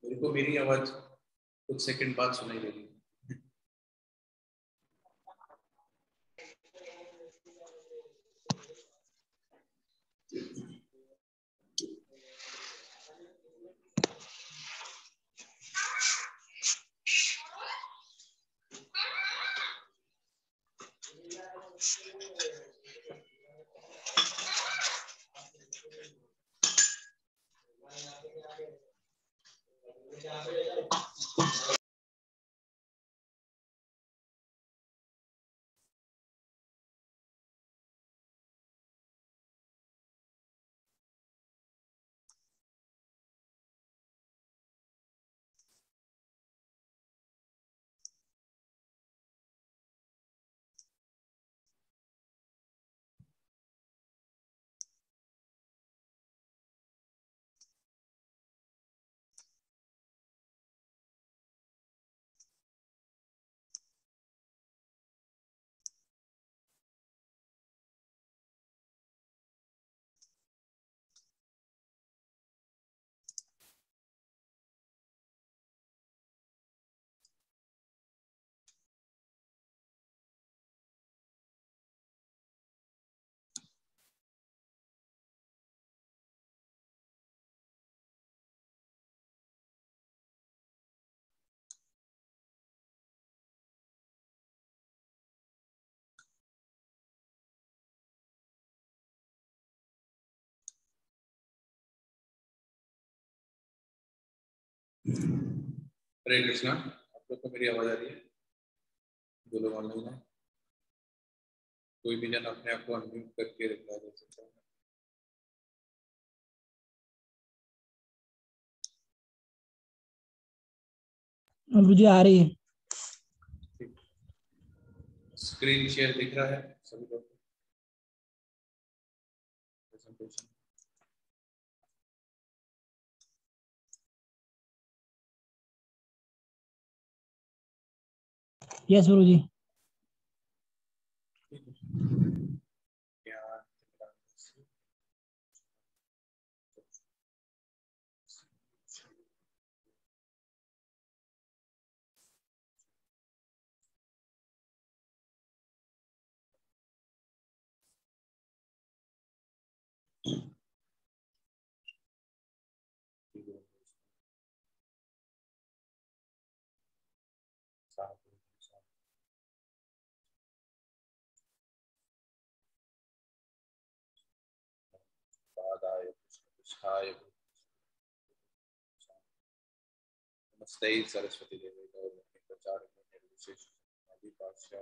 मेरे को मेरी आवाज कुछ सेकंड बाद सुनाई देगी। हरे कृष्णा। आप लोग को मेरी आवाज आ रही है? जो लोग ऑनलाइन है, कोई भी जन अपने आप को अनम्यूट करके रिप्लाई दे सकता है। मुझे आ रही है। स्क्रीन शेयर दिख रहा है सभी लोग को? प्रेजेंटेशन यस गुरु जी। नमस्ते सरस्वती देवी गौरवाणी प्रचारिणे निर्विशेष आदिपाश्या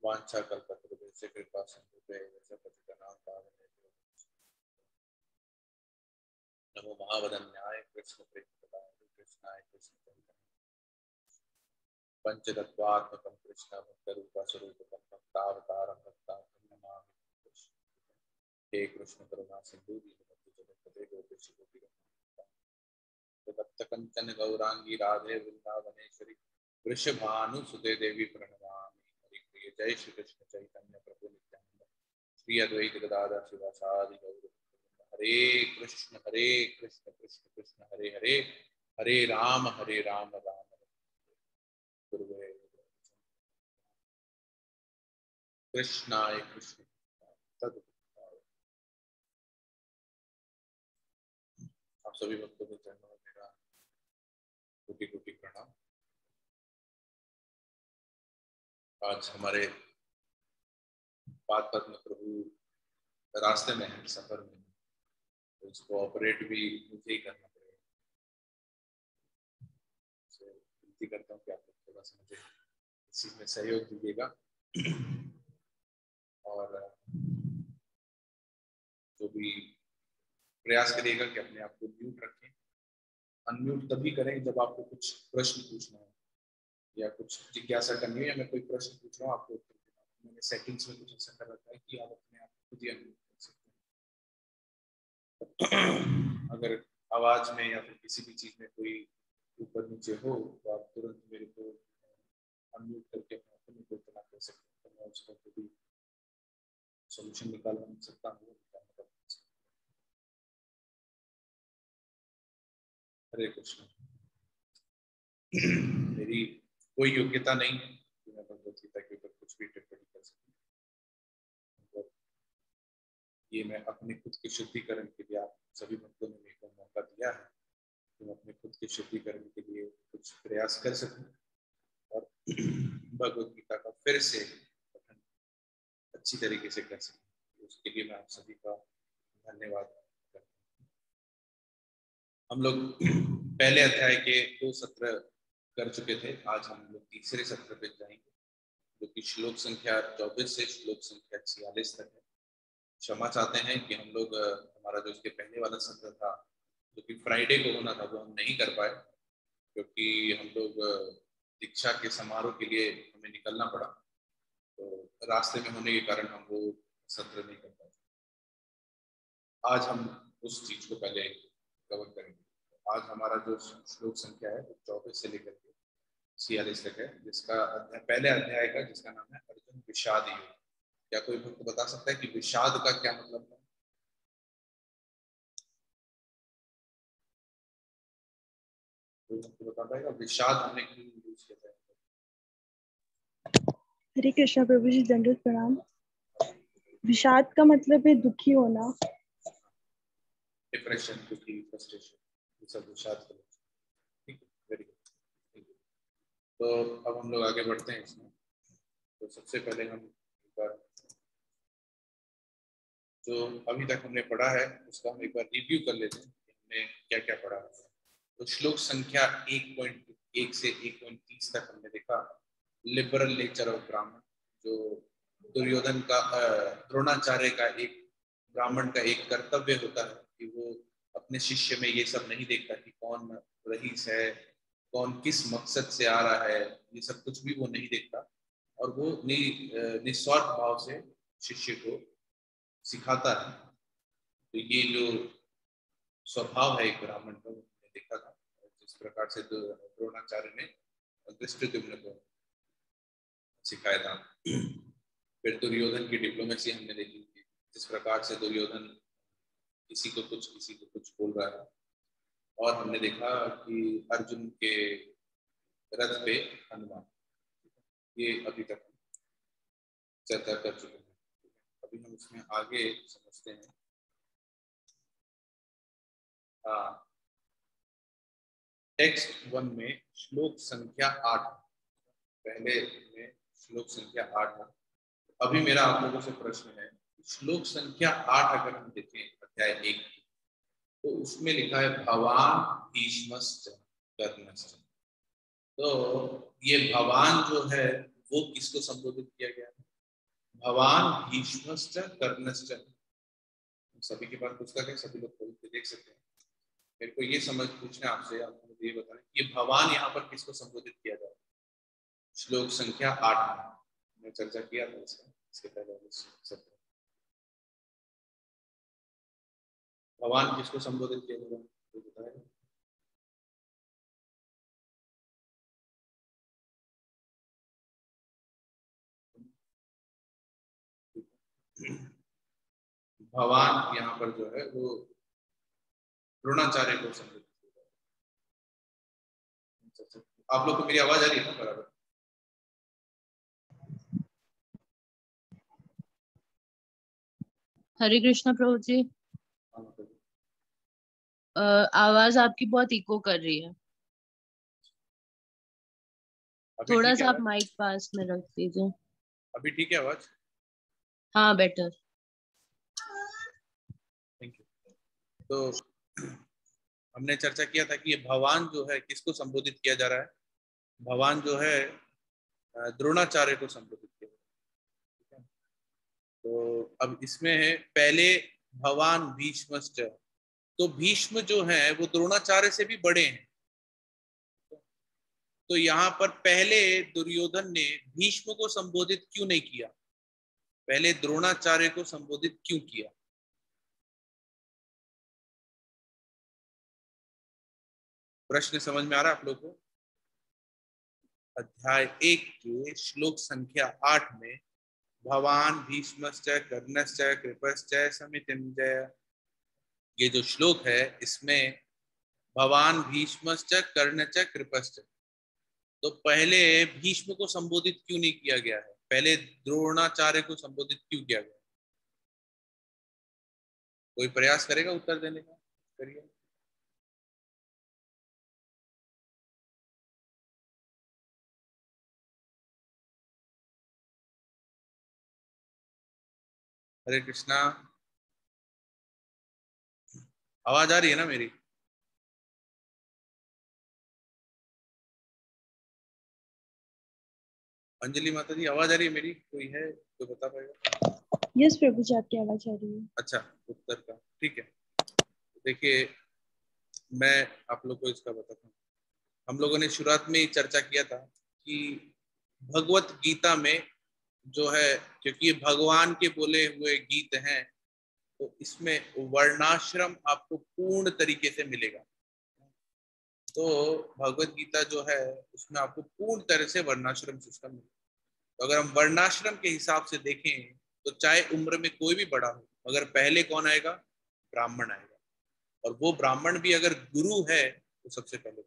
वांछा कल्पतरुभ्यश्च कृपा सिन्धुभ्यैव च पतितानां पावनेभ्यो नमो महावदन्याय कृष्ण प्रेमप्रदाय कृष्णाय कृष्ण पंचतत्वात्मकं कृष्ण भक्तरूपस्वरूपकं भक्तावतारं भक्ताख्यं नमामि कृष्ण। हे कृष्ण करुणा सिंधु दीनबन्धु जगत्पते गोपेश गोपीकान्त कंचन गौरांगी राधे वृंदावनेश्वरी वृषभानुसुते देवी प्रणमामि हरिप्रिय। जय श्री कृष्ण चैतन्य प्रभु नित्यानंद श्री अद्वैत गदाधर शिवासादि गौर। हरे कृष्ण कृष्ण कृष्ण हरे हरे, हरे राम राम गुरुवे कृष्णाय कृष्ण तद। आप सभी भक्तों के चरणों में मेरा कोटि कोटि प्रणाम। आज हमारे बात में प्रभु रास्ते में है, सफर में, तो इसको ऑपरेट भी मुझे ही करना पड़ेगा। विनती करता हूँ कि आप लोग थोड़ा सा मुझे इस चीज में सहयोग दीजिएगा और जो भी प्रयास करिएगा कि अपने आप को म्यूट रखें। अनम्यूट तभी करें जब आपको कुछ प्रश्न पूछना हो या कुछ जिज्ञासा करनी हो या मैं कोई प्रश्न पूछ रहा हूँ आपको उत्तर देना हो। मैंने सेटिंग्स में कुछ ऐसा कर रखा है कि आप अपने आप को खुद ही अनम्यूट कर सकते हैं। अगर आवाज में या फिर किसी भी चीज में कोई ऊपर नीचे हो तो आप तुरंत मेरे को अनम्यूट करके अपने आप को म्यूट करना कर सकते हैं, तो मैं उसका कोई सोल्यूशन निकाल सकता हूँ। हरे कृष्ण। मेरी कोई योग्यता नहीं है कि मैं भगवत गीता के ऊपर कुछ भी टिप्पणी कर सकूं। ये मैं अपने खुद के शुद्धिकरण के लिए, आप सभी भक्तों ने मेरे को मौका दिया है कि मैं अपने खुद के शुद्धिकरण के लिए कुछ प्रयास कर सकूं और भगवत गीता का फिर से पठन अच्छी तरीके से कर सकूं। उसके लिए मैं आप सभी का धन्यवाद करता हूँ। हम लोग पहले अध्याय के 2 सत्र कर चुके थे। आज हम लोग तीसरे सत्र पे जाएंगे, जो कि श्लोक संख्या 24 से श्लोक संख्या 46 तक है। क्षमा चाहते हैं कि हम लोग हमारा जो इसके पहले वाला सत्र था, जो कि फ्राइडे को होना था, वो हम नहीं कर पाए, क्योंकि हम लोग दीक्षा के समारोह के लिए हमें निकलना पड़ा। तो रास्ते में होने के कारण हम वो सत्र नहीं कर पाए। आज हम उस चीज को पहले कवर करेंगे। आज हमारा जो श्लोक संख्या है वो 24 से लेकर के 46 तक है, जिसका पहले अध्याय का जिसका नाम है अर्जुन विषाद योग। क्या कोई भक्त बता सकता है कि विषाद का क्या मतलब है? कोई भक्त बता पाएगा विषाद हमने क्यों यूज किया है? हरे कृष्णा प्रभु जी, दंडवत प्रणाम। विषाद का मतलब है दुखी होना, डिप्रेशन, दुखी, फ्रस्ट्रेशन, ये सब विषाद का। ठीक है, वेरी गुड। तो अब हम लोग आगे बढ़ते हैं इसमें। तो सबसे पहले हम एक बार जो अभी तक हमने पढ़ा है उसका हम एक बार रिव्यू कर लेते हैं कि हमने क्या क्या पढ़ा है। तो श्लोक संख्या 1.1 से 1.30 तक हमने देखा लिबरल नेचर ऑफ ब्राह्मण, जो दुर्योधन का द्रोणाचार्य का एक ब्राह्मण का एक कर्तव्य होता है कि वो अपने शिष्य में ये सब नहीं देखता कि कौन रईस है, कौन किस मकसद से आ रहा है, ये सब कुछ भी वो नहीं देखता, और वो निस्वार्थ भाव से शिष्य को सिखाता है। तो ये जो स्वभाव है एक ब्राह्मण का, हमने देखा था। जिस प्रकार से द्रोणाचार्य ने धृष्टद्युम्न को सिखाया था। फिर दुर्योधन की डिप्लोमेसी हमने देखी थी, जिस प्रकार से दुर्योधन किसी को कुछ बोल रहा है। और हमने देखा कि अर्जुन के रथ पे हनुमान, ये अभी तक चर्चा कर चुके हैं। अभी हम उसमें आगे समझते हैं। टेक्स्ट 1 में श्लोक संख्या 8, पहले में श्लोक संख्या 8 है। अभी मेरा आप लोगों से प्रश्न है, श्लोक संख्या 8 अगर हम देखें अध्याय 1, तो उसमें लिखा है भवान भीष्मश्च कर्णश्च। तो ये भवान जो है वो किसको संबोधित किया गया है? भवान भीष्मश्च कर्णश्च। सभी के पास पुस्तक है, सभी लोग खोल के देख सकते हैं। मेरे को ये समझ पूछना आपसे, आप मुझे ये बताएं कि ये भवान यहाँ पर किसको संबोधित किया जाए? श्लोक संख्या 8 में मैं चर्चा किया था इसके पहले सत्र। भगवान किसको संबोधित किया गया तो बताएं। भगवान यहाँ पर जो है वो द्रोणाचार्य को संबोधित किया गया। आप लोग को मेरी आवाज आ रही है ना बराबर? हरे कृष्णा प्रभु जी। आवाज आपकी बहुत इको कर रही है, थोड़ा सा आप माइक पास में रख दीजिए। अभी ठीक है आवाज? हाँ, बेटर। Thank you. तो हमने चर्चा किया था कि ये भगवान जो है किसको संबोधित किया जा रहा है? भगवान जो है द्रोणाचार्य को संबोधित किया। तो अब इसमें है पहले भगवान भीष्मश्च। तो भीष्म जो है वो द्रोणाचार्य से भी बड़े हैं। तो यहाँ पर पहले दुर्योधन ने भीष्म को संबोधित क्यों नहीं किया? पहले द्रोणाचार्य को संबोधित क्यों किया? प्रश्न समझ में आ रहा है आप लोगों को? अध्याय 1 के श्लोक संख्या 8 में भवान भीष्मश्च कर्णश्च कृपश्च समितिंजय, ये जो श्लोक है इसमें भवान भीष्मश्च कर्णच कृपश्च। तो पहले भीष्म को संबोधित क्यों नहीं किया गया है, पहले द्रोणाचार्य को संबोधित क्यों किया गया? कोई प्रयास करेगा उत्तर देने का? करिए। हरे कृष्णा, आवाज आ रही है ना मेरी? अंजलि माता जी, आवाज आ रही है मेरी? कोई है तो बता पाएगा? यस प्रभु जी, आपकी आवाज आ रही है। अच्छा, उत्तर का ठीक है। देखिए, मैं आप लोग को इसका बताता हूँ। हम लोगों ने शुरुआत में ही चर्चा किया था कि भगवत गीता में जो है, क्योंकि ये भगवान के बोले हुए गीत हैं, तो इसमें वर्णाश्रम आपको पूर्ण तरीके से मिलेगा। तो भगवत गीता जो है उसमें आपको पूर्ण तरह से वर्णाश्रम सिस्टम मिलेगा। तो अगर हम वर्णाश्रम के हिसाब से देखें तो चाहे उम्र में कोई भी बड़ा हो, मगर पहले कौन आएगा? ब्राह्मण आएगा। और वो ब्राह्मण भी अगर गुरु है तो सबसे पहले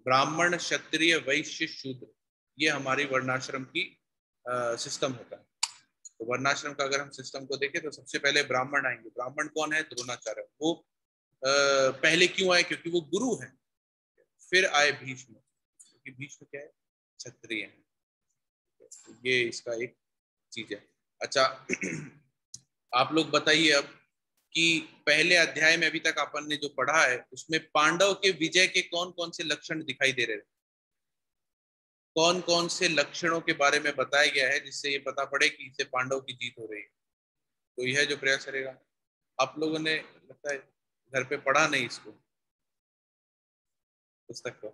ब्राह्मण, क्षत्रिय, वैश्य, शूद्र, ये हमारी वर्णाश्रम की सिस्टम होता है। तो वर्णाश्रम का अगर हम सिस्टम को देखें तो सबसे पहले ब्राह्मण आएंगे। ब्राह्मण कौन है? द्रोणाचार्य। वो पहले क्यों आए? क्योंकि वो गुरु है। फिर आए भीष्म, क्योंकि भीष्म क्या है? क्षत्रिय है। ये इसका एक चीज है। अच्छा, आप लोग बताइए अब कि पहले अध्याय में अभी तक अपन ने जो पढ़ा है उसमें पांडव के विजय के कौन कौन से लक्षण दिखाई दे रहे हैं? कौन कौन से लक्षणों के बारे में बताया गया है जिससे ये पता पड़े कि इससे पांडव की जीत हो रही है? तो यह जो प्रयास करेगा। आप लोगों ने लगता है घर पे पढ़ा नहीं इसको, पुस्तक को।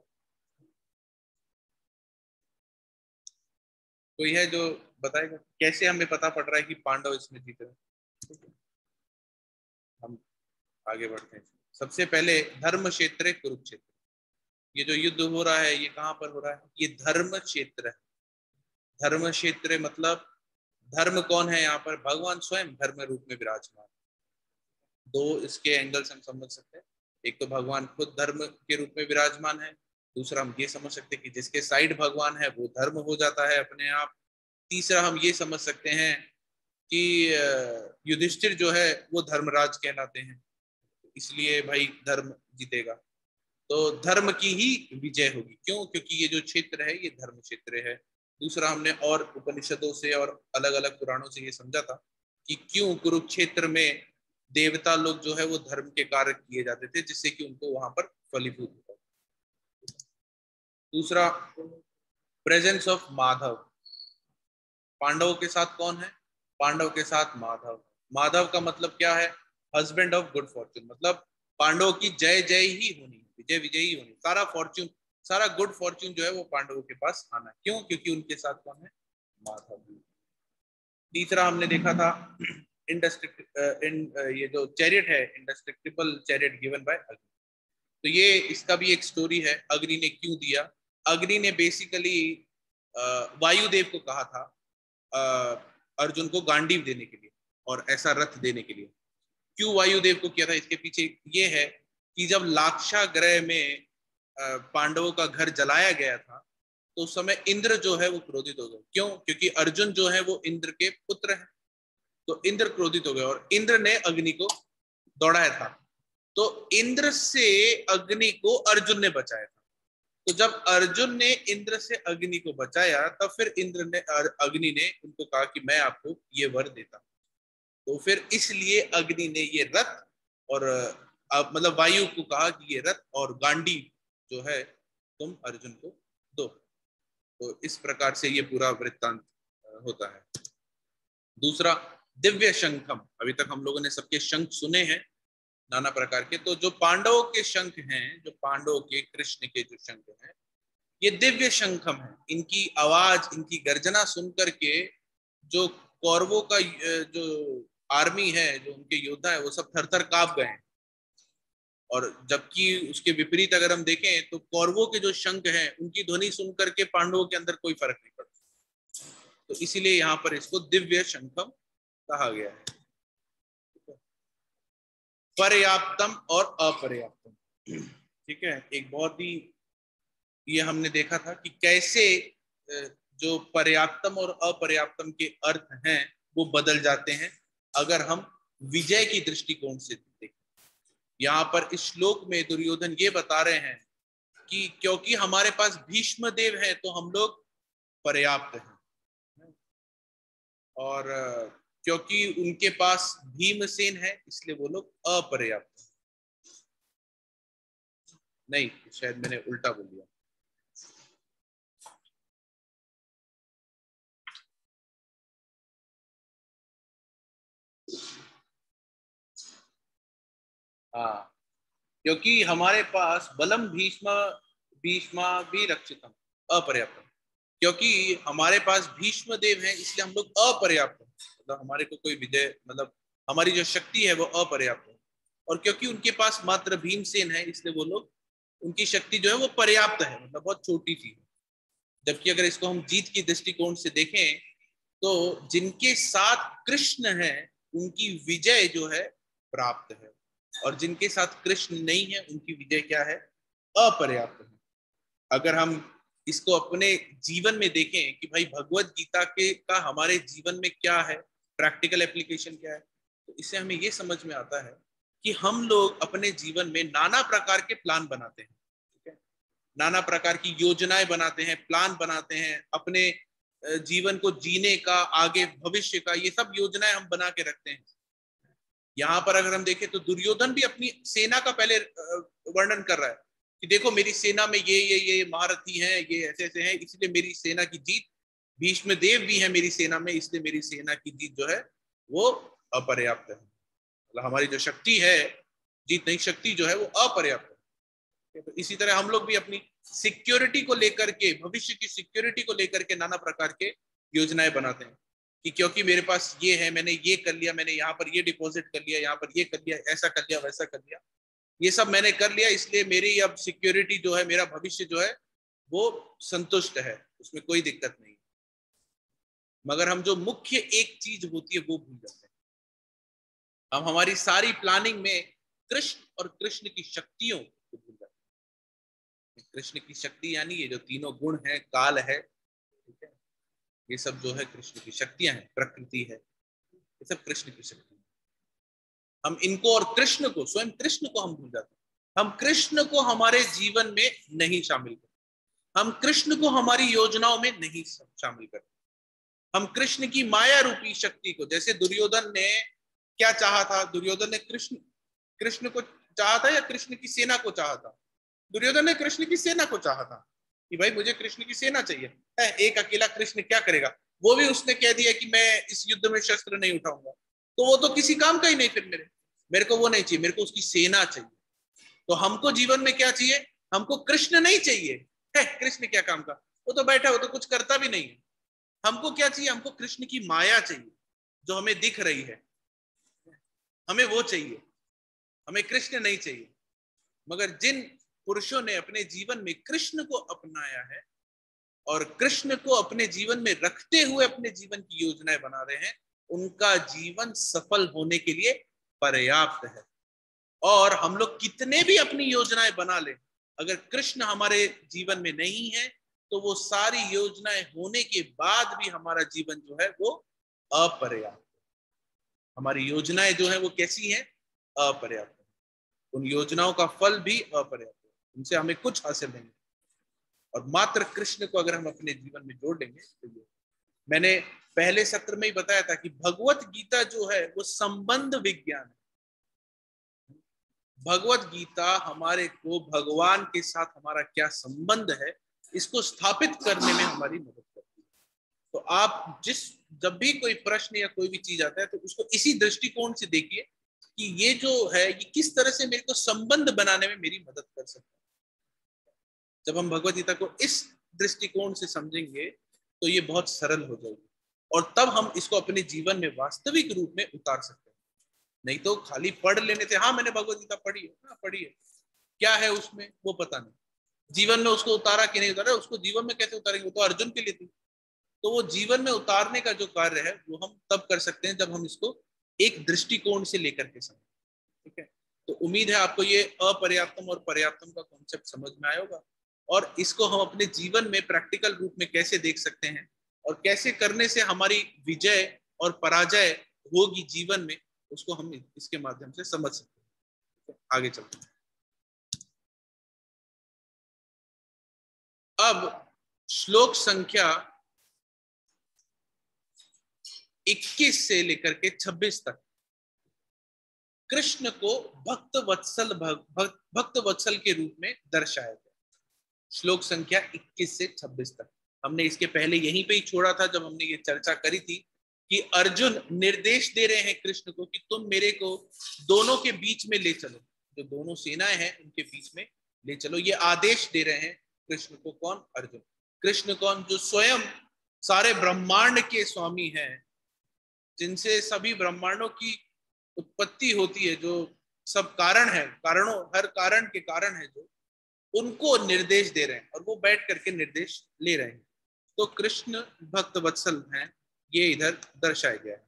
तो यह जो बताएगा कैसे हमें पता पड़ रहा है कि पांडव इसमें जीत रहे हैं। हम आगे बढ़ते हैं। सबसे पहले धर्म क्षेत्र कुरुक्षेत्र। ये जो युद्ध हो रहा है ये कहाँ पर हो रहा है? ये धर्म क्षेत्र है। धर्म क्षेत्र मतलब धर्म कौन है यहाँ पर? भगवान स्वयं धर्म रूप में विराजमान। दो इसके एंगल से हम समझ सकते हैं। एक तो भगवान खुद धर्म के रूप में विराजमान है, दूसरा हम ये समझ सकते हैं कि जिसके साइड भगवान है वो धर्म हो जाता है अपने आप। तीसरा हम ये समझ सकते हैं कि युधिष्ठिर जो है वो धर्मराज कहलाते हैं, इसलिए भाई धर्म जीतेगा। तो धर्म की ही विजय होगी। क्यों? क्योंकि ये जो क्षेत्र है ये धर्म क्षेत्र है। दूसरा, हमने और उपनिषदों से और अलग अलग पुराणों से ये समझा था कि क्यों कुरुक्षेत्र में देवता लोग जो है वो धर्म के कार्य किए जाते थे जिससे कि उनको वहां पर फलीभूत होता। दूसरा, प्रेजेंस ऑफ माधव। पांडवों के साथ कौन है? पांडव के साथ माधव। माधव का मतलब क्या है? Husband of good Fortune. मतलब पांडवों की जय जय ही होनी, विजय विजय ही होनी। सारा फॉर्च्यून, सारा गुड फॉर्च्यून जो है वो पांडवों के पास आना है। क्यों? क्योंकि उनके साथ कौन है? माधव। तीसरा हमने देखा था ये जो चैरियट है, इंडेस्ट्रक्टिबल चैरियट गिवन बाय अग्नि। तो ये इसका भी एक स्टोरी है। अग्नि ने क्यों दिया? अग्नि ने बेसिकली वायुदेव को कहा था अर्जुन को गांडीव देने के लिए और ऐसा रथ देने के लिए। क्यों वायुदेव को किया था? इसके पीछे ये है कि जब लाक्षागृह में पांडवों का घर जलाया गया था तो उस समय इंद्र जो है वो क्रोधित हो गए। क्यों? क्योंकि अर्जुन जो है वो इंद्र के पुत्र है। तो इंद्र क्रोधित हो गए और इंद्र ने अग्नि को दौड़ाया था। तो इंद्र से अग्नि को अर्जुन ने बचाया था। तो जब अर्जुन ने इंद्र से अग्नि को बचाया तब फिर इंद्र ने अग्नि ने उनको कहा कि मैं आपको ये वर देता हूं। तो फिर इसलिए अग्नि ने ये रथ और मतलब वायु को कहा कि ये रथ और गांडी जो है तुम अर्जुन को दो। तो इस प्रकार से ये पूरा वृत्तांत होता है। दूसरा, दिव्य शंखम। अभी तक हम लोगों ने सबके शंख सुने हैं नाना प्रकार के। तो जो पांडवों के शंख हैं, जो पांडवों के, कृष्ण के जो शंख हैं, ये दिव्य शंखम है। इनकी आवाज, इनकी गर्जना सुन करके जो कौरवों का जो आर्मी है, जो उनके योद्धा है, वो सब थर थर कांप गए। और जबकि उसके विपरीत अगर हम देखें तो कौरवों के जो शंख हैं उनकी ध्वनि सुन करके पांडवों के अंदर कोई फर्क नहीं पड़ता। तो इसीलिए यहाँ पर इसको दिव्य शंखम कहा गया है। पर्याप्तम और अपर्याप्तम। ठीक है, एक बहुत ही, ये हमने देखा था कि कैसे जो पर्याप्तम और अपर्याप्तम के अर्थ हैं वो बदल जाते हैं अगर हम विजय की दृष्टिकोण से देखें। यहाँ पर इस श्लोक में दुर्योधन ये बता रहे हैं कि क्योंकि हमारे पास भीष्म देव है तो हम लोग पर्याप्त हैं, और क्योंकि उनके पास भीमसेन है इसलिए वो लोग अपर्याप्त हैं। नहीं, शायद मैंने उल्टा बोल दिया। हाँ, क्योंकि हमारे पास बलम भीष्म भीष्मा भी रक्षितम अपर्याप्तम, क्योंकि हमारे पास भीष्म देव है इसलिए हम लोग अपर्याप्त हैं, मतलब हमारे को कोई विजय, मतलब हमारी जो शक्ति है वो अपर्याप्त है। और क्योंकि उनके पास मात्र भीमसेन है इसलिए वो लोग, उनकी शक्ति जो है वो पर्याप्त है, मतलब बहुत छोटी सी है। जबकि अगर इसको हम जीत की दृष्टिकोण से देखें तो जिनके साथ कृष्ण है उनकी विजय जो है प्राप्त है, और जिनके साथ कृष्ण नहीं है उनकी विजय क्या है, अपर्याप्त है। अगर हम इसको अपने जीवन में देखें कि भाई भगवत गीता के का हमारे जीवन में क्या है, प्रैक्टिकल एप्लीकेशन क्या है, तो इससे हमें ये समझ में आता है कि हम लोग अपने जीवन में नाना प्रकार के प्लान बनाते हैं, ठीक है, नाना प्रकार की योजनाएं बनाते हैं, प्लान बनाते हैं, अपने जीवन को जीने का, आगे भविष्य का, ये सब योजनाएं हम बना के रखते हैं। यहाँ पर अगर हम देखें तो दुर्योधन भी अपनी सेना का पहले वर्णन कर रहा है कि देखो मेरी सेना में ये महारथी हैं, ये ऐसे ऐसे हैं, इसलिए मेरी सेना की जीत, भीष्म देव भी है मेरी सेना में इसलिए मेरी सेना की जीत जो है वो अपर्याप्त है, मतलब हमारी जो शक्ति है, जीतने की शक्ति जो है वो अपर्याप्त है। तो इसी तरह हम लोग भी अपनी सिक्योरिटी को लेकर के, भविष्य की सिक्योरिटी को लेकर के नाना प्रकार के योजनाएं बनाते हैं कि क्योंकि मेरे पास ये है, मैंने ये कर लिया, मैंने यहाँ पर ये डिपॉजिट कर लिया, यहाँ पर ये कर लिया, ऐसा कर लिया, वैसा कर लिया, ये सब मैंने कर लिया, इसलिए मेरी अब सिक्योरिटी जो है, मेरा भविष्य जो है वो संतुष्ट है, उसमें कोई दिक्कत नहीं। मगर हम जो मुख्य एक चीज होती है वो भूल जाते हैं। हम हमारी सारी प्लानिंग में कृष्ण और कृष्ण की शक्तियों को भूल जाते हैं। कृष्ण की शक्ति यानी ये जो तीनों गुण है, काल है, ठीक है, ये सब जो है कृष्ण की शक्तियां हैं, प्रकृति है, ये सब कृष्ण की शक्ति है। हम इनको और कृष्ण को, स्वयं कृष्ण को हम भूल जाते हैं। हम कृष्ण को हमारे जीवन में नहीं शामिल करते, हम कृष्ण को हमारी योजनाओं में नहीं शामिल करते। हम कृष्ण की माया रूपी शक्ति को, जैसे दुर्योधन ने क्या चाहा था, दुर्योधन ने कृष्ण को चाहा था या कृष्ण की सेना को चाहा था? दुर्योधन ने कृष्ण की सेना को चाहा था कि भाई मुझे कृष्ण की सेना चाहिए है, एक अकेला कृष्ण क्या करेगा, वो भी उसने कह दिया कि मैं इस युद्ध में शस्त्र नहीं उठाऊंगा, तो वो तो किसी काम का ही नहीं, फिर मेरे को वो नहीं चाहिए, मेरे को उसकी सेना चाहिए। तो हमको जीवन में क्या चाहिए, हमको कृष्ण नहीं चाहिए है, कृष्ण क्या काम का, वो तो बैठा, वो तो कुछ करता भी नहीं है। हमको क्या चाहिए, हमको कृष्ण की माया चाहिए जो हमें दिख रही है, हमें वो चाहिए, हमें कृष्ण नहीं चाहिए। मगर जिन पुरुषों ने अपने जीवन में कृष्ण को अपनाया है और कृष्ण को अपने जीवन में रखते हुए अपने जीवन की योजनाएं बना रहे हैं, उनका जीवन सफल होने के लिए पर्याप्त है। और हम लोग कितने भी अपनी योजनाएं बना लें, अगर कृष्ण हमारे जीवन में नहीं है तो वो सारी योजनाएं होने के बाद भी हमारा जीवन जो है वो अपर्याप्त, हमारी योजनाएं जो है वो कैसी हैं, अपर्याप्त, उन योजनाओं का फल भी अपर्याप्त, उनसे हमें कुछ हासिल नहीं। और मात्र कृष्ण को अगर हम अपने जीवन में जोड़ लेंगे तो ये, मैंने पहले सत्र में ही बताया था कि भगवत गीता जो है वो संबंध विज्ञान है। भगवत गीता हमारे को भगवान के साथ हमारा क्या संबंध है इसको स्थापित करने में हमारी मदद करती है। तो आप जब भी कोई प्रश्न या कोई भी चीज आता है तो उसको इसी दृष्टिकोण से देखिए कि ये जो है ये किस तरह से मेरे को संबंध बनाने में मेरी मदद कर सकता है। जब हम भगवत गीता को इस दृष्टिकोण से समझेंगे तो ये बहुत सरल हो जाएगी और तब हम इसको अपने जीवन में वास्तविक रूप में उतार सकते हैं। नहीं तो खाली पढ़ लेने से, हाँ मैंने भगवत गीता पढ़ी है, हाँ पढ़ी है, क्या है उसमें वो पता नहीं, जीवन में उसको उतारा कि नहीं उतारा, उसको जीवन में कैसे उतारेंगे, वो तो अर्जुन के लिए थी। तो वो जीवन में उतारने का जो कार्य है वो हम तब कर सकते हैं जब हम इसको एक दृष्टिकोण से लेकर के समझें, ठीक है। तो उम्मीद है आपको ये अपर्याप्तम और पर्याप्तम का कॉन्सेप्ट समझ में आया होगा, और इसको हम अपने जीवन में प्रैक्टिकल रूप में कैसे देख सकते हैं और कैसे करने से हमारी विजय और पराजय होगी जीवन में, उसको हम इसके माध्यम से समझ सकते हैं। आगे चलते हैं। अब श्लोक संख्या 21 से लेकर के 26 तक कृष्ण को भक्त वत्सल के रूप में दर्शाया गया। श्लोक संख्या 21 से 26 तक हमने इसके पहले यहीं पे ही छोड़ा था, जब हमने ये चर्चा करी थी कि अर्जुन निर्देश दे रहे हैं कृष्ण को कि तुम मेरे को दोनों के बीच में ले चलो, जो दोनों सेनाएं हैं उनके बीच में ले चलो। ये आदेश दे रहे हैं कृष्ण को। कौन? अर्जुन। कृष्ण कौन? जो स्वयं सारे ब्रह्मांड के स्वामी हैं, जिनसे सभी ब्रह्मांडों की उत्पत्ति होती है, जो सब कारण है, कारणों हर कारण के कारण है, जो उनको निर्देश दे रहे हैं और वो बैठ करके निर्देश ले रहे हैं। तो कृष्ण भक्त वत्सल हैं, ये इधर दर्शाया गया है।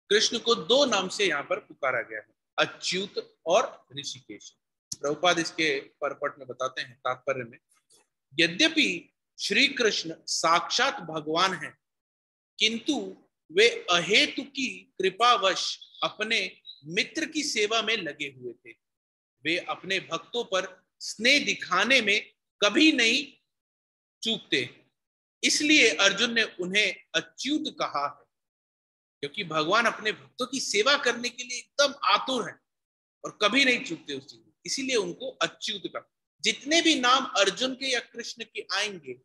कृष्ण को दो नाम से यहाँ पर पुकारा गया है, अच्युत और ऋषिकेश। प्रभुपाद इसके परपट में बताते हैं तात्पर्य में, यद्यपि श्री कृष्ण साक्षात भगवान हैं, किंतु वे अहेतु की कृपावश अपने मित्र की सेवा में लगे हुए थे। वे अपने भक्तों पर स्नेह दिखाने में कभी नहीं चूकते, इसलिए अर्जुन ने उन्हें अच्युत कहा है, क्योंकि भगवान अपने भक्तों की सेवा करने के लिए एकदम आतुर है और कभी नहीं चूकते उस चीज में, इसीलिए उनको अच्युत कहा। जितने भी नाम अर्जुन के या कृष्ण के आएंगे,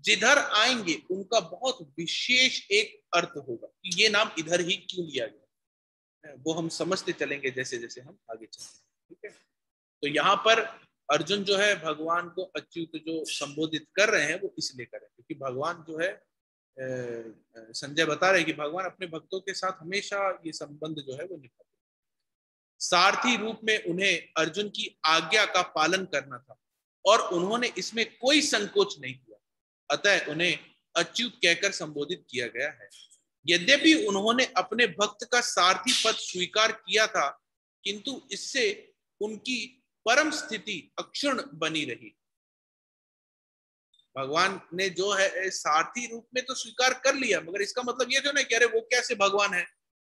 जिधर आएंगे उनका बहुत विशेष एक अर्थ होगा कि ये नाम इधर ही क्यों लिया गया, वो हम समझते चलेंगे जैसे जैसे हम आगे चलेंगे। ठीक है, तो यहाँ पर अर्जुन जो है भगवान को अच्युत जो संबोधित कर रहे हैं वो इसलिए कर रहे हैं क्योंकि भगवान जो है, संजय बता रहे हैं कि भगवान अपने भक्तों के साथ हमेशा ये संबंध जो है वो निभाते हैं। सारथी रूप में उन्हें अर्जुन की आज्ञा का पालन करना था और उन्होंने इसमें कोई संकोच नहीं किया, अतः उन्हें अच्युत कहकर संबोधित किया गया है। यद्यपि उन्होंने अपने भक्त का सारथी पद स्वीकार किया था, किंतु इससे उनकी परम स्थिति अक्षुण्ण बनी रही। भगवान ने जो है सारथी रूप में तो स्वीकार कर लिया, मगर इसका मतलब ये तो नहीं कि अरे वो कैसे भगवान है,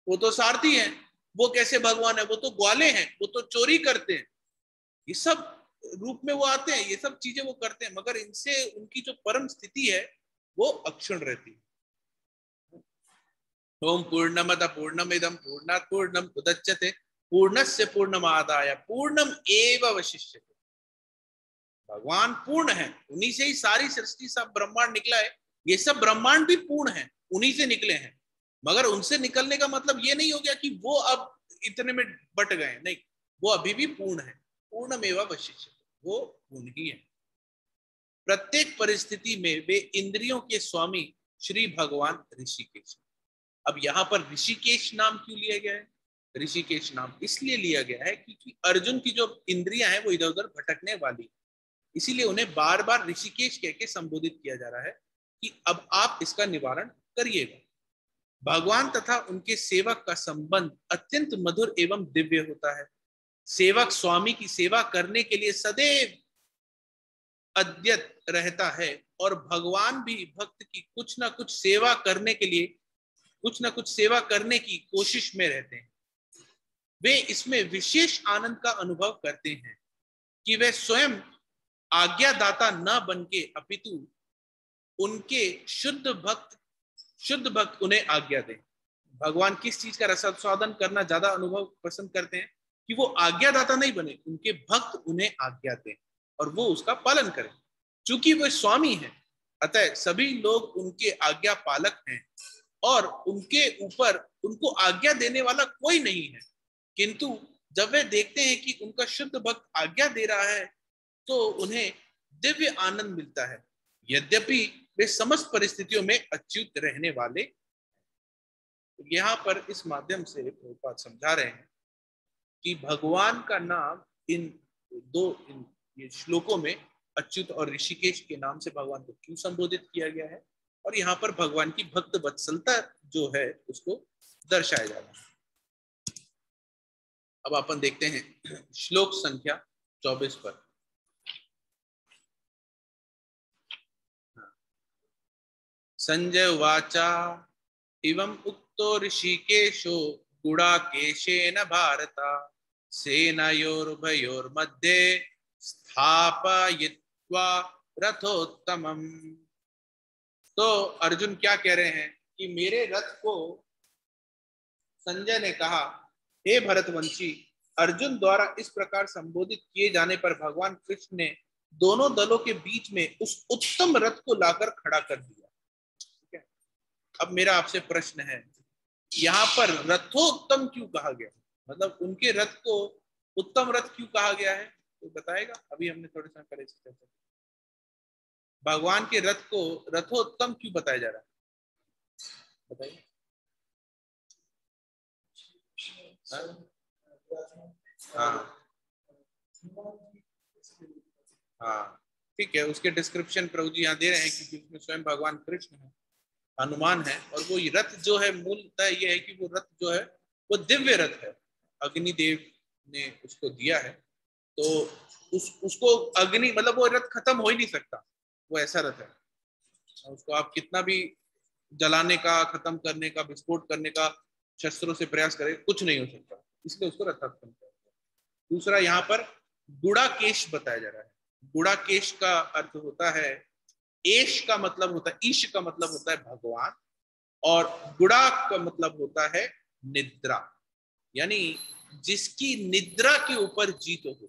वो तो सारथी है, वो कैसे भगवान है, वो तो ग्वाले हैं, वो तो चोरी करते हैं, ये सब रूप में वो आते हैं, ये सब चीजें वो करते हैं, मगर इनसे उनकी जो परम स्थिति है वो अक्षुण्ण रहती है। ओम पूर्णमद पूर्णमिदं पूर्णात् पूर्णम् उदच्यते पूर्णस्य पूर्णमादाय पूर्णम एव अवशिष्यते। भगवान पूर्ण है, उन्हीं से ही सारी सृष्टि सब ब्रह्मांड निकला है, ये सब ब्रह्मांड भी पूर्ण है, उन्हीं से निकले हैं, मगर उनसे निकलने का मतलब ये नहीं हो गया कि वो अब इतने में बट गए, नहीं, वो अभी भी पूर्ण है, पूर्णमेव अवशिष्यते, वो पूर्ण ही है। प्रत्येक परिस्थिति में वे इंद्रियों के स्वामी श्री भगवान ऋषिकेश। अब यहाँ पर ऋषिकेश नाम क्यों लिया गया है? ऋषिकेश नाम इसलिए लिया गया है क्योंकि अर्जुन की जो इंद्रियां हैं वो इधर उधर भटकने वाली, इसीलिए उन्हें बार बार ऋषिकेश कह के संबोधित किया जा रहा है कि अब आप इसका निवारण करिएगा। भगवान तथा उनके सेवक का संबंध अत्यंत मधुर एवं दिव्य होता है। सेवक स्वामी की सेवा करने के लिए सदैव अद्यत रहता है और भगवान भी भक्त की कुछ ना कुछ सेवा करने के लिए कुछ ना कुछ सेवा करने की कोशिश में रहते हैं। वे इसमें विशेष आनंद का अनुभव करते हैं कि वे स्वयं आज्ञादाता न बनके अपितु उनके शुद्ध भक्त उन्हें आज्ञा दें। भगवान किस चीज का रसास्वादन करना ज्यादा अनुभव पसंद करते हैं कि वो आज्ञादाता नहीं बने, उनके भक्त उन्हें आज्ञा दें और वो उसका पालन करें। चूंकि वे स्वामी हैं, अतः सभी लोग उनके आज्ञा पालक हैं और उनके ऊपर उनको आज्ञा देने वाला कोई नहीं है, किंतु जब वे देखते हैं कि उनका शुद्ध भक्त आज्ञा दे रहा है तो उन्हें दिव्य आनंद मिलता है, यद्यपि वे समस्त परिस्थितियों में अच्युत रहने वाले। यहाँ पर इस माध्यम से प्रभुपाद समझा रहे हैं कि भगवान का नाम इन ये श्लोकों में अच्युत और ऋषिकेश के नाम से भगवान को क्यों संबोधित किया गया है और यहाँ पर भगवान की भक्त वत्सलता जो है उसको दर्शाया जा रहा है। अब अपन देखते हैं श्लोक संख्या 24 पर। संजय उवाचा इवं उक्तो ऋषिकेशो गुडाकेशेन भारत सेनयोरुभयोर्मध्ये स्थापयित्वा रथोत्तमम्। तो अर्जुन क्या कह रहे हैं कि मेरे रथ को संजय ने कहा, हे भरतवंशी, अर्जुन द्वारा इस प्रकार संबोधित किए जाने पर भगवान कृष्ण ने दोनों दलों के बीच में उस उत्तम रथ को लाकर खड़ा कर दिया। ठीक है, अब मेरा आपसे प्रश्न है, यहाँ पर रथोत्तम क्यों कहा गया? मतलब उनके रथ को उत्तम रथ क्यों कहा गया है, तो बताएगा? अभी हमने थोड़े समय पहले चर्चा की, भगवान के रथ को रथोत्तम क्यों बताया जा रहा है, बताइए। हाँ हाँ, ठीक है, उसके डिस्क्रिप्शन प्रभु जी यहाँ दे रहे हैं कि उसमें स्वयं भगवान कृष्ण है, हनुमान है, और वो रथ जो है मूलतः ये है कि वो रथ जो है वो दिव्य रथ है, अग्निदेव ने उसको दिया है। तो उसको अग्नि मतलब वो रथ खत्म हो ही नहीं सकता, वो ऐसा रथ है, उसको आप कितना भी जलाने का, खत्म करने का, विस्फोट करने का शस्त्रों से प्रयास करें, कुछ नहीं हो सकता, इसलिए उसको रथोत्तम कहते हैं। दूसरा, यहाँ पर गुड़ाकेश बताया जा रहा है। गुड़ाकेश का अर्थ होता है, एश का मतलब होता है, ईश का मतलब होता है भगवान, और गुड़ा का मतलब होता है निद्रा, यानी जिसकी निद्रा के ऊपर जीत हो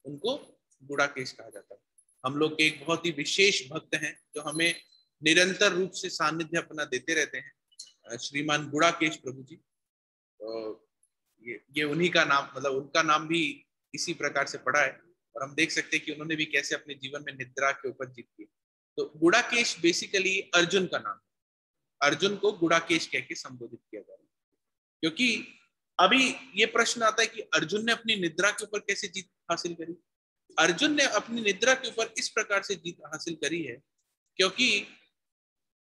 उनको गुड़ाकेश कहा जाता है। हम लोग के एक बहुत ही विशेष भक्त हैं जो हमें निरंतर रूप से सानिध्य अपना देते रहते हैं, श्रीमान गुड़ाकेश प्रभु जी। तो ये उन्हीं का नाम, मतलब उनका नाम भी इसी प्रकार से पड़ा है, और हम देख सकते हैं कि उन्होंने भी कैसे अपने जीवन में निद्रा के ऊपर जीत की। तो गुड़ाकेश बेसिकली अर्जुन का नाम है, अर्जुन को गुड़ाकेश कह के संबोधित किया जा रहा है। क्योंकि अभी ये प्रश्न आता है कि अर्जुन ने अपनी निद्रा के ऊपर कैसे जीत हासिल करी। अर्जुन ने अपनी निद्रा के ऊपर इस प्रकार से जीत हासिल करी है क्योंकि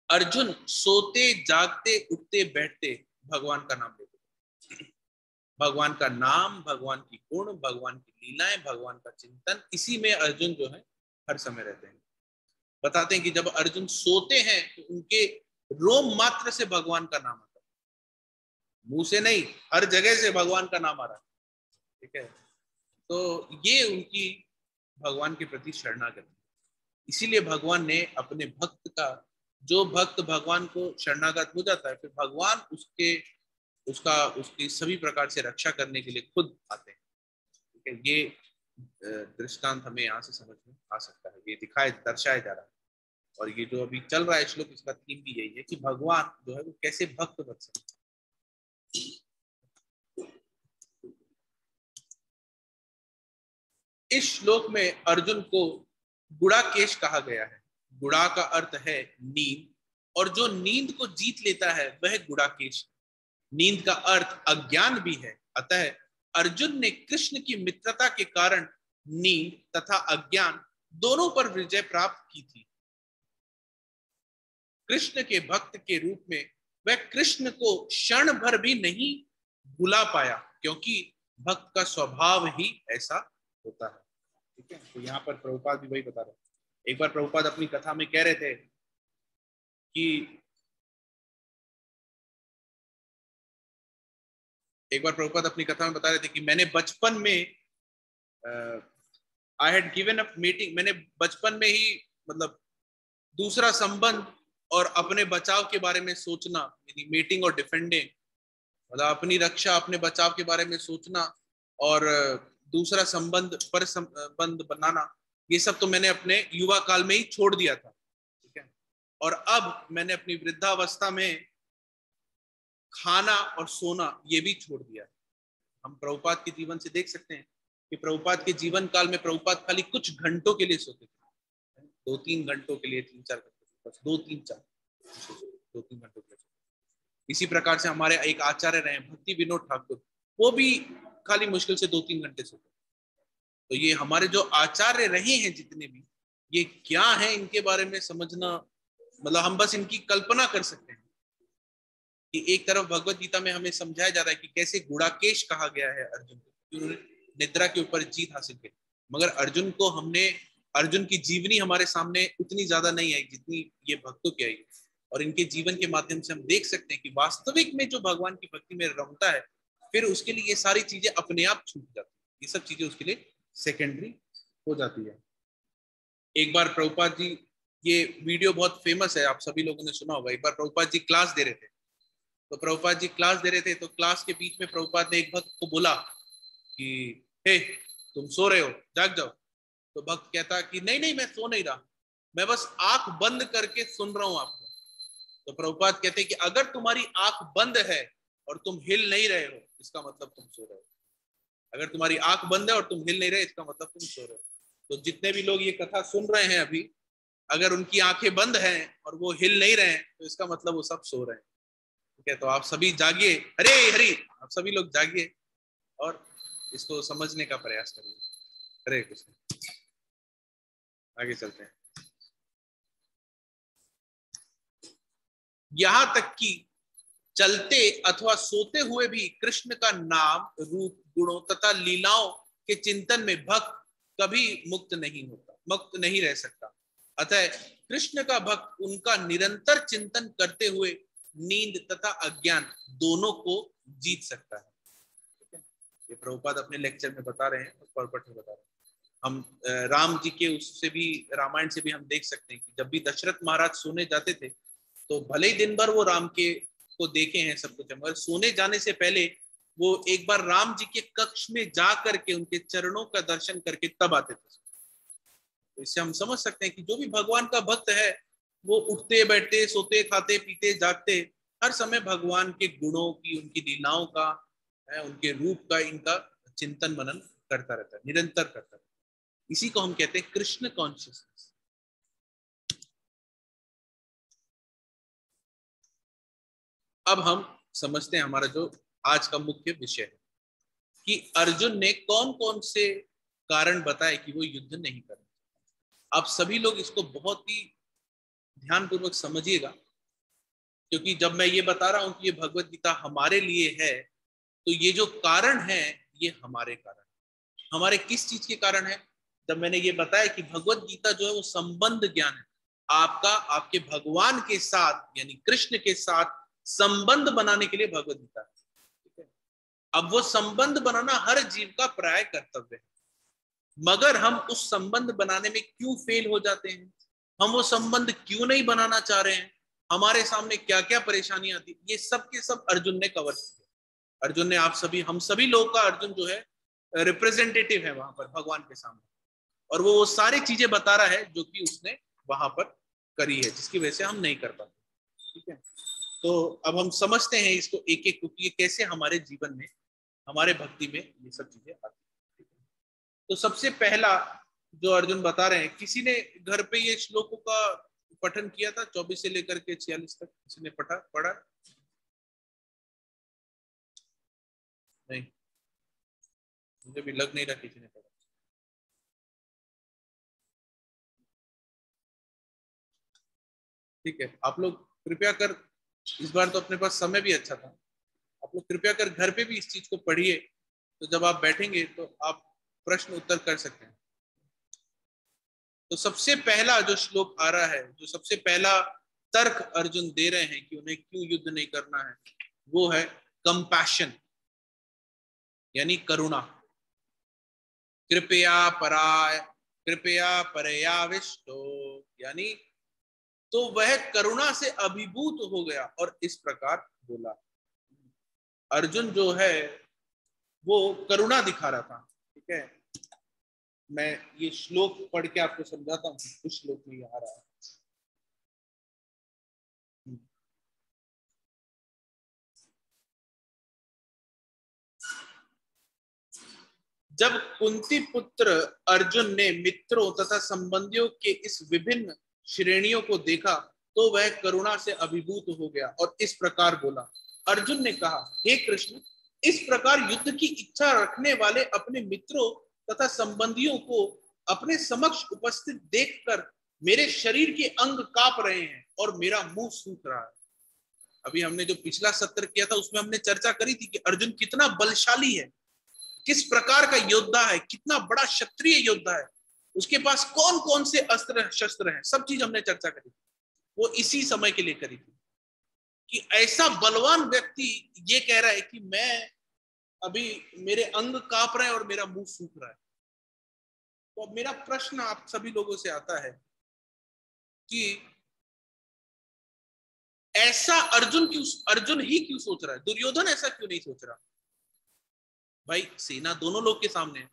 अर्जुन सोते जागते उठते बैठते भगवान का नाम लेते, भगवान का नाम, भगवान की गुण, भगवान की लीलाएं, भगवान का चिंतन, इसी में अर्जुन जो है हर समय रहते हैं। बताते हैं कि जब अर्जुन सोते हैं तो उनके रोम मात्र से भगवान का नाम आता है, मुंह से नहीं, हर जगह से भगवान का नाम आ रहा है। ठीक है, तो ये उनकी भगवान के प्रति शरणागति। इसीलिए भगवान ने अपने भक्त का, जो भक्त भगवान को शरणागत हो जाता है, फिर भगवान उसकी सभी प्रकार से रक्षा करने के लिए खुद आते हैं। ठीक है, ये दृष्टांत हमें यहाँ से समझ में आ सकता है, ये दर्शाया जा रहा है। और ये जो अभी चल रहा है श्लोक, इसका थीम भी यही है कि भगवान जो है वो कैसे भक्त बन सकते। इस श्लोक में अर्जुन को गुड़ाकेश कहा गया है। गुड़ा का अर्थ है नींद, और जो नींद को जीत लेता है वह गुड़ाकेश। नींद का अर्थ अज्ञान भी है, अतः अर्जुन ने कृष्ण की मित्रता के कारण नींद तथा अज्ञान दोनों पर विजय प्राप्त की थी। कृष्ण के भक्त के रूप में वह कृष्ण को क्षण भर भी नहीं भुला पाया, क्योंकि भक्त का स्वभाव ही ऐसा होता है। ठीक है, तो यहाँ पर प्रभुपाद भी वही बता रहे हैं। एक बार प्रभुपाद अपनी कथा में कह रहे थे कि बता रहे थे कि मैंने बचपन में I had given up meeting, मैंने बचपन में ही मतलब दूसरा संबंध और अपने बचाव के बारे में सोचना, यानी मीटिंग और डिफेंडिंग, मतलब अपनी रक्षा, अपने बचाव के बारे में सोचना और दूसरा संबंध पर संबंध बनाना, ये सब तो मैंने अपने युवा काल में ही छोड़ दिया था। ठीक है, और अब मैंने अपनी वृद्धावस्था में खाना और सोना ये भी छोड़ दिया। हम प्रभुपाद के जीवन से देख सकते हैं कि प्रभुपाद के जीवन काल में प्रभुपाद खाली कुछ घंटों के लिए सोते थे, 2-3 घंटों के लिए, 3-4 घंटों, बस 2-3 घंटों के लिए। इसी प्रकार से हमारे एक आचार्य रहे भक्ति विनोद ठाकुर, वो भी खाली मुश्किल से 2-3 घंटे सोते। तो ये हमारे जो आचार्य रहे हैं जितने भी, ये क्या है इनके बारे में समझना, मतलब हम बस इनकी कल्पना कर सकते हैं कि एक तरफ भगवत गीता में हमें समझाया जा रहा है कि कैसे गुड़ाकेश कहा गया है अर्जुन को, कि उन्होंने निद्रा के ऊपर जीत हासिल की। मगर अर्जुन की जीवनी हमारे सामने उतनी ज्यादा नहीं आई जितनी ये भक्तों की आई, और इनके जीवन के माध्यम से हम देख सकते हैं कि वास्तविक में जो भगवान की भक्ति में रमता है, फिर उसके लिए ये सारी चीजें अपने आप छूट जाती है, ये सब चीजें उसके लिए सेकेंडरी हो जाती है। एक बार प्रभुपाद जी, ये वीडियो बहुत फेमस है, आप सभी लोगों ने सुना होगा। एक बार प्रभुपाद जी क्लास दे रहे थे, तो प्रभुपाद जी क्लास दे रहे थे, तो क्लास के बीच में प्रभुपाद ने एक भक्त को बोला कि हे, तुम सो रहे हो, जाग जाओ। तो भक्त कहता कि नहीं नहीं, मैं सो नहीं रहा, मैं बस आंख बंद करके सुन रहा हूं आपको। तो प्रभुपाद कहते हैं कि अगर तुम्हारी आंख बंद है और तुम हिल नहीं रहे हो, इसका मतलब तुम सो रहे हो। अगर तुम्हारी आंख बंद है और तुम हिल नहीं रहे, इसका मतलब तुम सो रहे हो। तो जितने भी लोग ये कथा सुन रहे हैं अभी, अगर उनकी आंखें बंद हैं और वो हिल नहीं रहे हैं, तो इसका मतलब वो सब सो रहे हैं। ठीक है, तो आप सभी जागिए, हरे हरि, आप सभी लोग जागिए और इसको समझने का प्रयास करिए। हरे कृष्ण, आगे चलते हैं। यहां तक कि चलते अथवा सोते हुए भी कृष्ण का नाम, रूप, गुणों तथा लीलाओं के चिंतन में भक्त कभी मुक्त नहीं रह सकता। अतः कृष्ण का भक्त उनका निरंतर चिंतन करते हुए नींद तथा अज्ञान दोनों को जीत सकता है। ये प्रभुपाद अपने लेक्चर में बता रहे हैं, परपट में बता रहे हैं। हम राम जी के उससे भी, रामायण से भी हम देख सकते हैं कि जब भी दशरथ महाराज सोने जाते थे, तो भले ही दिन भर वो राम के को देखे हैं सब कुछ, मगर सोने जाने से पहले वो एक बार राम जी के कक्ष में जा करके उनके चरणों का दर्शन करके तब आते थे। तो इससे हम समझ सकते हैं कि जो भी भगवान का भक्त है, वो उठते बैठते, सोते, खाते, पीते, जागते, हर समय भगवान के गुणों की, उनकी लीलाओं का, उनके रूप का, इनका चिंतन मनन करता रहता है, निरंतर करता रहता है। इसी को हम कहते हैं कृष्ण कॉन्शियसनेस। अब हम समझते हैं हमारा जो आज का मुख्य विषय है कि अर्जुन ने कौन कौन से कारण बताए कि वो युद्ध नहीं कर रहे। आप सभी लोग इसको बहुत ही ध्यानपूर्वक समझिएगा, क्योंकि जब मैं ये बता रहा हूं कि ये भगवत गीता हमारे लिए है, तो ये जो कारण है ये हमारे कारण, हमारे किस चीज के कारण है। जब मैंने ये बताया कि भगवत गीता जो है वो संबंध ज्ञान है, आपका आपके भगवान के साथ यानी कृष्ण के साथ संबंध बनाने के लिए भगवत गीता है। ठीक है, अब वो संबंध बनाना हर जीव का प्राय कर्तव्य है, मगर हम उस संबंध बनाने में क्यों फेल हो जाते हैं, हम वो संबंध क्यों नहीं बनाना चाह रहे हैं, हमारे सामने क्या क्या परेशानियां आती, ये सब के सब अर्जुन ने कवर किया। अर्जुन ने आप सभी, हम सभी लोग का अर्जुन जो है रिप्रेजेंटेटिव है वहां पर भगवान के सामने, और वो सारी चीजें बता रहा है जो कि उसने वहां पर करी है, जिसकी वजह से हम नहीं कर पाते। ठीक है, तो अब हम समझते हैं इसको एक एक, क्योंकि कैसे हमारे जीवन में, हमारे भक्ति में ये सब चीजें आती है। तो सबसे पहला जो अर्जुन बता रहे हैं, किसी ने घर पे ये श्लोकों का पठन किया था 24 से लेकर के 46 तक, किसी ने पढ़ा? नहीं, मुझे भी लग नहीं रहा किसी ने पढ़ा। ठीक है, आप लोग कृपया कर, इस बार तो अपने पास समय भी अच्छा था, आप लोग कृपया कर घर पे भी इस चीज को पढ़िए, तो जब आप बैठेंगे तो आप प्रश्न उत्तर कर सकते हैं। तो सबसे पहला जो श्लोक आ रहा है, जो सबसे पहला तर्क अर्जुन दे रहे हैं कि उन्हें क्यों युद्ध नहीं करना है, वो है कंपैशन यानी करुणा। कृपया परयाविष्टो, यानी तो वह करुणा से अभिभूत हो गया और इस प्रकार बोला। अर्जुन जो है वो करुणा दिखा रहा था। ठीक है, मैं ये श्लोक पढ़ के आपको समझाता हूँ, कुछ श्लोक में आ रहा है। जब कुंती पुत्र अर्जुन ने मित्रों तथा संबंधियों के इस विभिन्न श्रेणियों को देखा, तो वह करुणा से अभिभूत हो गया और इस प्रकार बोला। अर्जुन ने कहा, हे कृष्ण, इस प्रकार युद्ध की इच्छा रखने वाले अपने मित्रों तथा संबंधियों को अपने समक्ष उपस्थित देखकर मेरे शरीर के अंग कांप रहे हैं और मेरा मुंह सूख रहा है। अभी हमने जो पिछला सत्र किया था उसमें हमने चर्चा करी थी कि अर्जुन कितना बलशाली है, किस प्रकार का योद्धा है, कितना बड़ा क्षत्रिय योद्धा है, उसके पास कौन कौन से अस्त्र शस्त्र हैं, सब चीज हमने चर्चा करी। वो इसी समय के लिए करी थी कि ऐसा बलवान व्यक्ति ये कह रहा है कि मैं अभी, मेरे अंग कांप रहे हैं और मेरा मुंह सूख रहा है। तो अब मेरा प्रश्न आप सभी लोगों से आता है कि ऐसा अर्जुन ही क्यों सोच रहा है, दुर्योधन ऐसा क्यों नहीं सोच रहा? भाई सेना दोनों लोग के सामने है,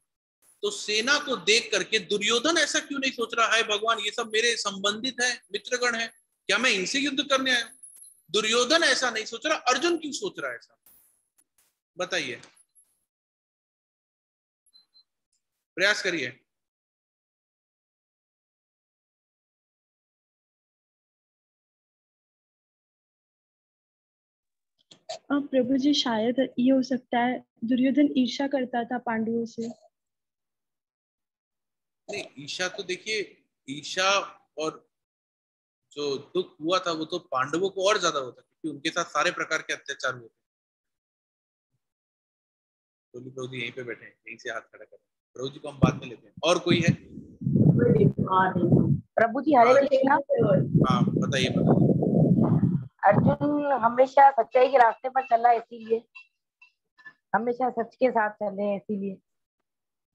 तो सेना को देख करके दुर्योधन ऐसा क्यों नहीं सोच रहा है, भगवान ये सब मेरे संबंधित है, मित्रगण है, क्या मैं इनसे युद्ध करने आया? दुर्योधन ऐसा नहीं सोच रहा, अर्जुन क्यों सोच रहा है ऐसा? बताइए, प्रयास करिए। प्रभु जी शायद ये हो सकता है दुर्योधन ईर्ष्या करता था पांडवों से। नहीं, ईर्ष्या तो देखिए, ईर्ष्या और जो दुख हुआ था वो तो पांडवों को और ज्यादा होता, क्योंकि उनके साथ सारे प्रकार के अत्याचार हुए थे। प्रभु जी यहीं पे बैठे हैं, यहीं से हाथ खड़ा करें, प्रभु जी को हम बाद में लेते हैं। और कोई है? प्रभु जी हरे कृष्णा। हाँ बताइए, बताइए। अर्जुन हमेशा सच्चाई के रास्ते पर चला, इसीलिए हमेशा सच के साथ चले, इसीलिए।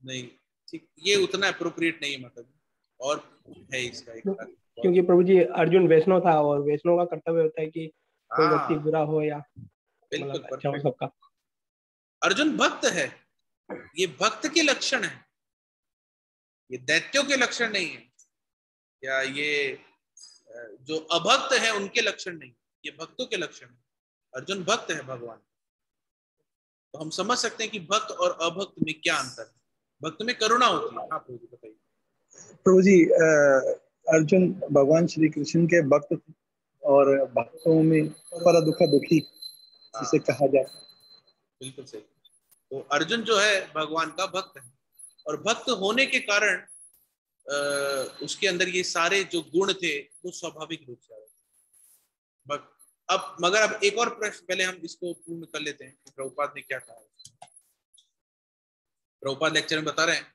नहीं ठीक, ये उतना अप्रोप्रिएट नहीं है, मतलब और है इसका एक अर्थ। क्योंकि प्रभु जी अर्जुन वैष्णव था और वैष्णव का कर्तव्य होता है कि कोई व्यक्ति बुरा हो या मतलब अच्छा हो सबका। अर्जुन भक्त है, ये भक्त के लक्षण है, ये दैत्यों के लक्षण नहीं है, या ये जो अभक्त है उनके लक्षण नहीं, ये भक्तों के लक्षण है। अर्जुन भक्त है भगवान। तो हम समझ सकते हैं कि भक्त और अभक्त में क्या अंतर है। भक्त में करुणा होती है। हाँ प्रभु जी बताइए। प्रभु जी अर्जुन भगवान श्री कृष्ण के भक्त थे और भक्तों में पर दुख दुखी जिसे कहा जाए। बिल्कुल सही। तो अर्जुन जो है भगवान का भक्त है, और भक्त होने के कारण उसके अंदर ये सारे जो गुण थे वो स्वाभाविक रूप से आए। अब मगर अब एक और प्रश्न, पहले हम इसको पूर्ण कर लेते हैं कि प्रभुपाद ने क्या कहा। प्रभुपाद लेक्चर में बता रहे हैं,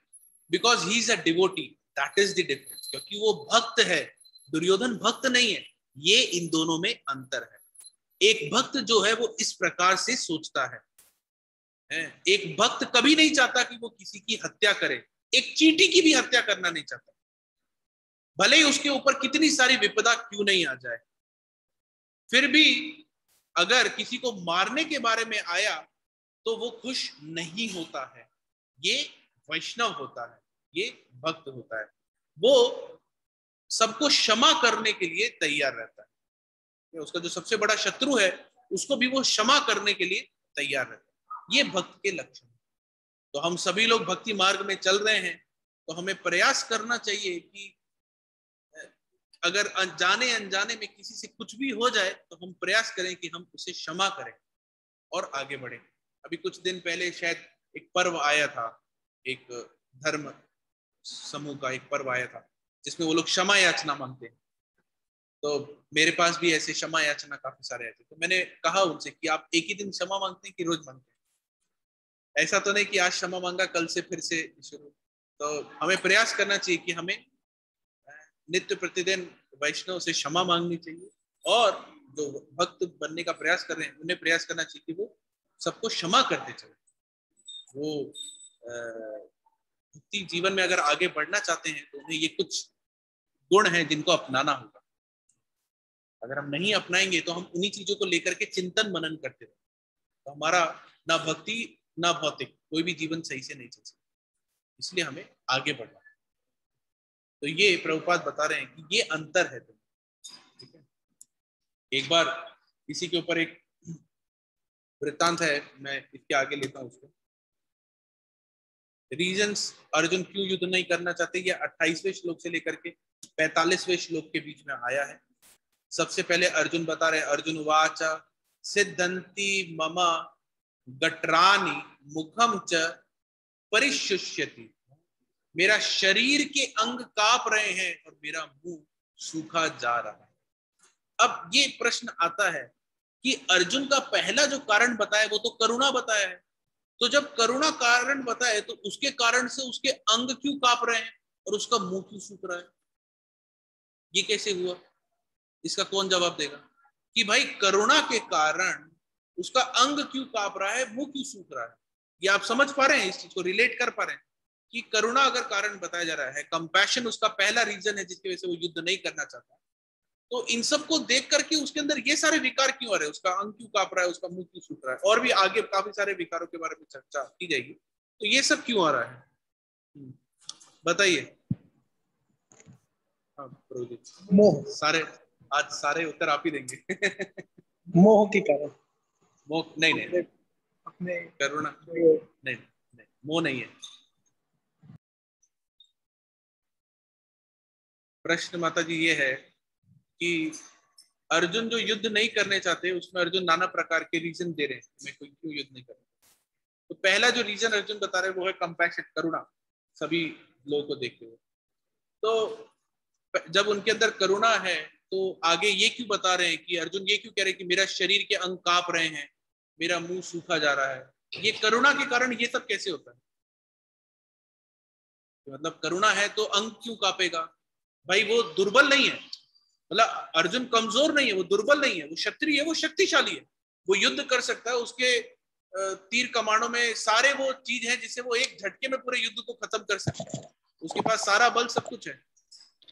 because he is a devotee, that is the difference. क्योंकि वो भक्त है, दुर्योधन भक्त नहीं है, ये इन दोनों में अंतर है। एक भक्त जो है वो इस प्रकार से सोचता है, एक भक्त कभी नहीं चाहता कि वो किसी की हत्या करे, एक चींटी की भी हत्या करना नहीं चाहता, भले ही उसके ऊपर कितनी सारी विपदा क्यों नहीं आ जाए। फिर भी अगर किसी को मारने के बारे में आया तो वो खुश नहीं होता है। ये वैष्णव होता है, ये भक्त होता है। वो सबको क्षमा करने के लिए तैयार रहता है। उसका जो सबसे बड़ा शत्रु है उसको भी वो क्षमा करने के लिए तैयार रहता है। ये भक्त के लक्षण। तो हम सभी लोग भक्ति मार्ग में चल रहे हैं, तो हमें प्रयास करना चाहिए कि अगर अनजाने अनजाने में किसी से कुछ भी हो जाए तो हम प्रयास करें कि हम उसे क्षमा करें और आगे बढ़ें। अभी कुछ दिन पहले शायद एक पर्व आया था, एक धर्म समूह का एक पर्व आया था जिसमें वो लोग क्षमा याचना मांगते हैं। तो मेरे पास भी ऐसे क्षमा याचना काफी सारे आए थे। तो मैंने कहा उनसे कि आप एक ही दिन क्षमा मांगते हैं कि रोज मांगते हैं? ऐसा तो नहीं कि आज क्षमा मांगा कल से फिर से शुरू। तो हमें प्रयास करना चाहिए कि हमें नित्य प्रतिदिन वैष्णव से क्षमा मांगनी चाहिए, और जो भक्त बनने का प्रयास कर रहे हैं उन्हें प्रयास करना चाहिए कि वो सबको क्षमा करते चले। वो भक्ति जीवन में अगर आगे बढ़ना चाहते हैं तो उन्हें ये कुछ गुण हैं जिनको अपनाना होगा। अगर हम नहीं अपनाएंगे तो हम उन्हीं चीजों को लेकर के चिंतन मनन करते रहें, तो हमारा ना भक्ति ना भौतिक कोई भी जीवन सही से नहीं चल सकता। इसलिए हमें आगे बढ़ना है। तो ये प्रभुपाद बता रहे हैं कि ये अंतर है। ठीक है, एक बार इसी के ऊपर एक वृत्तांत है, मैं इसके आगे लेता हूं उसको। रीजंस अर्जुन क्यों युद्ध नहीं करना चाहते, ये 28वें श्लोक से लेकर के 45वें श्लोक के बीच में आया है। सबसे पहले अर्जुन बता रहे हैं, अर्जुन वाचा सिद्धंती मम गट्रानि मुखम च परिशुष्यति। मेरा शरीर के अंग कांप रहे हैं और मेरा मुंह सूखा जा रहा है। अब ये प्रश्न आता है कि अर्जुन का पहला जो कारण बताया वो तो करुणा बताया है, तो जब करुणा कारण बताए तो उसके कारण से उसके अंग क्यों कांप रहे हैं और उसका मुंह क्यों सूख रहा है? ये कैसे हुआ? इसका कौन जवाब देगा कि भाई करुणा के कारण उसका अंग क्यों कांप रहा है, मुंह क्यों सूख रहा है? ये आप समझ पा रहे हैं, इस चीज को रिलेट कर पा रहे हैं कि करुणा अगर कारण बताया जा रहा है, कंपैशन उसका पहला रीजन है जिसकी वजह से वो युद्ध नहीं करना चाहता, तो इन सब को देख करके उसके अंदर ये सारे विकार क्यों आ रहे हैं? उसका अंग क्यों कांप रहा है, उसका मुंह क्यों सूख रहा है, और भी आगे काफी सारे विकारों के बारे में चर्चा की जाएगी। तो ये सब क्यों आ रहा है बताइए। हाँ मोह। सारे आज सारे उत्तर आप ही देंगे। मोह के कारण। मोह नहीं अपने करुणा नहीं, मोह नहीं है। प्रश्न माता जी ये है कि अर्जुन जो युद्ध नहीं करने चाहते, उसमें अर्जुन नाना प्रकार के रीजन दे रहे हैं मैं कोई क्यों युद्ध नहीं कर रहा। तो पहला जो रीजन अर्जुन बता रहे हैं वो है कंपैशन, करुणा, सभी लोगों को देखते हुए। तो जब उनके अंदर करुणा है तो आगे ये क्यों बता रहे हैं कि अर्जुन ये क्यों कह रहे हैं कि मेरा शरीर के अंग कांप रहे हैं, मेरा मुंह सूखा जा रहा है, ये करुणा के कारण ये सब कैसे होता है? मतलब करुणा है तो अंग क्यों कांपेगा? भाई वो दुर्बल नहीं है, मतलब अर्जुन कमजोर नहीं है, वो दुर्बल नहीं है, वो क्षत्रिय है, वो शक्तिशाली है, वो युद्ध कर सकता है, उसके तीर कमानों में सारे वो चीज है जिससे वो एक झटके में पूरे युद्ध को खत्म कर सकता है, उसके पास सारा बल सब कुछ है।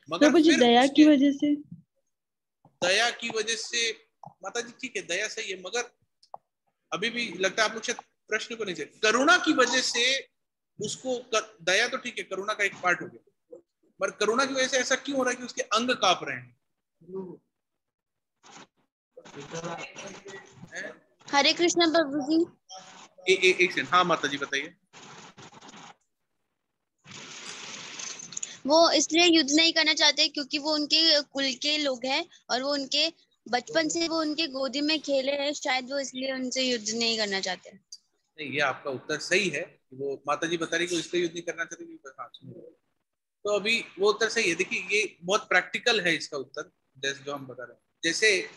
मगर फिर दया की वजह से, दया की वजह से माता जी ठीक है, दया सही है, मगर अभी भी लगता है आप लोग शायद प्रश्न को नहीं समझे। करुणा की वजह से उसको दया तो ठीक है, करुणा का एक पार्ट हो गया, पर करुणा की वजह से ऐसा क्यों हो रहा है कि उसके अंग कांप रहे हैं? हरे कृष्ण प्रभु जी। एक सेकंड, हाँ माता जी बताइए। वो इसलिए युद्ध नहीं करना चाहते क्योंकि वो उनके कुल के लोग हैं और वो उनके बचपन से वो उनके गोदी में खेले हैं, शायद वो इसलिए उनसे युद्ध नहीं करना चाहते। नहीं, ये आपका उत्तर सही है, वो माता जी बता रही कि इसलिए युद्ध नहीं करना चाहते। तो अभी वो उत्तर सही है। देखिए ये बहुत प्रैक्टिकल है इसका उत्तर, जैसे जो हम बता रहे हैं। जैसे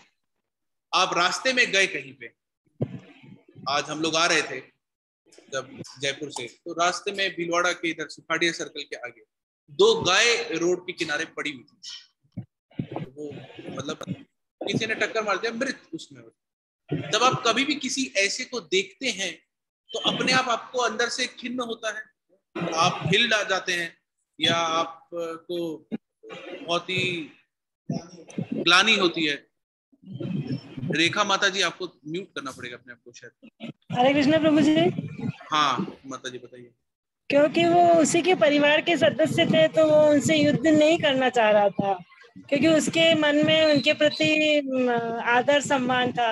आप रास्ते में गए कहीं पे, आज हम लोग आ रहे थे जब जयपुर से, तो रास्ते में भीलवाड़ा के इधर सुखाड़िया सर्कल के आगे 2 गाय रोड के किनारे पड़ी हुई थी। वो मतलब किसी ने टक्कर मार दिया, मृत उसमें। जब आप कभी भी किसी ऐसे को देखते हैं तो अपने आप आपको अंदर से खिन्न होता है, आप हिल जाते हैं, या आपको बहुत ही ग्लानि होती है। रेखा माता जी आपको म्यूट करना पड़ेगा अपने आप को शायद। हरे कृष्ण प्रभु जी। हाँ माता जी बताइए। क्योंकि वो उसी के परिवार के सदस्य थे तो वो उनसे युद्ध नहीं करना चाह रहा था, क्योंकि उसके मन में उनके प्रति आदर सम्मान था।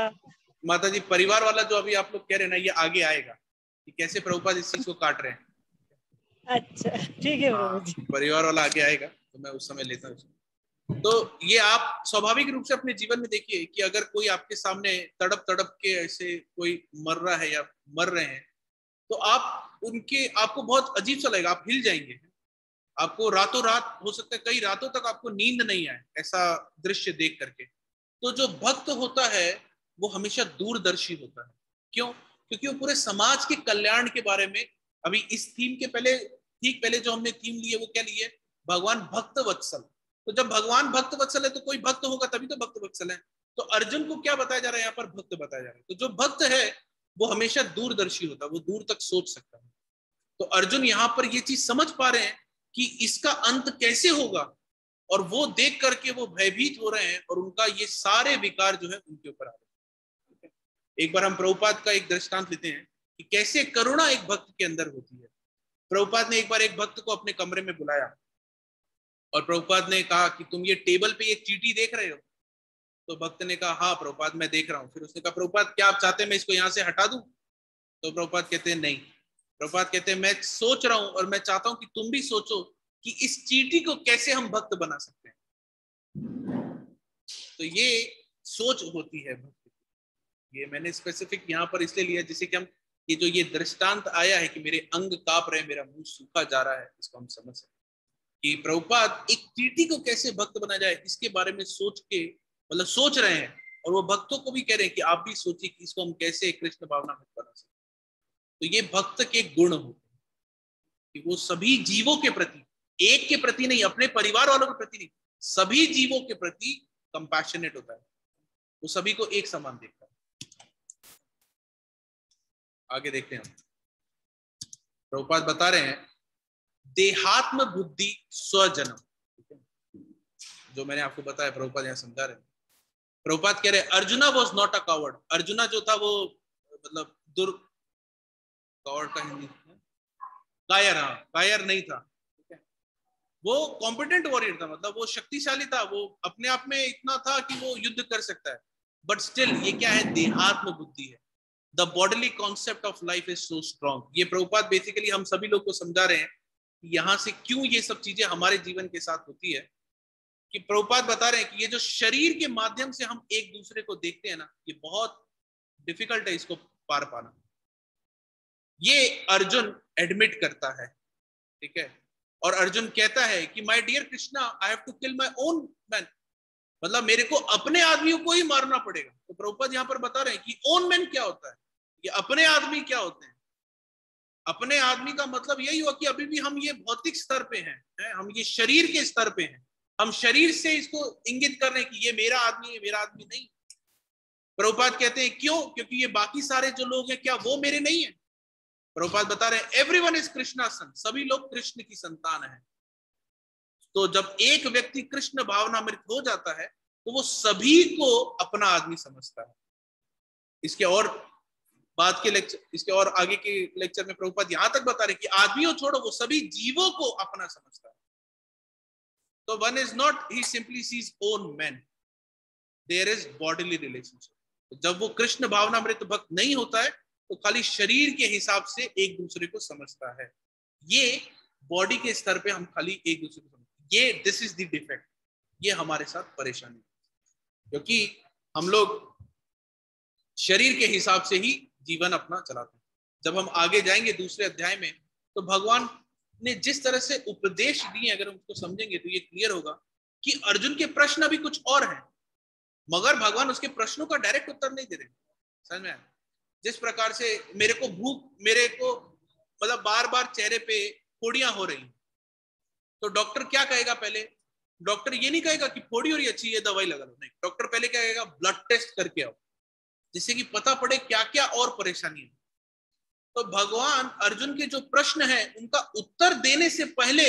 माता जी परिवार वाला जो अभी आप लोग कह रहे हैं ना, ये आगे आएगा कि कैसे प्रभुपाद इस चीज को काट रहे हैं। अच्छा ठीक है प्रभु जी। परिवार वाला आगे आएगा तो मैं उस समय लेता हूँ। तो ये आप स्वाभाविक रूप से अपने जीवन में देखिए कि अगर कोई आपके सामने तड़प तड़प के ऐसे कोई मर रहा है या मर रहे हैं, तो आपको बहुत अजीब सा लगेगा, आप हिल जाएंगे, आपको रातों रात, हो सकता है कई रातों तक आपको नींद नहीं आए ऐसा दृश्य देख करके। तो जो भक्त होता है वो हमेशा दूरदर्शी होता है। क्यों? क्योंकि वो पूरे समाज के कल्याण के बारे में, अभी इस थीम के ठीक पहले जो हमने थीम ली है वो क्या ली है? भगवान भक्त वत्सल। तो जब भगवान भक्त वत्सल है तो कोई भक्त होगा तभी तो भक्त वत्सल है। तो अर्जुन को क्या बताया जा रहा है यहाँ पर? भक्त बताया जा रहा है। तो जो भक्त है वो हमेशा दूरदर्शी होता है, वो दूर तक सोच सकता है। तो अर्जुन यहाँ पर ये चीज समझ पा रहे हैं कि इसका अंत कैसे होगा, और वो देख करके वो भयभीत हो रहे हैं और उनका ये सारे विकार जो है उनके ऊपर आ रहे हैं। एक बार हम प्रभुपाद का एक दृष्टांत लेते हैं कि कैसे करुणा एक भक्त के अंदर होती है। प्रभुपाद ने एक बार एक भक्त को अपने कमरे में बुलाया और प्रभुपाद ने कहा कि तुम ये टेबल पे एक चीटी देख रहे हो? तो भक्त ने कहा हाँ प्रभुपाद मैं देख रहा हूँ। फिर उसने कहा प्रभुपाद क्या आप चाहते हैं मैं इसको यहाँ से हटा दूं? तो प्रभुपाद कहते हैं नहीं। प्रभुपाद कहते हैं मैं सोच रहा हूँ और मैं चाहता हूँ कि तुम भी सोचो कि इस चीटी को कैसे हम भक्त बना सकते हैं। तो ये सोच होती है भक्ति। ये मैंने स्पेसिफिक यहाँ पर इसलिए लिया जिससे कि हम ये दृष्टांत आया है कि मेरे अंग कांप रहे, मेरा मुंह सूखा जा रहा है, इसको हम समझ सकते कि प्रभुपाद एक चीटी को कैसे भक्त बना जाए इसके बारे में सोच रहे हैं, और वो भक्तों को भी कह रहे हैं कि आप भी सोचिए कि इसको हम कैसे कृष्ण भावना में बना सकते। तो ये भक्त के गुण होते हैं कि वो सभी जीवों के प्रति, एक के प्रति नहीं, अपने परिवार वालों के प्रति नहीं, सभी जीवों के प्रति कंपैशनेट होता है, वो सभी को एक समान देखता है। आगे देखते हैं, प्रभुपाद बता रहे हैं देहात्म बुद्धि स्वजनम, जो मैंने आपको बताया प्रभुपाद यहाँ समझा रहे हैं। प्रभुपाद कह रहे arjuna was not a coward. Arjuna जो था वो मतलब कावर्ड का हिंदी कायर, हाँ कायर नहीं था, ठीक है। वो कॉम्पिटेंट वॉरियर था, मतलब वो शक्तिशाली था, वो अपने आप में इतना था कि वो युद्ध कर सकता है, बट स्टिल ये क्या है, देहात्म बुद्धि है। The bodily concept of life is so strong. ये प्रभुपाद बेसिकली हम सभी लोग को समझा रहे हैं कि यहाँ से क्यों ये सब चीजें हमारे जीवन के साथ होती है, कि प्रभुपाद बता रहे हैं कि ये जो शरीर के माध्यम से हम एक दूसरे को देखते हैं ना, ये बहुत डिफिकल्ट है इसको पार पाना। ये अर्जुन एडमिट करता है, ठीक है, और अर्जुन कहता है कि my dear Krishna, I have to kill my own man, मतलब मेरे को अपने आदमियों को ही मारना पड़ेगा। तो प्रभुपाद यहाँ पर बता रहे हैं कि ओन मैन क्या होता है, ये अपने आदमी क्या होते हैं। अपने आदमी का मतलब यही हुआ कि अभी भी हम ये भौतिक स्तर पे हैं, हम ये शरीर के स्तर पे हैं, हम शरीर से इसको इंगित कर रहे हैं कि ये मेरा आदमी है, मेरा आदमी नहीं। प्रभुपाद कहते हैं क्यों, क्योंकि ये बाकी सारे जो लोग हैं क्या वो मेरे नहीं है। प्रभुपाद बता रहे हैं एवरीवन इज कृष्णा सन, सभी लोग कृष्ण की संतान है। तो जब एक व्यक्ति कृष्ण भावनामृत हो जाता है तो वो सभी को अपना आदमी समझता है। इसके और बाद के लेक्चर, इसके और आगे के लेक्चर में प्रभुपाद यहां तक बता रहे कि आदमियों छोड़ो, वो सभी जीवों को अपना समझता है। तो one is not he simply sees own man, there is bodily relationship. जब वो कृष्ण भावनामृत भक्त नहीं होता है तो खाली शरीर के हिसाब से एक दूसरे को समझता है। ये बॉडी के स्तर पे हम खाली एक दूसरे को समझते, ये दिस इज द डिफेक्ट, ये हमारे साथ परेशानी, क्योंकि हम लोग शरीर के हिसाब से ही जीवन अपना चलाते हैं। जब हम आगे जाएंगे दूसरे अध्याय में तो भगवान ने जिस तरह से उपदेश दिए, अगर हम उसको समझेंगे तो ये क्लियर होगा कि अर्जुन के प्रश्न अभी कुछ और हैं, मगर भगवान उसके प्रश्नों का डायरेक्ट उत्तर नहीं दे रहे। समझ में आया? जिस प्रकार से मेरे को भूख, मेरे को मतलब बार बार चेहरे पे फोड़ियां हो रही, तो डॉक्टर क्या कहेगा, पहले डॉक्टर ये नहीं कहेगा कि फोड़ी हो रही अच्छी है दवाई लगा लो, नहीं, डॉक्टर पहले क्या कहेगा, ब्लड टेस्ट करके आओ, जिससे कि पता पड़े क्या क्या और परेशानी है। तो भगवान अर्जुन के जो प्रश्न है उनका उत्तर देने से पहले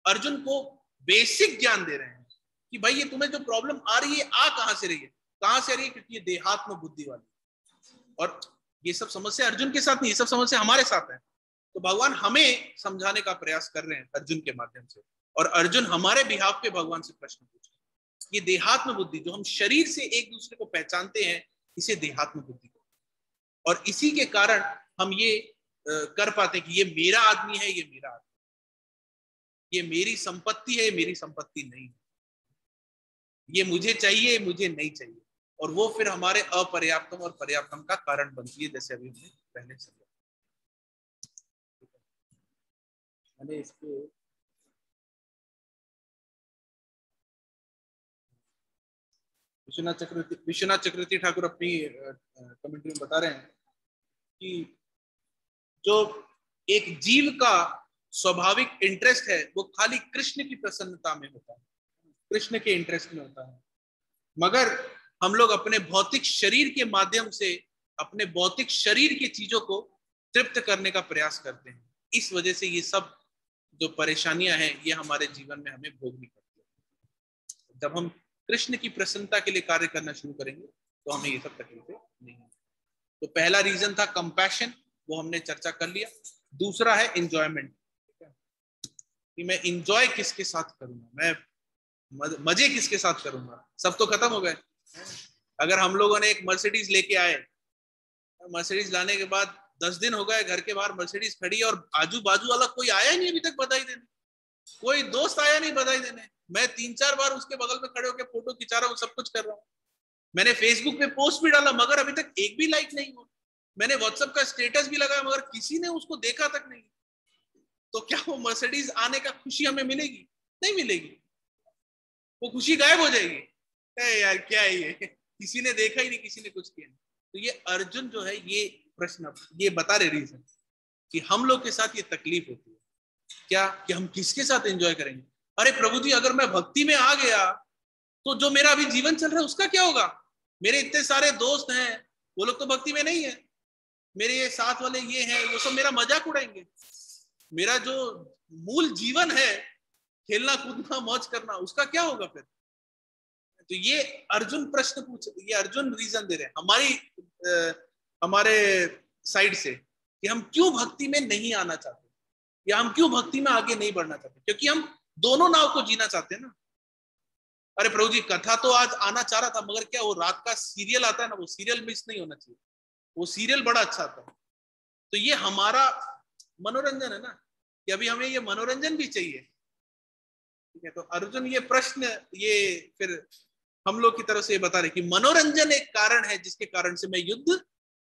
अर्जुन को बेसिक ज्ञान दे रहे हैं कि भाई ये तुम्हें जो प्रॉब्लम आ रही है आ कहां से रही है, कहां से आ रही है, क्योंकि ये देहात्म बुद्धि वाली। और ये सब समस्या अर्जुन के साथ नहीं, ये सब समस्या हमारे साथ है। तो भगवान हमें समझाने का प्रयास कर रहे हैं अर्जुन के माध्यम से, और अर्जुन हमारे बिहाफ पे भगवान से प्रश्न पूछ रहे हैं। ये देहात्म बुद्धि जो हम शरीर से एक दूसरे को पहचानते हैं, इसे देहात्म बुद्धि को, और इसी के कारण हम ये कर पाते हैं कि ये मेरा आदमी है, ये मेरा आदमी, ये मेरी संपत्ति है, ये मेरी संपत्ति नहीं है, ये मुझे चाहिए, मुझे नहीं चाहिए, और वो फिर हमारे अपर्याप्तम और पर्याप्तम का कारण बनती है, जैसे अभी हमने पहले समझा। मैंने इसको विश्वनाथ चक्रवर्ती ठाकुर अपनी कमेंट्री में बता रहे हैं कि जो एक जीव का स्वाभाविक इंटरेस्ट है वो खाली कृष्ण की प्रसन्नता में होता है, कृष्ण के इंटरेस्ट में होता है, मगर हम लोग अपने भौतिक शरीर के माध्यम से अपने भौतिक शरीर की चीजों को तृप्त करने का प्रयास करते हैं। इस वजह से ये सब जो परेशानियां हैं ये हमारे जीवन में हमें भोगनी पड़ती है। जब हम कृष्ण की प्रसन्नता के लिए कार्य करना शुरू करेंगे तो हमें ये सब तकलीफें नहीं होंगी। तो पहला रीजन था कंपैशन, वो हमने चर्चा कर लिया। दूसरा है एंजॉयमेंट, कि मैं एंजॉय किसके साथ करूंगा, मैं मजे किसके साथ करूंगा। सब तो खत्म हो गए। अगर हम लोगों ने एक मर्सिडीज लेके आए, मर्सिडीज लाने के बाद 10 दिन हो गए, घर के बाहर मर्सिडीज खड़ी है और आजू बाजू वाला कोई आया ही नहीं अभी तक बधाई देने, कोई दोस्त आया नहीं बधाई देने। मैं 3-4 बार उसके बगल में खड़े होकर फोटो खिंचा रहा हूँ, सब कुछ कर रहा हूँ। मैंने फेसबुक पे पोस्ट भी डाला मगर अभी तक एक भी लाइक नहीं हुआ। मैंने व्हाट्सएप का स्टेटस भी लगाया मगर किसी ने उसको देखा तक नहीं। तो क्या वो मर्सिडीज आने का खुशी हमें मिलेगी? नहीं मिलेगी, वो खुशी गायब हो जाएगी। यार क्या है ये, किसी ने देखा ही नहीं, किसी ने कुछ किया नहीं। तो ये अर्जुन जो है ये प्रश्न ये बता रहे रीजन कि हम लोग के साथ ये तकलीफ होती है क्या, कि हम किसके साथ एंजॉय करेंगे। अरे प्रभु जी, अगर मैं भक्ति में आ गया तो जो मेरा अभी जीवन चल रहा है उसका क्या होगा। मेरे इतने सारे दोस्त हैं, वो लोग तो भक्ति में नहीं है, मेरे ये साथ वाले ये हैं, वो सब मेरा मजाक उड़ाएंगे। मेरा जो मूल जीवन है, खेलना कूदना मौज करना, उसका क्या होगा फिर। तो ये अर्जुन प्रश्न पूछ, ये अर्जुन रीजन दे रहे हैं हमारे साइड से कि हम क्यों भक्ति में नहीं आना चाहते, या हम क्यों भक्ति में आगे नहीं बढ़ना चाहते, क्योंकि हम दोनों नाव को जीना चाहते हैं ना। अरे प्रभु जी, कथा तो आज आना चाह रहा था, मगर क्या वो रात का सीरियल आता है ना, वो सीरियल मिस नहीं होना चाहिए, वो सीरियल बड़ा अच्छा आता है। तो ये हमारा मनोरंजन है ना, कि अभी हमें ये मनोरंजन भी चाहिए, ठीक है। तो अर्जुन ये प्रश्न, ये फिर हम लोग की तरफ से ये बता रहे कि मनोरंजन एक कारण है जिसके कारण से मैं युद्ध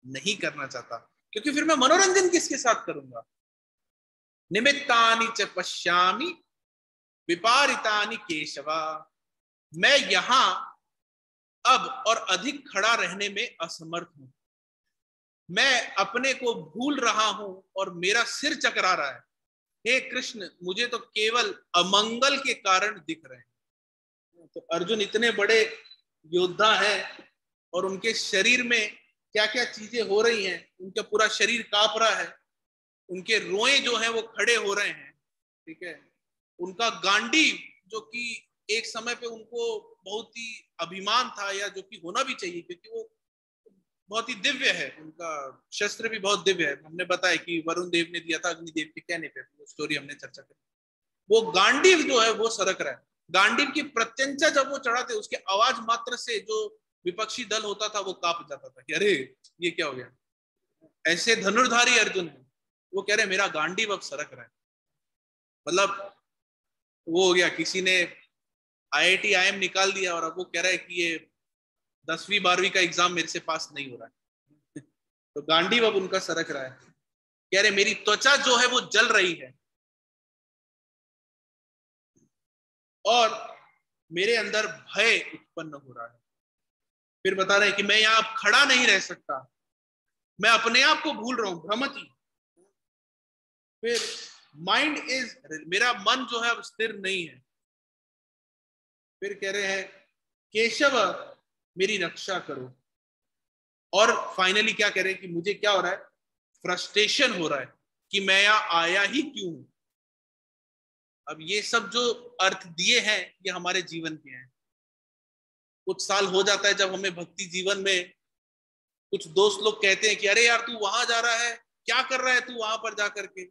नहीं करना चाहता, क्योंकि फिर मैं मनोरंजन किसके साथ करूंगा। निमित्तानि च पश्यामि विपारितानि केशवा, मैं यहां अब और अधिक खड़ा रहने में असमर्थ हूं, मैं अपने को भूल रहा हूं और मेरा सिर चकरा रहा है। हे कृष्ण, मुझे तो केवल अमंगल के कारण दिख रहे हैं। तो अर्जुन इतने बड़े योद्धा हैं और उनके शरीर में क्या क्या चीजें हो रही हैं, उनका पूरा शरीर कांप रहा है, उनके रोए जो हैं वो खड़े हो रहे हैं, ठीक है। उनका गांडीव, जो कि एक समय पे उनको बहुत ही अभिमान था, या जो कि होना भी चाहिए, क्योंकि वो बहुत ही दिव्य है, उनका शस्त्र भी बहुत दिव्य है। हमने बताया कि वरुण देव ने दिया था अग्निदेव के कहने पे, वो स्टोरी हमने चर्चा करी। वो गांडीव जो है वो सरक रहा है। गांडीव की प्रत्यंचा जब वो चढ़ाते, उसके आवाज मात्र से जो विपक्षी दल होता था वो कांप जाता था कि अरे ये क्या हो गया। ऐसे धनुर्धारी अर्जुन है, वो कह रहे मेरा गांडीव अब सरक रहा है। मतलब वो हो गया, किसी ने IIT IIM निकाल दिया और अब वो कह रहा है कि ये 10वीं 12वीं का एग्जाम मेरे से पास नहीं हो रहा है। तो गांडीव अब उनका सरक रहा है, कह रहे मेरी त्वचा जो है वो जल रही है और मेरे अंदर भय उत्पन्न हो रहा है। फिर बता रहे हैं कि मैं यहां खड़ा नहीं रह सकता, मैं अपने आप को भूल रहा हूं, भ्रमति। फिर माइंड इज, मेरा मन जो है अब स्थिर नहीं है। फिर कह रहे हैं केशव मेरी रक्षा करो। और फाइनली क्या कह रहे हैं कि मुझे क्या हो रहा है, फ्रस्ट्रेशन हो रहा है कि मैं यहां आया ही क्यों। अब ये सब जो अर्थ दिए हैं ये हमारे जीवन के हैं। कुछ साल हो जाता है जब हमें भक्ति जीवन में कुछ दोस्त लोग कहते हैं कि अरे यार तू वहां जा रहा है, क्या कर रहा है तू वहां पर जा करके।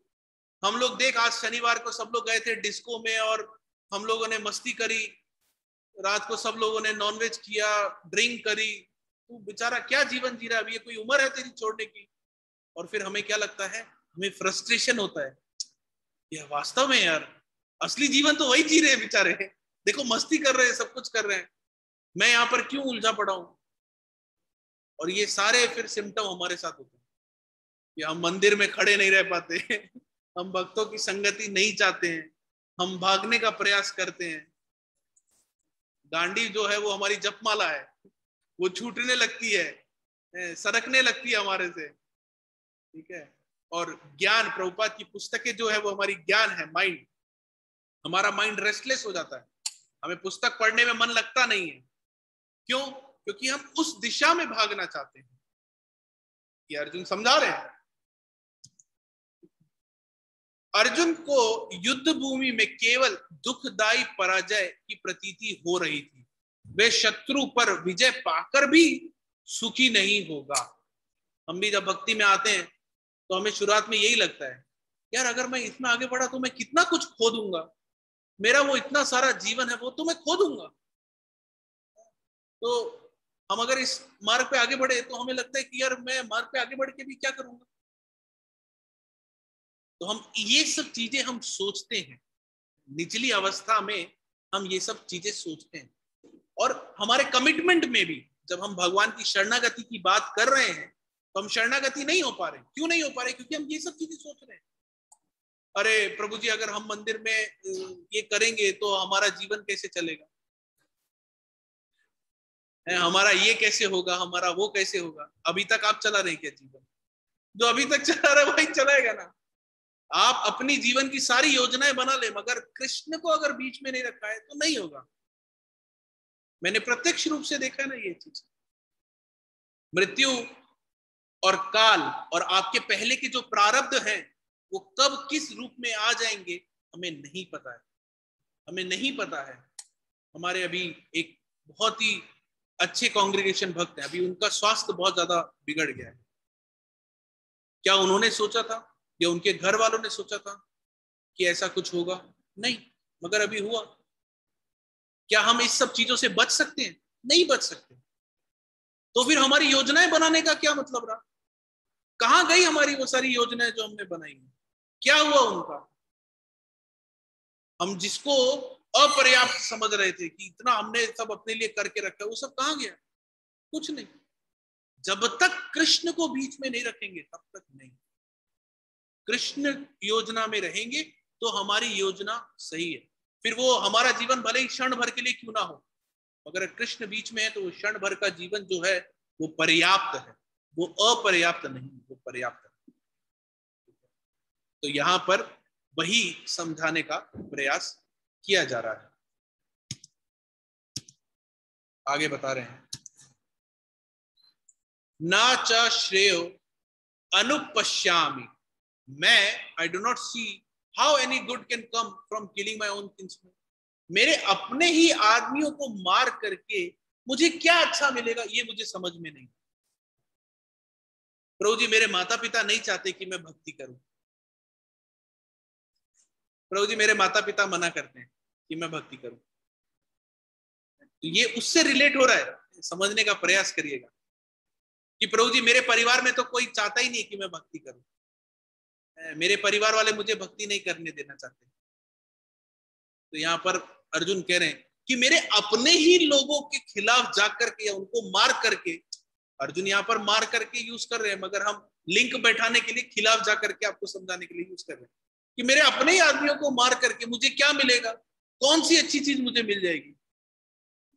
हम लोग देख, आज शनिवार को सब लोग गए थे डिस्को में और हम लोगों ने मस्ती करी, रात को सब लोगों ने नॉनवेज किया, ड्रिंक करी। तू बेचारा क्या जीवन जी रहा है, अभी ये कोई उम्र है तेरी छोड़ने की। और फिर हमें क्या लगता है, हमें फ्रस्ट्रेशन होता है, यह वास्तव में यार असली जीवन तो वही जी रहे हैं बेचारे, देखो मस्ती कर रहे हैं, सब कुछ कर रहे हैं, मैं यहाँ पर क्यों उलझा पड़ा हूं। और ये सारे फिर सिम्टम हमारे साथ होते हैं कि हम मंदिर में खड़े नहीं रह पाते हम भक्तों की संगति नहीं चाहते हैं, हम भागने का प्रयास करते हैं। गांडी जो है वो हमारी जपमाला है, वो छूटने लगती है, सरकने लगती है हमारे से, ठीक है। और ज्ञान, प्रभुपाद की पुस्तकें जो है वो हमारी ज्ञान है, माइंड, हमारा माइंड रेस्टलेस हो जाता है, हमें पुस्तक पढ़ने में मन लगता नहीं है। क्यों? क्योंकि हम उस दिशा में भागना चाहते हैं। ये अर्जुन समझा रहे हैं। अर्जुन को युद्ध भूमि में केवल दुखदायी पराजय की प्रतीति हो रही थी, वे शत्रु पर विजय पाकर भी सुखी नहीं होगा। हम भी जब भक्ति में आते हैं तो हमें शुरुआत में यही लगता है, यार अगर मैं इसमें आगे बढ़ा तो मैं कितना कुछ खो दूंगा, मेरा वो इतना सारा जीवन है वो तो मैं खो दूंगा। तो हम अगर इस मार्ग पे आगे बढ़े तो हमें लगता है कि यार मैं मार्ग पे आगे बढ़ के भी क्या करूंगा। तो हम ये सब चीजें हम सोचते हैं, निचली अवस्था में हम ये सब चीजें सोचते हैं। और हमारे कमिटमेंट में भी जब हम भगवान की शरणागति की बात कर रहे हैं तो हम शरणागति नहीं हो पा रहे। क्यों नहीं हो पा रहे? क्योंकि हम ये सब चीजें सोच रहे हैं। अरे प्रभु जी, अगर हम मंदिर में ये करेंगे तो हमारा जीवन कैसे चलेगा, हमारा ये कैसे होगा, हमारा वो कैसे होगा। अभी तक आप चला रहे क्या जीवन? जो अभी तक चला रहा है वही चलाएगा ना। आप अपनी जीवन की सारी योजनाएं बना ले, मगर कृष्ण को अगर बीच में नहीं रखा है तो नहीं होगा। मैंने प्रत्यक्ष रूप से देखा है ना ये चीज। मृत्यु और काल और आपके पहले के जो प्रारब्ध हैं वो कब किस रूप में आ जाएंगे हमें नहीं पता है, हमें नहीं पता है। हमारे अभी एक बहुत ही अच्छे कांग्रेगेशन भक्त हैं, अभी उनका स्वास्थ्य बहुत ज्यादा बिगड़ गया है। क्या उन्होंने सोचा था या उनके घर वालों ने सोचा था कि ऐसा कुछ होगा? नहीं, मगर अभी हुआ। क्या हम इस सब चीजों से बच सकते हैं? नहीं बच सकते। तो फिर हमारी योजनाएं बनाने का क्या मतलब रहा? कहां गई हमारी वो सारी योजनाएं जो हमने बनाई? क्या हुआ उनका? हम जिसको अपर्याप्त समझ रहे थे कि इतना हमने सब अपने लिए करके रखा, वो सब कहां गया? कुछ नहीं। जब तक कृष्ण को बीच में नहीं रखेंगे तब तक नहीं। कृष्ण योजना में रहेंगे तो हमारी योजना सही है। फिर वो हमारा जीवन भले ही क्षण भर के लिए क्यों ना हो, अगर कृष्ण बीच में है तो वो क्षण भर का जीवन जो है वो पर्याप्त है, वो अपर्याप्त नहीं, वो पर्याप्त है। तो यहां पर वही समझाने का प्रयास किया जा रहा है। आगे बता रहे हैं, ना च श्रेयो अनुपश्यामि, मैं I do not see how any good can come from killing my own kinsman. मेरे अपने ही आदमियों को मार करके मुझे क्या अच्छा मिलेगा, ये मुझे समझ में नहीं। प्रभु जी, मेरे माता पिता नहीं चाहते कि मैं भक्ति करूं। प्रभु जी, मेरे माता पिता मना करते हैं कि मैं भक्ति करूं। तो ये उससे रिलेट हो रहा है, समझने का प्रयास करिएगा कि प्रभु जी, मेरे परिवार में तो कोई चाहता ही नहीं कि मैं भक्ति करूं, मेरे परिवार वाले मुझे भक्ति नहीं करने देना चाहते। तो यहाँ पर अर्जुन कह रहे हैं कि मेरे अपने ही लोगों के खिलाफ जाकर के या उनको मार करके, अर्जुन यहाँ पर मार करके यूज कर रहे हैं, मगर हम लिंक बैठाने के लिए खिलाफ जाकर के आपको समझाने के लिए यूज कर रहे हैं कि मेरे अपने ही आदमियों को मार करके मुझे क्या मिलेगा, कौन सी अच्छी चीज मुझे मिल जाएगी।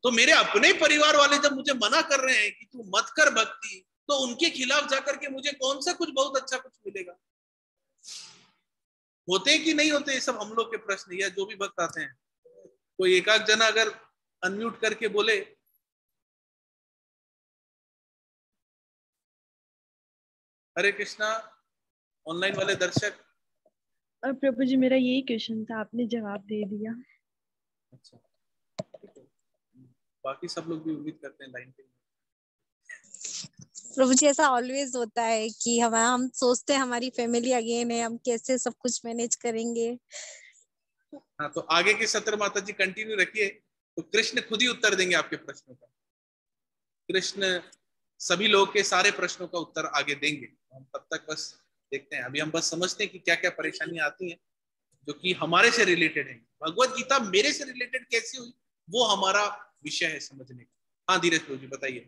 तो मेरे अपने परिवार वाले जब मुझे मना कर रहे हैं कि तू मत कर भक्ति, तो उनके खिलाफ जाकर के मुझे कौन सा कुछ बहुत अच्छा कुछ मिलेगा। होते कि नहीं होते ये सब हम लोग के प्रश्न, या जो भी भक्त आते हैं। कोई एकाक जना अगर अनम्यूट करके बोले। हरे कृष्णा ऑनलाइन वाले दर्शक। प्रभु जी, मेरा यही क्वेश्चन था, आपने जवाब दे दिया। अच्छा, बाकी सब लोग भी उम्मीद करते हैं लाइन पे। प्रभु जी, ऐसा ऑलवेज होता है कि हम सोचते हैं हमारी फैमिली अगेन है, हम कैसे सब कुछ मैनेज करेंगे। हाँ, तो आगे के सत्र माता जी कंटिन्यू रखिए, तो कृष्ण खुद ही उत्तर देंगे आपके प्रश्नों का। कृष्ण सभी लोग के सारे प्रश्नों का उत्तर आगे देंगे। हम तब तक बस देखते हैं, अभी हम बस समझते हैं कि क्या क्या परेशानियां आती हैं जो कि हमारे से रिलेटेड है। भगवत गीता मेरे से रिलेटेड कैसे हुई, वो हमारा विषय है समझने का। हाँ धीरज प्रभु जी बताइए।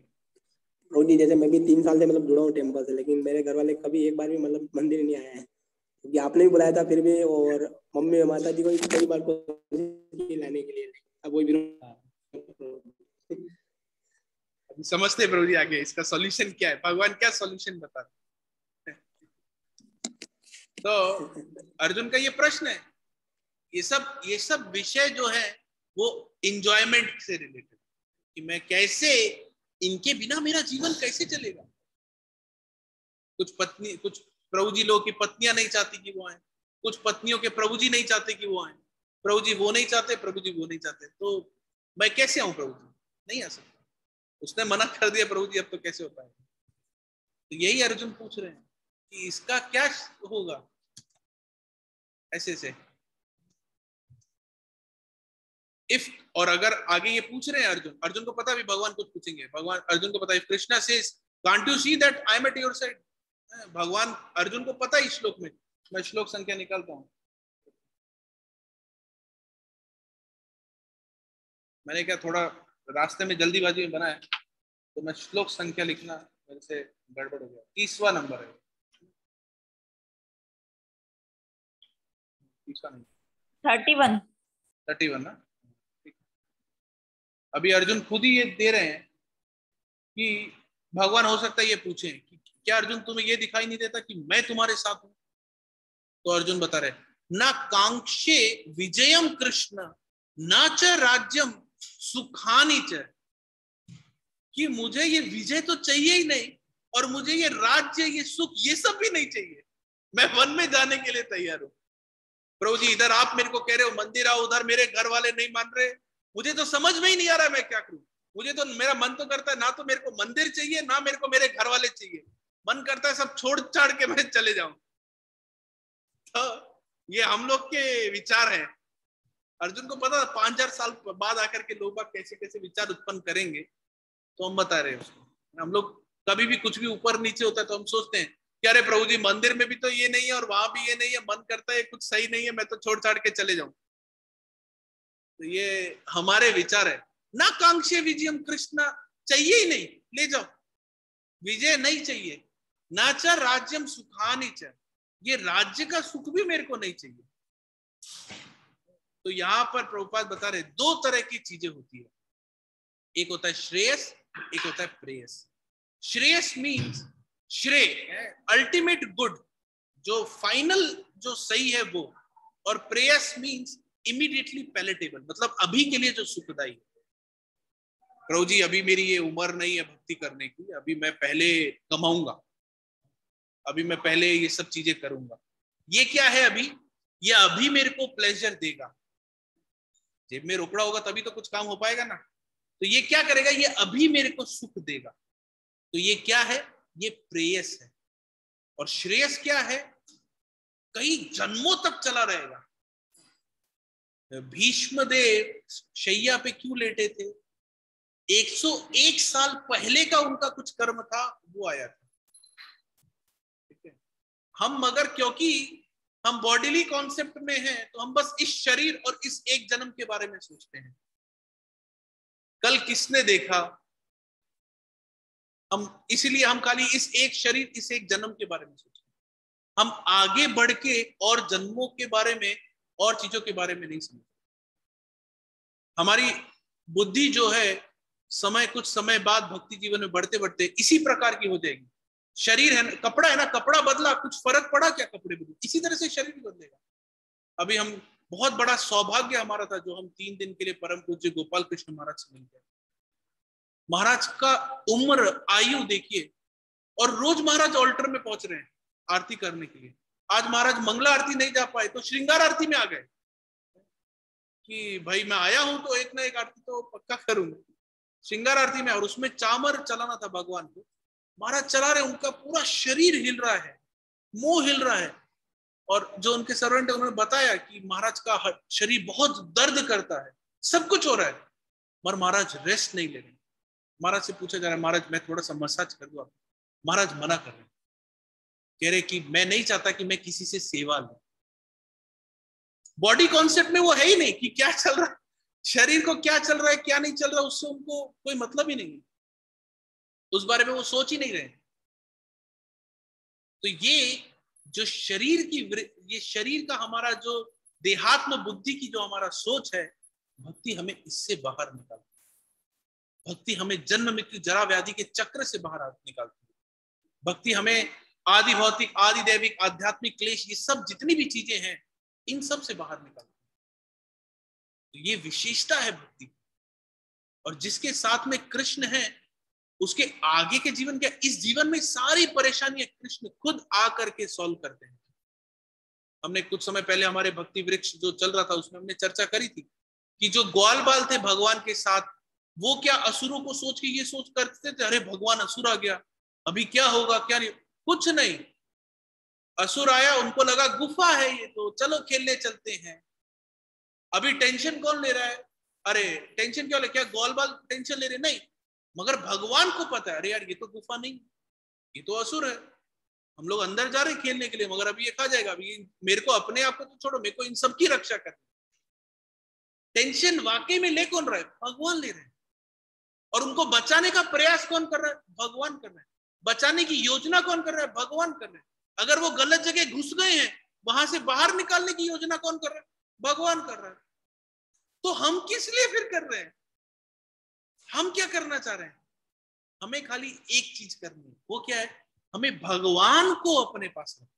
प्रभु जी, जैसे मैं भी 3 साल से जुड़ा हूँ टेम्पल से, लेकिन मेरे घर वाले कभी एक बार भी मंदिर नहीं आए हैं, क्योंकि आपने भी बुलाया था फिर भी, और मम्मी माता जी को भी कई बार लाने के लिए, अब कोई भी अभी समझते प्रभु जी आगे इसका सॉल्यूशन क्या है, भगवान क्या सॉल्यूशन बताते हैं। तो अर्जुन का ये प्रश्न है, ये सब विषय जो है वो इंजॉयमेंट से रिलेटेड, कि मैं कैसे, इनके बिना मेरा जीवन कैसे चलेगा। कुछ प्रभु जी लोगों की पत्नियां नहीं चाहती कि वो आए, कुछ पत्नियों के प्रभु जी नहीं चाहते कि वो आए, प्रभु जी वो नहीं चाहते, प्रभु जी वो नहीं चाहते, तो मैं कैसे आऊं प्रभु जी? नहीं आ सकता। उसने मना कर दिया प्रभु जी, अब तो कैसे होता है। तो यही अर्जुन पूछ रहे हैं कि इसका क्या होगा ऐसे से। इफ, और अगर आगे ये पूछ रहे हैं अर्जुन को पता भी भगवान कुछ पूछेंगे, भगवान अर्जुन को पता है, Krishna says can't you see that I am at your side. भगवान अर्जुन को पता है इस श्लोक में, मैं श्लोक संख्या निकालता हूं। मैंने क्या थोड़ा रास्ते में जल्दीबाजी में बनाया, तो मैं श्लोक संख्या लिखना मेरे से गड़बड़ हो गया। 30वां नंबर है, 31 ना। अभी अर्जुन खुद ही ये दे रहे हैं कि भगवान हो सकता है ये पूछे कि क्या अर्जुन तुम्हें ये दिखाई नहीं देता कि मैं तुम्हारे साथ हूं। तो अर्जुन बता रहे ना कांक्षे विजयम कृष्ण ना च राज्यम सुखानी च, कि मुझे ये विजय तो चाहिए ही नहीं और मुझे ये राज्य ये सुख ये सब भी नहीं चाहिए, मैं वन में जाने के लिए तैयार हूं। प्रभु जी इधर आप मेरे को कह रहे हो मंदिर आओ, उधर मेरे घर वाले नहीं मान रहे, मुझे तो समझ में ही नहीं आ रहा है मैं क्या करूं। मुझे तो मेरा मन तो करता है ना तो मेरे को मंदिर चाहिए ना मेरे को मेरे घर वाले चाहिए, मन करता है सब छोड़ छाड़ के मैं चले जाऊं। तो ये हम लोग के विचार है। अर्जुन को पता था 5000 साल बाद आकर के लोग कैसे कैसे विचार उत्पन्न करेंगे, तो हम बता रहे हैं उसको। हम लोग कभी भी कुछ भी ऊपर नीचे होता है तो हम सोचते हैं कि अरे प्रभु जी मंदिर में भी तो ये नहीं है और वहां भी ये नहीं है, मन करता है कुछ सही नहीं है, मैं तो छोड़ छाड़ के चले जाऊं। तो ये हमारे विचार है। ना कांक्षे विजयम कृष्ण, चाहिए ही नहीं, ले जाओ, विजय नहीं चाहिए। ना च राज्यम सुखानी च, ये राज्य का सुख भी मेरे को नहीं चाहिए। तो यहां पर प्रभुपाद बता रहे दो तरह की चीजें होती है, एक होता है श्रेयस, एक होता है प्रेयस। श्रेयस मीन्स श्रेय अल्टीमेट गुड, जो फाइनल जो सही है वो, और प्रेयस मीन्स इमीडिएटली पैलेटेबल, मतलब अभी के लिए जो सुखदायी है। प्रभु जी अभी मेरी ये उम्र नहीं है भक्ति करने की, अभी मैं पहले कमाऊंगा, अभी मैं पहले ये सब चीजें करूंगा। ये क्या है अभी, ये अभी मेरे को प्लेजर देगा, जेब में रोकड़ा होगा तभी तो कुछ काम हो पाएगा ना। तो ये क्या करेगा, ये अभी मेरे को सुख देगा। तो ये क्या है, ये प्रेयस है। और श्रेयस क्या है, कई जन्मों तक चला रहेगा। भीष्म देव शैया पे क्यों लेटे थे, 101 साल पहले का उनका कुछ कर्म था वो आया था। ठीक है, हम मगर क्योंकि हम बॉडीली कॉन्सेप्ट में हैं तो हम बस इस शरीर और इस एक जन्म के बारे में सोचते हैं। कल किसने देखा, हम इसलिए हम खाली इस एक शरीर इस एक जन्म के बारे में सोचते हैं। हम आगे बढ़ के और जन्मों के बारे में और चीजों के बारे में नहीं समझते। हमारी बुद्धि जो है समय कुछ समय बाद भक्ति जीवन में बढ़ते बढ़ते इसी प्रकार की हो जाएगी। शरीर है, कपड़ा है ना, कपड़ा बदला, कुछ फर्क पड़ा क्या कपड़े बदले, इसी तरह से शरीर भी बदलेगा। अभी हम बहुत बड़ा सौभाग्य हमारा था जो हम 3 दिन के लिए परम पूज्य गोपाल कृष्ण महाराज से मिल गए। महाराज का उम्र आयु देखिए, और रोज महाराज ऑल्टर में पहुंच रहे हैं आरती करने के लिए। आज महाराज मंगला आरती नहीं जा पाए तो श्रृंगार आरती में आ गए कि भाई मैं आया हूं तो एक ना एक आरती तो पक्का करूंगा। श्रृंगार आरती में, और उसमें चामर चलाना था भगवान को, महाराज चला रहे, उनका पूरा शरीर हिल रहा है, मुंह हिल रहा है। और जो उनके सर्वेंट है उन्होंने बताया कि महाराज का शरीर बहुत दर्द करता है, सब कुछ हो रहा है, मगर महाराज रेस्ट नहीं ले रहे। महाराज से पूछा जा रहा है महाराज मैं थोड़ा सा मसाज कर दूं आपको, महाराज मना कर रहे, कह रहे कि मैं नहीं चाहता कि मैं किसी से सेवा लूं। बॉडी कॉन्सेप्ट में वो है ही नहीं कि क्या चल रहा है, शरीर को क्या चल रहा है क्या नहीं चल रहा है उससे उनको कोई मतलब ही नहीं, उस बारे में वो सोच ही नहीं रहे। तो ये जो शरीर की, ये शरीर का हमारा जो देहात्म बुद्धि की जो हमारा सोच है, भक्ति हमें इससे बाहर निकालती है। भक्ति हमें जन्म मृत्यु जरा व्याधि के चक्र से बाहर निकालती है। भक्ति हमें आदि भौतिक आदि दैविक आध्यात्मिक क्लेश ये सब जितनी भी चीजें हैं इन सब से बाहर निकालती है। तो ये विशेषता है भक्ति, और जिसके साथ में कृष्ण है उसके आगे के जीवन क्या, इस जीवन में सारी परेशानियां कृष्ण खुद आकर के सॉल्व करते हैं। हमने कुछ समय पहले हमारे भक्ति वृक्ष जो चल रहा था उसमें हमने चर्चा करी थी कि जो ग्वाल बाल थे भगवान के साथ, वो क्या असुरों को सोच के ये सोच करते थे अरे भगवान असुर आ गया अभी क्या होगा क्या नहीं, कुछ नहीं। असुर आया, उनको लगा गुफा है ये तो चलो खेलने चलते हैं। अभी टेंशन कौन ले रहा है, अरे टेंशन क्यों ले, क्या ग्वाल बाल टेंशन ले रहे, नहीं, मगर भगवान को पता है अरे यार ये तो गुफा नहीं, ये तो असुर है, हम लोग अंदर जा रहे खेलने के लिए मगर अभी ये खा जाएगा, अभी मेरे को अपने आप को तो छोड़ो, मेरे को इन सबकी रक्षा करनी। टेंशन वाकई में ले कौन रहा है, भगवान ले रहे हैं। और उनको बचाने का प्रयास कौन कर रहा है, भगवान कर रहे हैं। बचाने की योजना कौन कर रहा है, भगवान कर रहे हैं। अगर वो गलत जगह घुस गए हैं वहां से बाहर निकालने की योजना कौन कर रहा है, भगवान कर रहा है। तो हम किस लिए फिर कर रहे हैं, हम क्या करना चाह रहे हैं, हमें खाली एक चीज करनी है, वो क्या है, हमें भगवान को अपने पास रखना।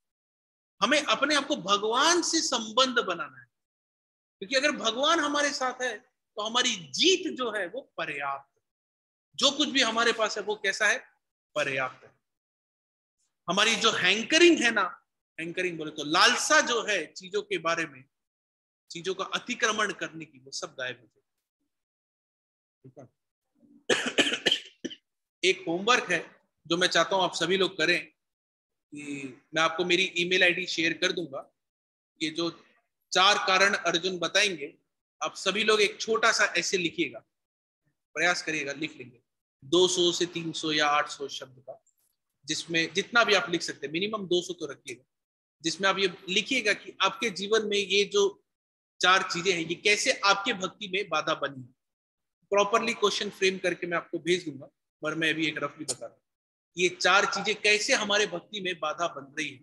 हमें अपने आप को भगवान से संबंध बनाना है, क्योंकि अगर भगवान हमारे साथ है तो हमारी जीत जो है वो पर्याप्त है। जो कुछ भी हमारे पास है वो कैसा है? पर्याप्त है। हमारी जो हैंकरिंग है ना, हैंकरिंग बोले तो लालसा जो है चीजों के बारे में, चीजों का अतिक्रमण करने की, वो सब गायब हो जाए। एक होमवर्क है जो मैं चाहता हूं आप सभी लोग करें, कि मैं आपको मेरी ईमेल आईडी शेयर कर दूंगा। ये जो 4 कारण अर्जुन बताएंगे, आप सभी लोग एक छोटा सा ऐसे लिखिएगा, प्रयास करिएगा, लिख लेंगे 200 से 300 या 800 शब्द का, जिसमें जितना भी आप लिख सकते हैं, मिनिमम 200 तो रखिएगा, जिसमें आप ये लिखिएगा कि आपके जीवन में ये जो 4 चीजें हैं ये कैसे आपके भक्ति में बाधा बनी है। प्रॉपरली क्वेश्चन फ्रेम करके मैं आपको भेज दूंगा, पर मैं अभी एक रफली बता रहा हूँ। ये 4 चीजें कैसे हमारे भक्ति में बाधा बन रही है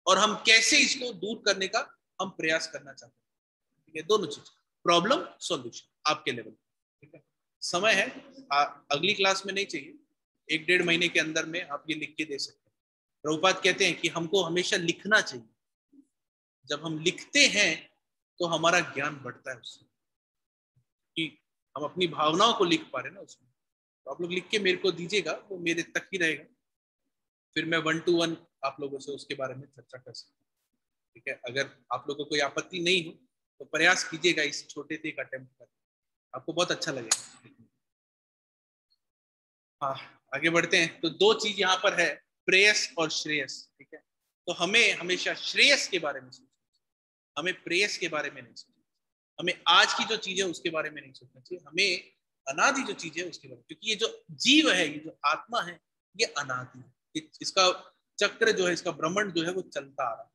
और हम कैसे इसको दूर करने का हम प्रयास करना चाहते हैं। ठीक है, दोनों चीज, प्रॉब्लम सॉल्यूशन आपके लेवल। ठीक है, समय है, अगली क्लास में नहीं चाहिए, 1-1.5 महीने के अंदर में आप ये लिख के दे सकते हैं। प्रभुपाद कहते हैं कि हमको हमेशा लिखना चाहिए। जब हम लिखते हैं तो हमारा ज्ञान बढ़ता है उससे, कि हम अपनी भावनाओं को लिख पा रहे ना उसमें। तो आप लोग लिख के मेरे को दीजिएगा, वो मेरे तक ही रहेगा, फिर मैं 1-to-1 आप लोगों से उसके बारे में चर्चा कर सकता हूँ। ठीक है, अगर आप लोगों को कोई आपत्ति नहीं हो तो प्रयास कीजिएगा इस छोटे से एक अटेम्प्ट कर, आपको बहुत अच्छा लगेगा। हाँ, आगे बढ़ते हैं। तो 2 चीज यहाँ पर है, प्रेयस और श्रेयस। ठीक है, तो हमें हमेशा श्रेयस के बारे में सोचना चाहिए, हमें प्रेयस के बारे में नहीं सोचना चाहिए। हमें आज की जो चीज है उसके बारे में नहीं सोचना चाहिए, हमें अनादि जो चीज है उसके बारे में, क्योंकि ये जो जीव है, ये जो आत्मा है, ये अनादि है। इसका चक्र जो है, इसका भ्रमण जो है वो चलता आ रहा है।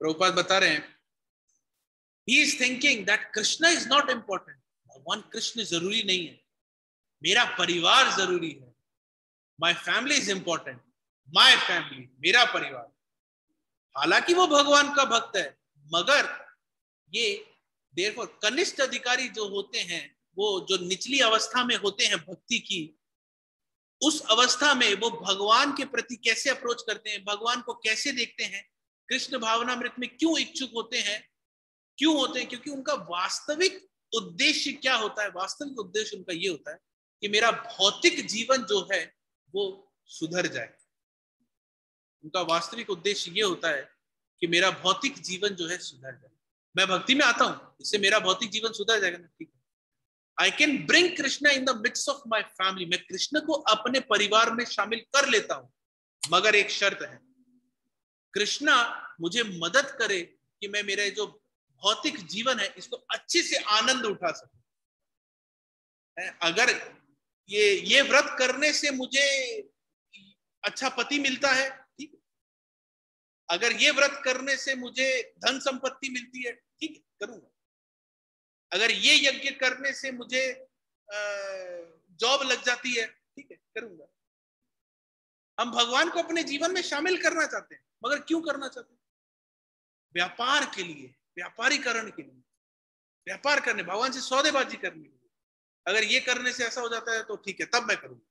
प्रभुपाद बता रहे हैं, he is thinking that Krishna is not important. भगवान कृष्ण जरूरी नहीं है, मेरा परिवार जरूरी है। My family is important. My family, मेरा परिवार। हालांकि वो भगवान का भक्त है, मगर ये therefore कनिष्ठ अधिकारी जो होते हैं, वो जो निचली अवस्था में होते हैं भक्ति की, उस अवस्था में वो भगवान के प्रति कैसे अप्रोच करते हैं, भगवान को कैसे देखते हैं, कृष्ण भावनामृत में क्यों इच्छुक होते हैं, क्यों होते हैं? क्योंकि उनका वास्तविक उद्देश्य क्या होता है? वास्तविक उद्देश्य उनका ये होता है कि मेरा भौतिक जीवन जो है वो सुधर जाए। उनका वास्तविक उद्देश्य ये होता है कि मेरा भौतिक जीवन जो है सुधर जाए। मैं भक्ति में आता हूं, इससे मेरा भौतिक जीवन सुधर जाएगा ना, ठीक है। I can bring Krishna in the midst of my family, मैं कृष्ण को अपने परिवार में शामिल कर लेता हूं, मगर एक शर्त है, कृष्णा मुझे मदद करे कि मैं मेरे जो भौतिक जीवन है इसको अच्छे से आनंद उठा सकूं। अगर ये व्रत करने से मुझे अच्छा पति मिलता है, ठीक है। अगर ये व्रत करने से मुझे धन संपत्ति मिलती है, ठीक है, करूंगा। अगर ये यज्ञ करने से मुझे जॉब लग जाती है, ठीक है, करूंगा। हम भगवान को अपने जीवन में शामिल करना चाहते हैं, मगर क्यों करना चाहते हैं? व्यापार के लिए, व्यापारीकरण के लिए, व्यापार करने, भगवान से सौदेबाजी करने के लिए। अगर ये करने से ऐसा हो जाता है तो ठीक है, तब मैं करूंगा,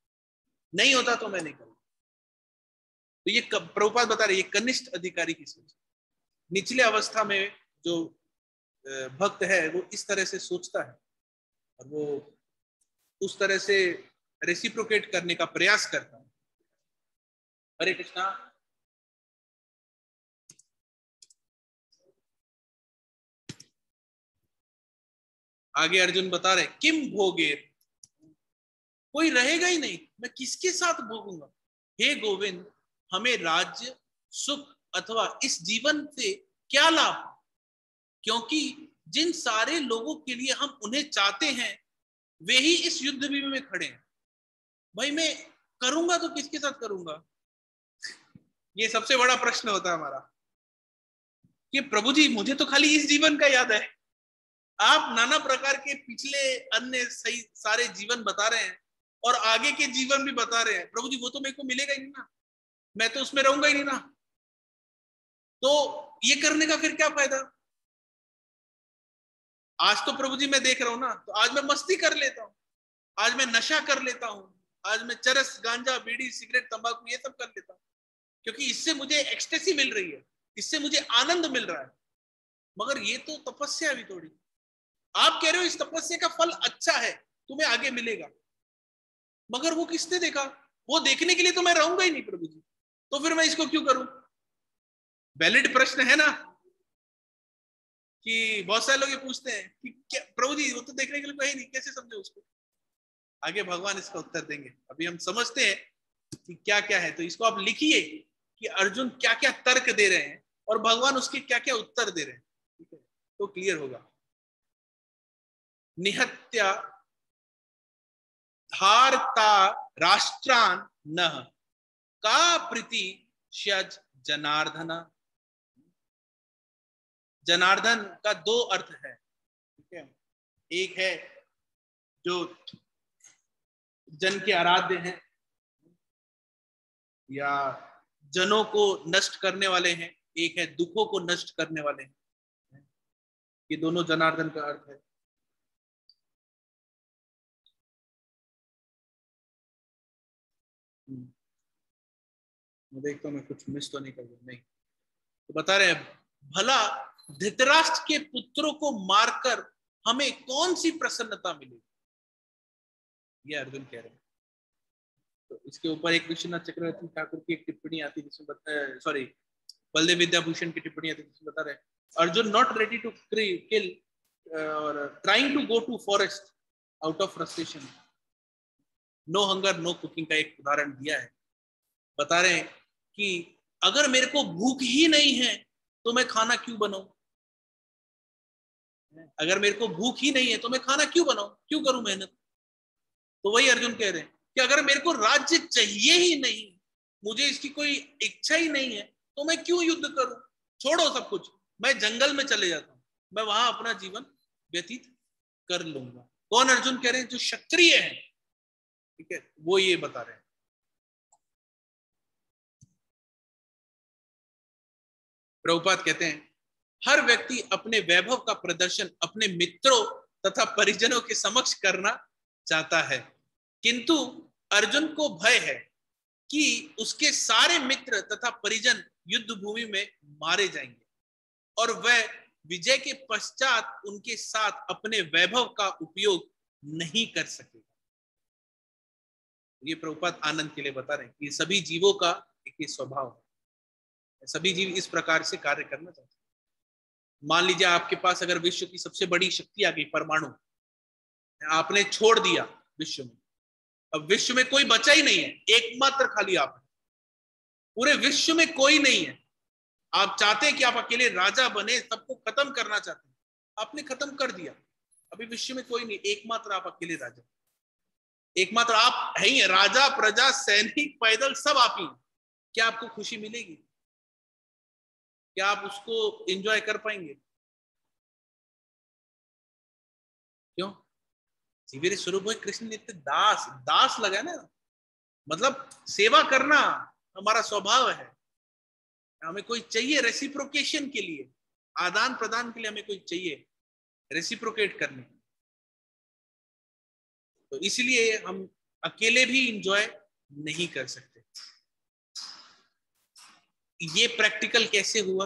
नहीं होता तो मैं नहीं करूंगा। तो ये प्रभुपाद बता रहे, ये कनिष्ठ अधिकारी की सोच। निचले अवस्था में जो भक्त है वो इस तरह से सोचता है और वो उस तरह से रेसिप्रोकेट करने का प्रयास करता है। हरे कृष्णा। आगे अर्जुन बता रहे, किम भोगे, कोई रहेगा ही नहीं, मैं किसके साथ भोगूंगा। हे गोविंद, हमें राज्य, सुख अथवा इस जीवन से क्या लाभ, क्योंकि जिन सारे लोगों के लिए हम उन्हें चाहते हैं वे ही इस युद्ध भूमि में खड़े हैं। भाई मैं करूंगा तो किसके साथ करूंगा? ये सबसे बड़ा प्रश्न होता है हमारा कि प्रभु जी मुझे तो खाली इस जीवन का याद है, आप नाना प्रकार के पिछले अन्य सही सारे जीवन बता रहे हैं और आगे के जीवन भी बता रहे हैं। प्रभु जी वो तो मेरे को मिलेगा ही नहीं ना, मैं तो उसमें रहूंगा ही नहीं ना, तो ये करने का फिर क्या फायदा? आज तो प्रभु जी मैं देख रहा हूं ना, तो आज मैं मस्ती कर लेता हूं, आज मैं नशा कर लेता हूं, आज मैं चरस, गांजा, बीड़ी, सिगरेट, तंबाकू ये सब कर लेता हूं, क्योंकि इससे मुझे एक्सटेसी मिल रही है, इससे मुझे आनंद मिल रहा है। मगर ये तो तपस्या भी थोड़ी। आप कह रहे हो इस तपस्या का फल अच्छा है, तुम्हें आगे मिलेगा, मगर वो किसने देखा? वो देखने के लिए तो मैं रहूंगा ही नहीं प्रभु जी, तो फिर मैं इसको क्यों करूं? वैलिड प्रश्न है ना, कि बहुत सारे लोग ये पूछते हैं कि क्या प्रभु जी वो तो देखने के लिए कोई नहीं, कैसे समझे उसको? आगे भगवान इसका उत्तर देंगे, अभी हम समझते हैं कि क्या क्या है। तो इसको आप लिखिए कि अर्जुन क्या क्या तर्क दे रहे हैं और भगवान उसके क्या क्या उत्तर दे रहे हैं, ठीक है? तो क्लियर होगा। निहत्या धारता राष्ट्रान न का प्रीति श्यज जनार्दन। जनार्दन का दो अर्थ है, ठीक है? एक है जो जन के आराध्य हैं या जनों को नष्ट करने वाले हैं, एक है दुखों को नष्ट करने वाले हैं। ये दोनों जनार्दन का अर्थ है। मैं देखता हूँ मैं कुछ मिस तो नहीं कर रहा। नहीं, तो बता रहे हैं भला धृतराष्ट्र के पुत्रों को मारकर हमें कौन सी प्रसन्नता मिलेगी, ये अर्जुन कह रहे हैं। तो इसके ऊपर एक विश्वनाथ चक्रवर्ती ठाकुर की एक टिप्पणी आती है जिसमें सॉरी बलदेव विद्याभूषण की टिप्पणी आती है जिसमें बता रहे हैं Arjun not ready to kill और trying to go to forest out of frustration, no hunger no cooking का एक उदाहरण दिया है। बता रहे हैं कि अगर मेरे को भूख ही नहीं है तो मैं खाना क्यों बनाऊं? अगर मेरे को भूख ही नहीं है तो मैं खाना क्यों बनाऊं, क्यों करूं मेहनत? तो वही अर्जुन कह रहे हैं कि अगर मेरे को राज्य चाहिए ही नहीं, मुझे इसकी कोई इच्छा ही नहीं है, तो मैं क्यों युद्ध करूं? छोड़ो सब कुछ, मैं जंगल में चले जाता हूं, मैं वहां अपना जीवन व्यतीत कर लूंगा। कौन अर्जुन कह रहे हैं? जो क्षत्रिय है, ठीक है, वो ये बता रहे हैं। प्रभुपाद कहते हैं हर व्यक्ति अपने वैभव का प्रदर्शन अपने मित्रों तथा परिजनों के समक्ष करना चाहता है, किंतु अर्जुन को भय है कि उसके सारे मित्र तथा परिजन युद्ध भूमि में मारे जाएंगे और वह विजय के पश्चात उनके साथ अपने वैभव का उपयोग नहीं कर सकेगा। ये प्रभुपाद आनंद के लिए बता रहे हैं कि सभी जीवों का एक ही स्वभाव है, सभी जीव इस प्रकार से कार्य करना चाहते हैं। मान लीजिए आपके पास अगर विश्व की सबसे बड़ी शक्ति आ गई परमाणु, आपने छोड़ दिया विश्व में, अब विश्व में कोई बचा ही नहीं है, एकमात्र खाली आप, पूरे विश्व में कोई नहीं है। आप चाहते हैं कि आप अकेले राजा बने, सबको खत्म करना चाहते हैं, आपने खत्म कर दिया, अभी विश्व में कोई नहीं, एकमात्र आप अकेले राजा, एकमात्र आप है ही, राजा प्रजा सैनिक पैदल सब आप ही। क्या आपको खुशी मिलेगी? क्या आप उसको एंजॉय कर पाएंगे? क्यों? जीवेर स्वरूप कृष्ण नित्य दास, दास लगा ना, मतलब सेवा करना हमारा स्वभाव है। हमें कोई चाहिए रेसिप्रोकेशन के लिए, आदान प्रदान के लिए हमें कोई चाहिए रेसिप्रोकेट करने, तो इसलिए हम अकेले भी एंजॉय नहीं कर सकते। ये प्रैक्टिकल कैसे हुआ?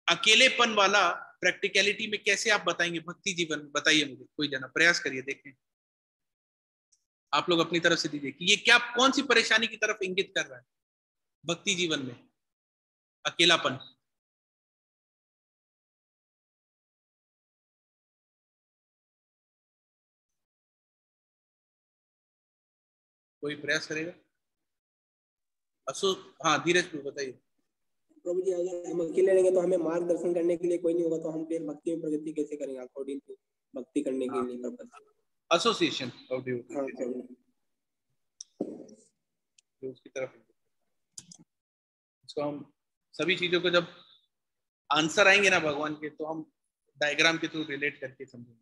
अकेलेपन वाला प्रैक्टिकलिटी में कैसे आप बताएंगे भक्ति जीवन? बताइए मुझे, कोई जना प्रयास करिए, देखें आप लोग अपनी तरफ से दीजिए कि ये क्या, कौन सी परेशानी की तरफ इंगित कर रहा है भक्ति जीवन में अकेलापन? कोई प्रयास करेगा? हाँ धीरज बताइए। प्रभु जी अगर हम अकेले रहेंगे तो हमें मार्गदर्शन करने के लिए कोई नहीं होगा, तो हम फिर भक्ति में प्रगति कैसे करेंगे अकॉर्डिंग टू भक्ति करने के लिए पर्पस? एसोसिएशन ऑफ उसकी तरफ इसको हम सभी चीजों को जब आंसर आएंगे ना भगवान के, तो हम डायग्राम के थ्रू रिलेट करके समझेंगे।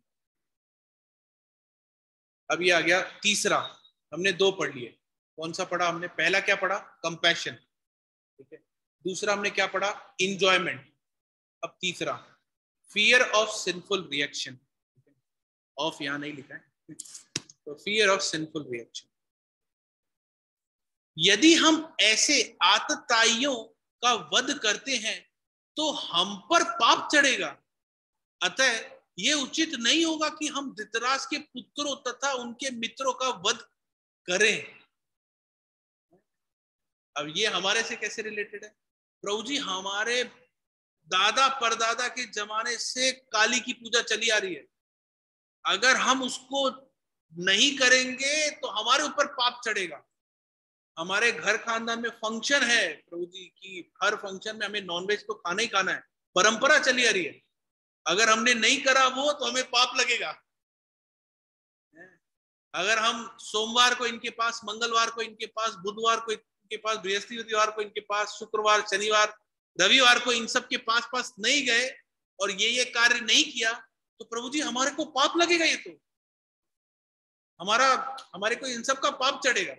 अब ये आ गया तीसरा, हमने दो पढ़ लिए। कौन सा पढ़ा हमने? पहला क्या पढ़ा? कंपैशन, ठीक है। दूसरा हमने क्या पढ़ा? इंजॉयमेंट। अब तीसरा fear of sinful reaction. Of यहां नहीं लिखा है, तो फियर ऑफ सिंफुल रिएक्शन। यदि हम ऐसे आतताइयों का वध करते हैं तो हम पर पाप चढ़ेगा। अतः ये उचित नहीं होगा कि हम धृतराष्ट्र के पुत्रों तथा उनके मित्रों का वध करें। अब ये हमारे से कैसे रिलेटेड है? प्रभु जी, हमारे दादा परदादा के जमाने से काली की पूजा चली आ रही है, अगर हम उसको नहीं करेंगे तो हमारे ऊपर पाप चढ़ेगा। हमारे घर खानदान में फंक्शन है प्रभु जी की, हर फंक्शन में हमें नॉनवेज तो खाना ही खाना है, परंपरा चली आ रही है। अगर हमने नहीं करा वो तो हमें पाप लगेगा। अगर हम सोमवार को इनके पास, मंगलवार को इनके पास, बुधवार को इनके पास, बृहस्पतिवार को इनके पास, शुक्रवार, शनिवार, रविवार को इन सब के पास नहीं गए और ये कार्य नहीं किया तो प्रभु जी हमारे को पाप लगेगा। ये तो हमारे को इन सब का पाप चढ़ेगा।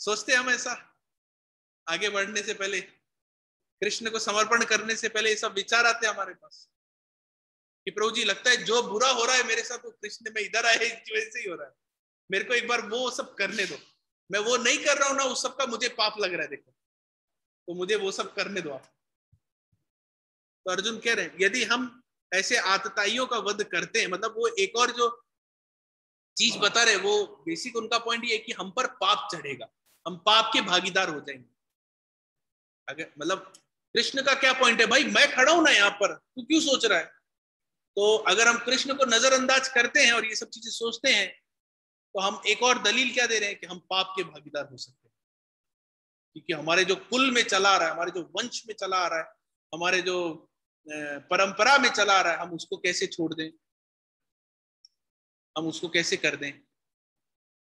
सोचते हम ऐसा? आगे बढ़ने से पहले, कृष्ण को समर्पण करने से पहले ये सब विचार आते हैं हमारे पास कि प्रभु जी लगता है जो बुरा हो रहा है मेरे साथ, तो कृष्ण में इधर आए इस वजह से ही हो रहा है, मेरे को एक बार वो सब करने दो। मैं वो नहीं कर रहा हूं ना, उस सब का मुझे पाप लग रहा है, देखो, तो मुझे वो सब करने दो आप। तो अर्जुन कह रहे हैं यदि हम ऐसे आतताइयों का वध करते हैं, मतलब वो एक और जो चीज बता रहे, वो बेसिक उनका पॉइंट ये है कि हम पर पाप चढ़ेगा, हम पाप के भागीदार हो जाएंगे। अगर मतलब कृष्ण का क्या पॉइंट है, भाई मैं खड़ा हूं ना यहाँ पर, तू क्यों सोच रहा है? तो अगर हम कृष्ण को नजरअंदाज करते हैं और ये सब चीजें सोचते हैं तो हम एक और दलील क्या दे रहे हैं कि हम पाप के भागीदार हो सकते हैं, क्योंकि हमारे जो कुल में चला आ रहा है, हमारे जो वंश में चला आ रहा है, हमारे जो परंपरा में चला आ रहा है, हम उसको कैसे छोड़ दें, हम उसको कैसे कर दें।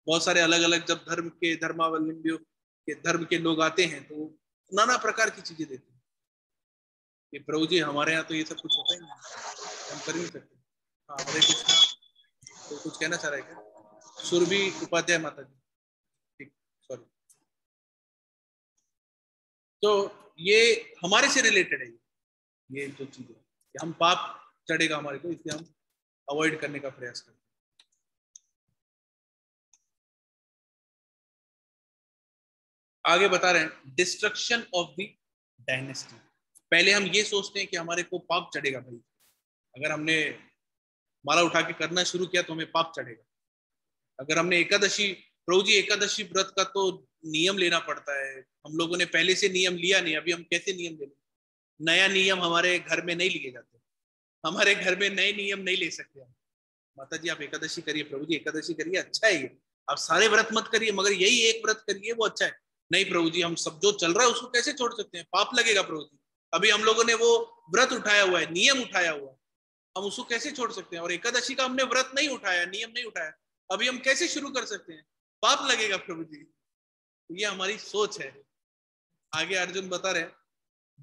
बहुत सारे अलग अलग जब धर्म के धर्मावलंबियों के धर्म के लोग आते हैं तो नाना प्रकार की चीजें देते हैं कि प्रभु जी हमारे यहाँ तो ये सब कुछ होता ही नहीं, हम कर नहीं सकते। हाँ, हरे कृष्णा, तो कुछ कहना चाह रहे हैं क्या? सुरभि उपाध्याय माता जी, ठीक, सॉरी। तो ये हमारे से रिलेटेड है, ये जो चीज है कि हम पाप चढ़ेगा हमारे को, इसलिए हम अवॉइड करने का प्रयास करते हैं। आगे बता रहे हैं डिस्ट्रक्शन ऑफ द डायनेस्टी। पहले हम ये सोचते हैं कि हमारे को पाप चढ़ेगा, भाई अगर हमने माला उठा के करना शुरू किया तो हमें पाप चढ़ेगा। अगर हमने एकादशी, प्रभु जी एकादशी व्रत का तो नियम लेना पड़ता है, हम लोगों ने पहले से नियम लिया नहीं, अभी हम कैसे नियम ले लें? नया नियम हमारे घर में नहीं लिए जाते, हमारे घर में नए नियम नहीं ले सकते हम। माता जी आप एकादशी करिए, प्रभु जी एकादशी करिए, अच्छा है ये, आप सारे व्रत मत करिए मगर यही एक व्रत करिए वो अच्छा है। नहीं प्रभु जी, हम सब जो चल रहा है उसको कैसे छोड़ सकते हैं, पाप लगेगा प्रभु जी। अभी हम लोगों ने वो व्रत उठाया हुआ है, नियम उठाया हुआ है, हम उसको कैसे छोड़ सकते हैं? और एकादशी का हमने व्रत नहीं उठाया, नियम नहीं उठाया, अभी हम कैसे शुरू कर सकते हैं? पाप लगेगा प्रभु जी। ये हमारी सोच है। आगे अर्जुन बता रहे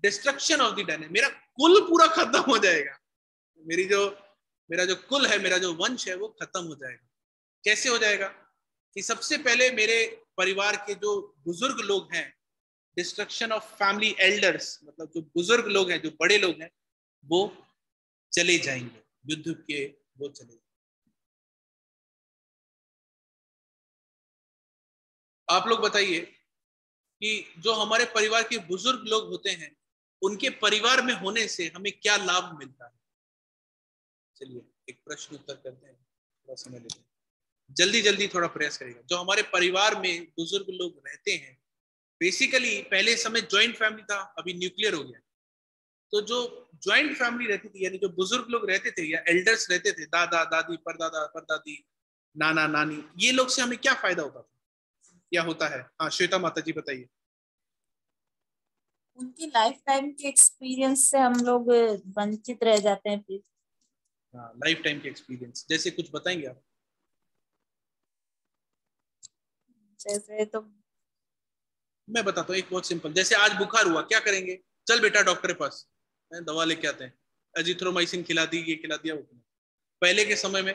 डिस्ट्रक्शन ऑफ द डायनेस्टी, मेरा कुल पूरा खत्म हो जाएगा, मेरा जो कुल है, मेरा जो वंश है वो खत्म हो जाएगा। कैसे हो जाएगा? कि सबसे पहले मेरे परिवार के जो बुजुर्ग लोग हैं, डिस्ट्रक्शन ऑफ फैमिली एल्डर्स, मतलब जो बुजुर्ग लोग हैं, जो बड़े लोग हैं, वो चले जाएंगे, युद्ध के वो चले जाएंगे। आप लोग बताइए कि जो हमारे परिवार के बुजुर्ग लोग होते हैं, उनके परिवार में होने से हमें क्या लाभ मिलता है? चलिए एक प्रश्न उत्तर करते हैं, थोड़ा समय लेते हैं, जल्दी जल्दी थोड़ा प्रयास करिएगा। जो हमारे परिवार में बुजुर्ग लोग रहते हैं, बेसिकली पहले समय ज्वाइंट फैमिली था, अभी न्यूक्लियर हो गया। तो जो ज्वाइंट फैमिली रहती थी, यानी जो बुजुर्ग लोग रहते थे या एल्डर्स रहते थे, दादा दादी, परदादा परदादी, नाना नानी, ये लोग से हमें क्या फायदा होता था या होता है? हाँ श्वेता माता जी बताइए। उनकी लाइफ टाइम के एक्सपीरियंस से हम लोग वंचित रह जाते हैं फिर। हाँ, लाइफ टाइम के एक्सपीरियंस जैसे कुछ बताएंगे आप? जैसे तो मैं बताता हूँ एक बहुत सिंपल, जैसे आज बुखार हुआ, क्या करेंगे? चल बेटा डॉक्टर के पास, दवा लेके आते हैं, एजिथ्रोमाइसिन खिला दी, ये खिला दिया, वो खिला। पहले के समय में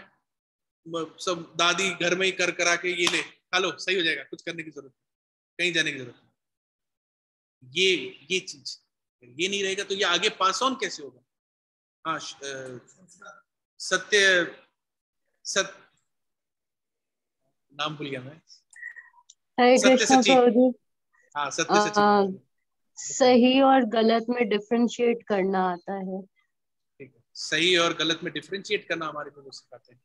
सब दादी घर में ही कर करा के ये ले खा लो, सही हो जाएगा, कुछ करने की जरूरत नहीं, कहीं जाने की जरूरत नहीं। ये चीज ये नहीं रहेगा तो ये आगे पास ऑन कैसे होगा? हाँ नाम भूल गया मैं। हरे सत्य कृष्णा सची। प्रभु जी। हाँ, सत्य सची। सही और गलत में डिफरेंशिएट करना आता है। ठीक है, सही और गलत में डिफरेंशिएट करना हमारे को सिखाते हैं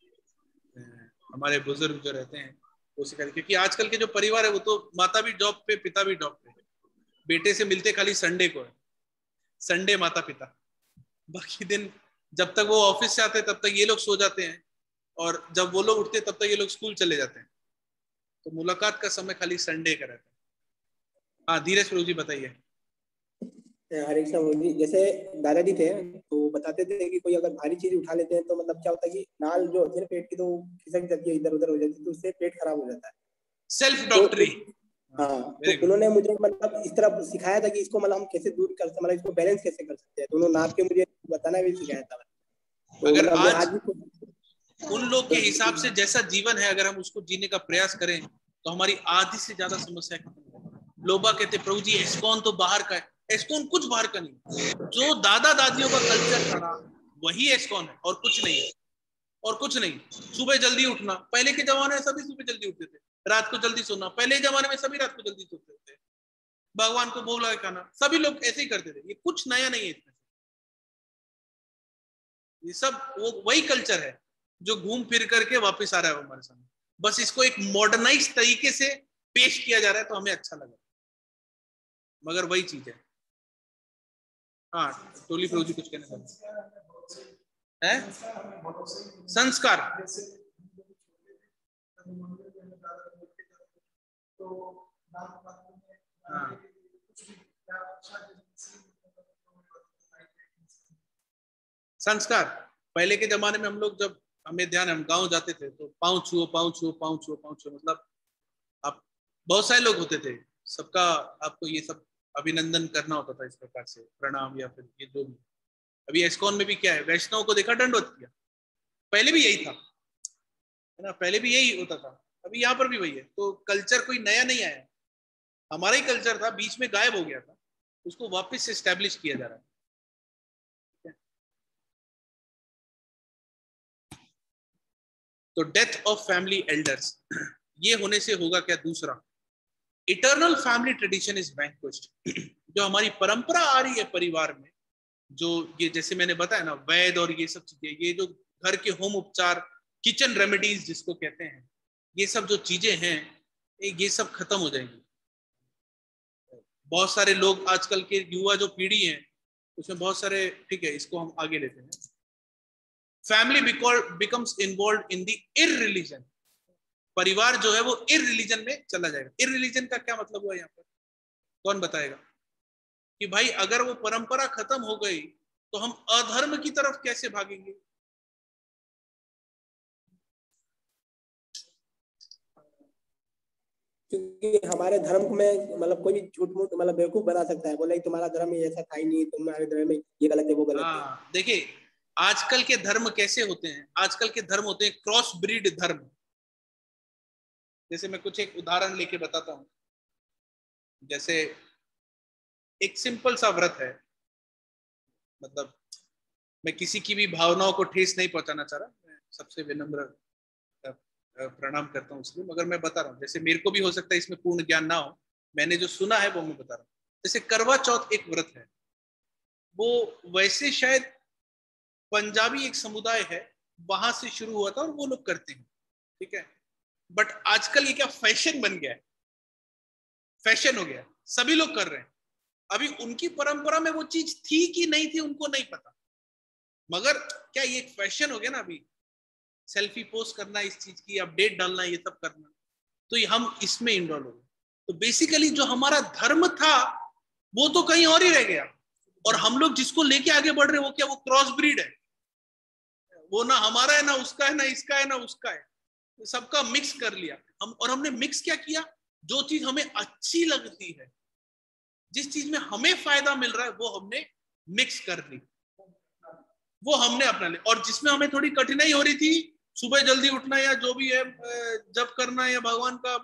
हमारे बुजुर्ग जो रहते हैं वो सिखाते हैं। क्योंकि आजकल के जो परिवार है वो तो माता भी जॉब पे, पिता भी जॉब पे, बेटे से मिलते खाली संडे को है, संडे माता पिता, बाकी दिन जब तक वो ऑफिस से आते हैं तब तक ये लोग सो जाते हैं, और जब वो लोग उठते हैं तब तक ये लोग स्कूल चले जाते हैं। तो मुलाकात का समय खाली संडे का रहता है। हाँ, धीरज प्रभु जी बताइए। हरे कृष्णा प्रभु जी, जैसे दादाजी थे तो बताते थे कि कोई अगर भारी चीज उठा लेते हैं तो मतलब क्या होता है कि नाल जो होती है पेट की तो खिसक जाती है, इधर उधर हो जाती है, तो उससे पेट खराब हो जाता है। सेल्फ डॉक्टरी। हाँ, तो उन्होंने मुझे मतलब इस तरह सिखाया था कि इसको मतलब हम कैसे दूर कर सकते, मतलब इसको बैलेंस कैसे कर सकते हैं, तो उन्होंने नाप के मुझे बताना भी सिखाया था। तो अगर मतलब आज उन लोग के हिसाब से जैसा जीवन है अगर हम उसको जीने का प्रयास करें तो हमारी आधी से ज्यादा समस्या खत्म हो। लोबा कहते प्रभु जी एस्कॉन तो बाहर का है। एस्कॉन कुछ बाहर का नहीं, जो दादा दादियों का कल्चर था ना वही एस्कॉन है, और कुछ नहीं है, और कुछ नहीं। सुबह जल्दी उठना, पहले के जमाने में सभी सुबह जल्दी उठते थे, रात को जल्दी सोना, पहले जमाने में सभी रात को जल्दी सोते थे, भगवान को भोग लगा खाना, सभी लोग ऐसे ही करते थे। ये कुछ नया नहीं है इसमें, ये सब वो वही कल्चर है जो घूम फिर करके वापस आ रहा है हमारे सामने। बस इसको एक मॉडर्नाइज तरीके से पेश किया जा रहा है तो हमें अच्छा लगा, मगर वही चीज है। हाँ, टोली प्रभु जी कुछ कहना चाहते हैं? संस्कार। हाँ। संस्कार पहले के जमाने में हम लोग जब हमें ध्यान, हम गांव जाते थे तो पाँव छुओ पाँव छुओ पाँव छुओ पाँव छुओ, मतलब आप बहुत सारे लोग होते थे, सबका आपको ये सब अभिनंदन करना होता था, इस प्रकार से प्रणाम या फिर ये जो भी। अभी एस्कॉन में भी क्या है, वैष्णव को देखा दंडवत किया, पहले भी यही था है ना, पहले भी यही होता था, अभी यहाँ पर भी वही है। तो कल्चर कोई नया नहीं आया, हमारा ही कल्चर था, बीच में गायब हो गया था, उसको वापस से एस्टेब्लिश किया जा रहा है। तो डेथ ऑफ फैमिली एल्डर्स, ये होने से होगा क्या? दूसरा, इटर्नल फैमिली ट्रेडिशन इज वैंक्विश्ड। जो हमारी परंपरा आ रही है परिवार में, जो ये जैसे मैंने बताया ना वैद और ये सब चीजें, ये जो घर के होम उपचार, किचन रेमेडीज जिसको कहते हैं, ये सब जो चीजें हैं ये सब खत्म हो जाएंगी। बहुत सारे लोग आजकल के युवा जो पीढ़ी है उसमें बहुत सारे, ठीक है इसको हम आगे लेते हैं, family becomes involve in the irreligion. परिवार जो है वो इररिलीजन में चला जाएगा। इररिलीजन का क्या मतलब हुआ यहाँ पर, कौन बताएगा? कि भाई अगर वो परंपरा खत्म हो गई तो हम अधर्म की तरफ कैसे भागेंगे? क्योंकि हमारे धर्म में मतलब कोई भी झूठ मूठ मतलब बेवकूफ बना सकता है, बोला तुम्हारा धर्म ऐसा था ही नहीं, तुम्हारे धर्म में ये गलत है वो गलत है। देखिए आजकल के धर्म कैसे होते हैं, आजकल के धर्म होते हैं क्रॉस ब्रीड धर्म। जैसे मैं कुछ एक उदाहरण लेके बताता हूँ। जैसे एक सिंपल सा व्रत है, मतलब मैं किसी की भी भावनाओं को ठेस नहीं पहुंचाना चाह रहा, मैं सबसे विनम्र प्रणाम करता हूँ इसलिए, मगर मैं बता रहा हूँ जैसे मेरे को भी हो सकता है इसमें पूर्ण ज्ञान ना हो, मैंने जो सुना है वो मैं बता रहा हूँ। जैसे करवा चौथ एक व्रत है, वो वैसे शायद पंजाबी एक समुदाय है वहां से शुरू हुआ था और वो लोग करते हैं, ठीक है। बट आजकल ये क्या फैशन बन गया है, फैशन हो गया, सभी लोग कर रहे हैं। अभी उनकी परंपरा में वो चीज थी कि नहीं थी उनको नहीं पता, मगर क्या ये एक फैशन हो गया ना, अभी सेल्फी पोस्ट करना, इस चीज की अपडेट डालना, ये सब करना, तो ये हम इसमें इन्वॉल्व हो गए। तो बेसिकली जो हमारा धर्म था वो तो कहीं और ही रह गया, और हम लोग जिसको लेके आगे बढ़ रहे हैं वो क्या, वो क्रॉस ब्रीड है, वो ना हमारा है ना उसका है ना इसका है ना उसका है, सबका मिक्स कर लिया हम। और हमने मिक्स क्या किया, जो चीज हमें अच्छी लगती है, जिस चीज में हमें फायदा मिल रहा है वो हमने मिक्स कर ली, वो हमने अपना लिया। और जिसमें हमें थोड़ी कठिनाई हो रही थी, सुबह जल्दी उठना या जो भी है जप करना या भगवान का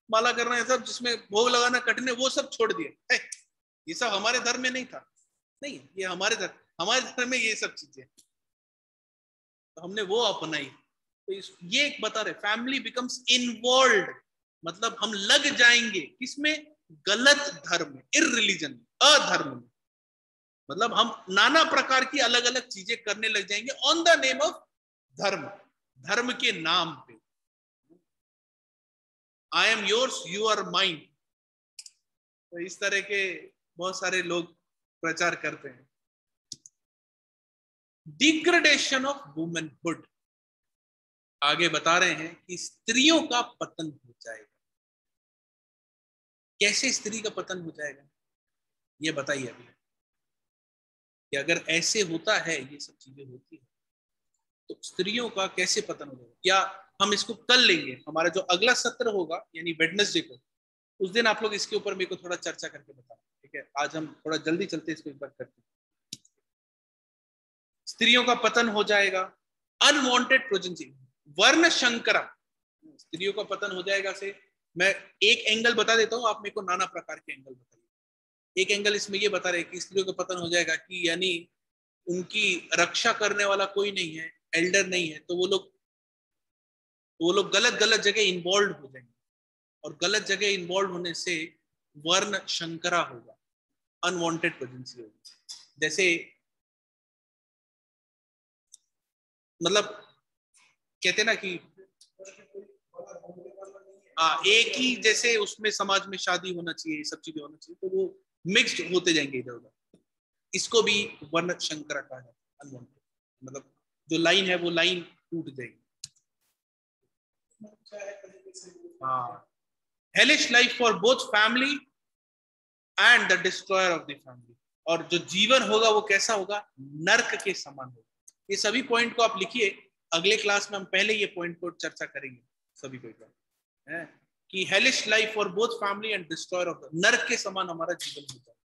माला करना, ये सब जिसमें भोग लगाना कठिन है, वो सब छोड़ दिए। ये सब हमारे धर्म में नहीं था, नहीं ये हमारे धर्म में ये सब चीजें तो हमने वो अपनाई। तो ये एक बता रहे, फैमिली बिकम्स इन्वॉल्व, मतलब हम लग जाएंगे किसमें? गलत धर्म में, इररिलीजन, अधर्म में। मतलब हम नाना प्रकार की अलग अलग चीजें करने लग जाएंगे ऑन द नेम ऑफ धर्म, धर्म के नाम पे। I am yours, you are mine. तो इस तरह के बहुत सारे लोग प्रचार करते हैं। डिग्रेडेशन ऑफ वुमेनहुड, आगे बता रहे हैं कि स्त्रियों का पतन हो जाएगा। कैसे स्त्री का पतन हो जाएगा ये बताइए अभी, कि अगर ऐसे होता है, ये सब चीजें होती है, तो स्त्रियों का कैसे पतन हो जाएगा? या हम इसको कल लेंगे, हमारा जो अगला सत्र होगा यानी वेडनेसडे को, उस दिन आप लोग इसके ऊपर मेरे को थोड़ा चर्चा करके बताओ, ठीक है? आज हम थोड़ा जल्दी चलते इसको एक बार करते हैं। स्त्रियों का पतन हो जाएगा, अनवांटेड प्रेगनेंसी, वर्ण शंकरा, स्त्रियों का पतन हो जाएगा से मैं एक एंगल बता देता हूं, आप मेरे को नाना प्रकार के एंगल बताइए। एक एंगल इसमें ये बता रहे कि स्त्रियों का पतन हो जाएगा कि यानी उनकी रक्षा करने वाला कोई नहीं है, एल्डर नहीं है, तो वो लोग गलत गलत जगह इन्वॉल्व हो जाएंगे, और गलत जगह इन्वॉल्व होने से वर्ण शंकरा होगा, अनवांटेड प्रेगनेंसी होगी। जैसे मतलब कहते ना कि एक ही जैसे उसमें समाज में शादी होना चाहिए, सब चीजें होना चाहिए, तो वो मिक्स्ड होते जाएंगे इधर उधर। इसको भी वर्ण शंकरा कहा जाता है, अनवांटेड, मतलब जो लाइन है वो लाइन टूट जाएगी। Hellish life for both family and the destroyer of the family, और जो जीवन होगा वो कैसा होगा? नर्क के समान होगा। ये सभी पॉइंट को आप लिखिए, अगले क्लास में हम पहले ये पॉइंट को चर्चा करेंगे सभी को है कि hellish life for both family and destroyer of the, नर्क के समान हमारा जीवन होता है।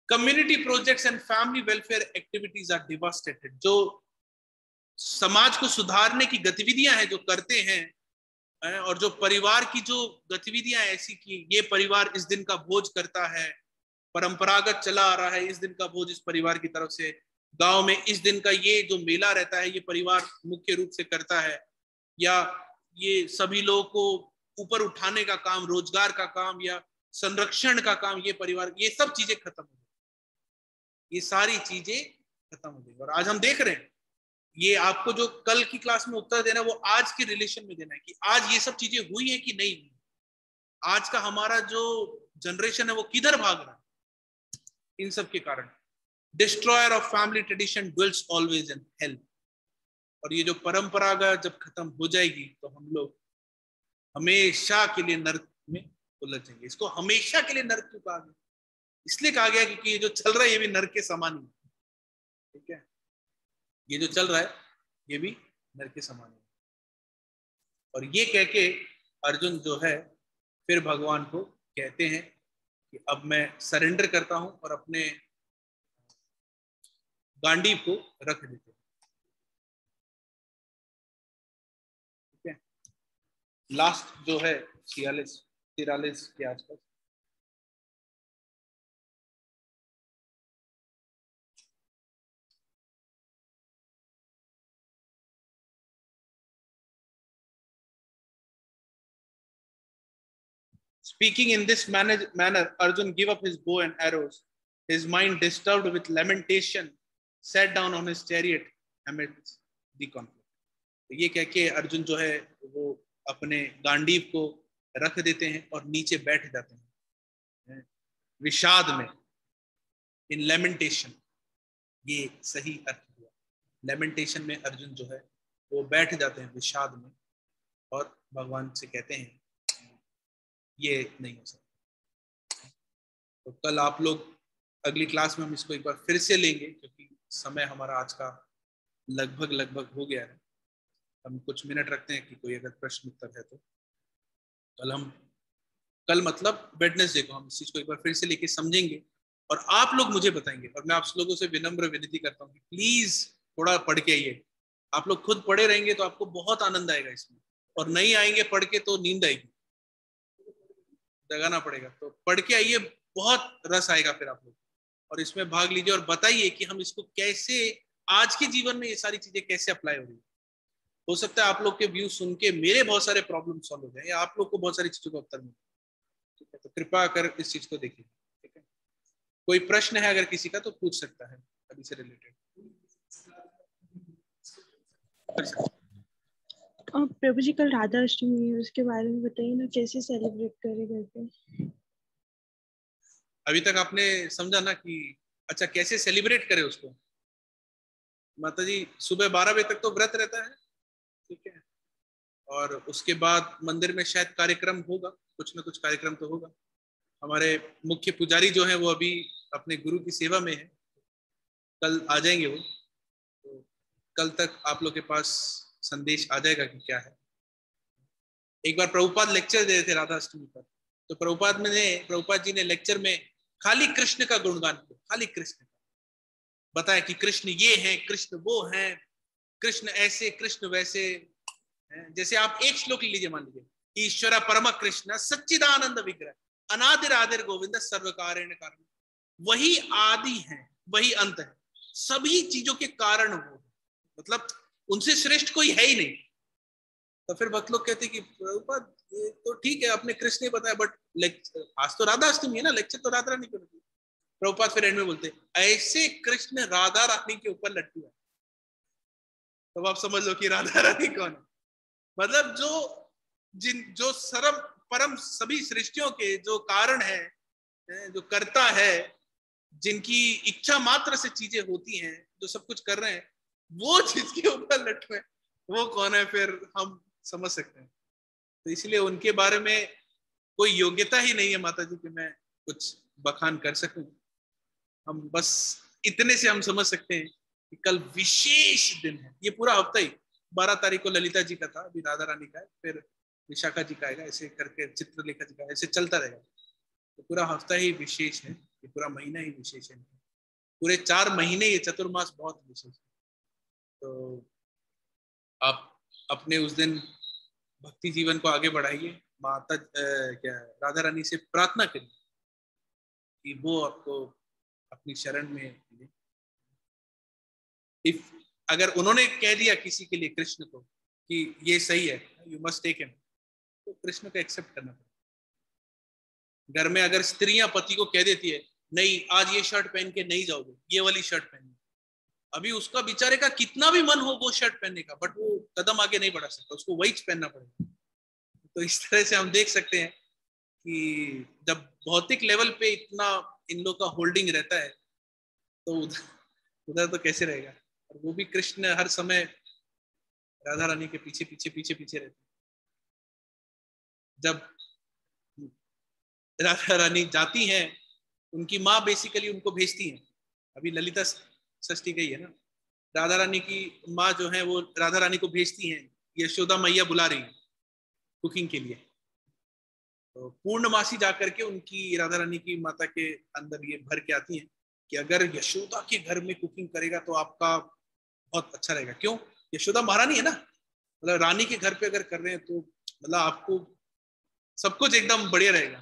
Community projects and family welfare activities are devastated, जो समाज को सुधारने की गतिविधियां हैं जो करते हैं, और जो परिवार की जो गतिविधियां ऐसी कि ये परिवार इस दिन का भोज करता है, परंपरागत चला आ रहा है, इस दिन का भोज इस परिवार की तरफ से, गांव में इस दिन का ये जो मेला रहता है ये परिवार मुख्य रूप से करता है, या ये सभी लोगों को ऊपर उठाने का काम, रोजगार का काम या संरक्षण का काम ये परिवार, ये सब चीजें खत्म हो गई, ये सारी चीजें खत्म हो गई। और आज हम देख रहे हैं, ये आपको जो कल की क्लास में उत्तर देना है वो आज के रिलेशन में देना है कि आज ये सब चीजें हुई है कि नहीं हुई। आज का हमारा जो जनरेशन है वो किधर भाग रहा है इन सब के कारण। Destroyer of family tradition dwells always in hell, और ये जो परंपरागा जब खत्म हो जाएगी तो हम लोग हमेशा के लिए नर्क में उलझ जाएंगे। इसको हमेशा के लिए नर्क क्यों कहा गया? इसलिए कहा गया क्योंकि ये जो चल रहा है ये भी नर्क के समान ही, ठीक है? ये जो चल रहा है ये भी नर्क के समान है। और ये कह के अर्जुन जो है फिर भगवान को कहते हैं कि अब मैं सरेंडर करता हूं और अपने गांडीव को रख देते हैं, ठीक है? लास्ट जो है 43 के आसपास। Speaking in this manner, Arjun gave up his bow and arrows. His mind, disturbed with lamentation, sat down on his chariot amidst the conflict. ये कह के अर्जुन जो है वो अपने गांडीव को रख देते हैं और नीचे बैठ जाते हैं विषाद में। इन लेमेंटेशन, ये सही अर्थ हुआ। लेमेंटेशन में अर्जुन जो है वो बैठ जाते हैं विषाद में और भगवान से कहते हैं ये नहीं हो सकता। तो कल आप लोग अगली क्लास में हम इसको एक बार फिर से लेंगे क्योंकि समय हमारा आज का लगभग हो गया है। हम कुछ मिनट रखते हैं कि कोई अगर प्रश्न उत्तर है तो कल मतलब वेडनेसडे को हम इस चीज को एक बार फिर से लेके समझेंगे और आप लोग मुझे बताएंगे। और मैं आप लोगों से विनम्र विनती करता हूँ कि प्लीज थोड़ा पढ़ के आइए। आप लोग खुद पढ़े रहेंगे तो आपको बहुत आनंद आएगा इसमें, और नहीं आएंगे पढ़ के तो नींद आएगी, जगाना पड़ेगा। तो पढ़ के आइए, बहुत रस आएगा फिर आप लोग, और इसमें भाग लीजिए और बताइए कि हम इसको कैसे आज के जीवन में ये सारी चीजें कैसे अप्लाई हो रही है। हो सकता है आप लोग के व्यू सुन के मेरे बहुत सारे प्रॉब्लम सॉल्व हो जाए या आप लोग को बहुत सारी चीजों का उत्तर मिले। ठीक है, तो कृपया कर इस चीज को देखिए। ठीक है, कोई प्रश्न है अगर किसी का तो पूछ सकता है अभी से रिलेटेड। प्रभु जी कल राधा अष्टमी है, उसके बारे में बताइए ना, कैसे सेलिब्रेट करें घर पे। अभी तक आपने समझा ना कि अच्छा कैसे सेलिब्रेट करें उसको। माता जी सुबह 12 बजे तक तो व्रत रहता है, ठीक है, और उसके बाद मंदिर में शायद कार्यक्रम होगा, कुछ ना कुछ कार्यक्रम तो होगा। हमारे मुख्य पुजारी जो है वो अभी अपने गुरु की सेवा में है, कल आ जाएंगे वो, तो कल तक आप लोग के पास संदेश आ जाएगा कि क्या है। एक बार प्रभुपाद लेक्चर दे रहे थे राधा अष्टमी पर, तो प्रभुपाद जी ने लेक्चर में खाली कृष्ण का गुणगान किया, खाली कृष्ण का बताया कि कृष्ण ये हैं, कृष्ण वो हैं, कृष्ण ऐसे कृष्ण वैसे। जैसे आप एक श्लोक लीजिए, मान लीजिए ईश्वर परम कृष्ण सच्चिदानंद विग्रह अनादिर आदिर गोविंद सर्वकारेण कारण, वही आदि है वही अंत है, सभी चीजों के कारण वो, मतलब उनसे श्रेष्ठ कोई है ही नहीं। तो फिर भक्त लोग कहते कि प्रभुपाद ये तो ठीक है आपने कृष्ण बताया, बट आज तो राधा अष्टमी है ना, लेक्चर तो राधा रानी को। प्रभुपाद फिर एंड में बोलते ऐसे कृष्ण राधा रानी के ऊपर लट्टू है। तो आप समझ लो कि राधा रानी कौन है, मतलब जो सर्व परम सभी सृष्टियों के जो कारण है, जो करता है, जिनकी इच्छा मात्र से चीजें होती हैं, जो सब कुछ कर रहे हैं, वो जिसके ऊपर लट्टू है वो कौन है, फिर हम समझ सकते हैं। तो इसलिए उनके बारे में कोई योग्यता ही नहीं है माता जी कि मैं कुछ बखान कर सकूं। हम बस इतने से हम समझ सकते हैं कि कल विशेष दिन है। ये पूरा हफ्ता ही 12 तारीख को ललिता जी का था, अभी राधा रानी का है, फिर विशाखा जी का आएगा, ऐसे करके चित्रलेखा जी का, ऐसे चलता रहेगा। तो पूरा हफ्ता ही विशेष है, ये पूरा महीना ही विशेष है, पूरे 4 महीने ये चतुर्मास बहुत विशेष है। तो आप अपने उस दिन भक्ति जीवन को आगे बढ़ाइए, माता क्या राधा रानी से प्रार्थना करिए कि वो आपको अपनी शरण में ले। इफ अगर उन्होंने कह दिया किसी के लिए कृष्ण को कि ये सही है, यू मस्ट टेक हिम, तो कृष्ण को एक्सेप्ट करना पड़ेगा। घर में अगर स्त्रियां पति को कह देती है नहीं आज ये शर्ट पहन के नहीं जाओगे, ये वाली शर्ट पहननी, अभी उसका बेचारे का कितना भी मन हो वो शर्ट पहनने का, बट वो कदम आगे नहीं बढ़ा सकता, उसको वही पहनना पड़ेगा। तो इस तरह से हम देख सकते हैं कि जब भौतिक लेवल पे इतना इन लोग का होल्डिंग रहता है तो उधर तो कैसे रहेगा। और वो भी कृष्ण हर समय राधा रानी के पीछे पीछे पीछे पीछे रहते हैं। जब राधा रानी जाती हैं, उनकी माँ बेसिकली उनको भेजती है। अभी ललिता षष्ठी गई है ना, राधा रानी की माँ जो है वो राधा रानी को भेजती हैं, यशोदा मैया बुला रही है कुकिंग के लिए। तो पूर्णमासी जाकर के उनकी राधा रानी की माता के अंदर ये भर के आती हैं कि अगर यशोदा के घर में कुकिंग करेगा तो आपका बहुत अच्छा रहेगा। क्यों? यशोदा महारानी है ना, मतलब रानी के घर पे अगर कर रहे हैं तो मतलब आपको सब कुछ एकदम बढ़िया रहेगा।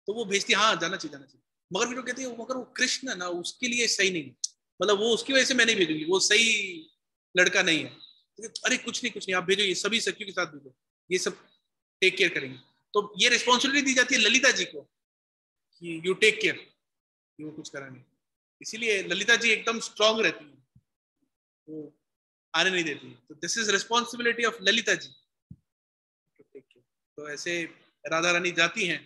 तो वो भेजती है, हाँ जाना चाहिए जाना चाहिए। मगर फिर वो कहती है मगर वो कृष्ण ना उसके लिए सही नहीं, मतलब वो उसकी वजह से मैं नहीं भेजूंगी, वो सही लड़का नहीं है। अरे कुछ नहीं आप भेजो, ये सभी सखियों के साथ भेजो, ये सब टेक केयर करेंगे। तो ये रिस्पॉन्सिबिलिटी दी जाती है ललिता जी को कि यू टेक केयर, वो कुछ करा नहीं। इसीलिए ललिता जी एकदम स्ट्रांग रहती है, वो आने नहीं देती। तो this is responsibility of Lalita ji. तो ऐसे राधा रानी जाती हैं,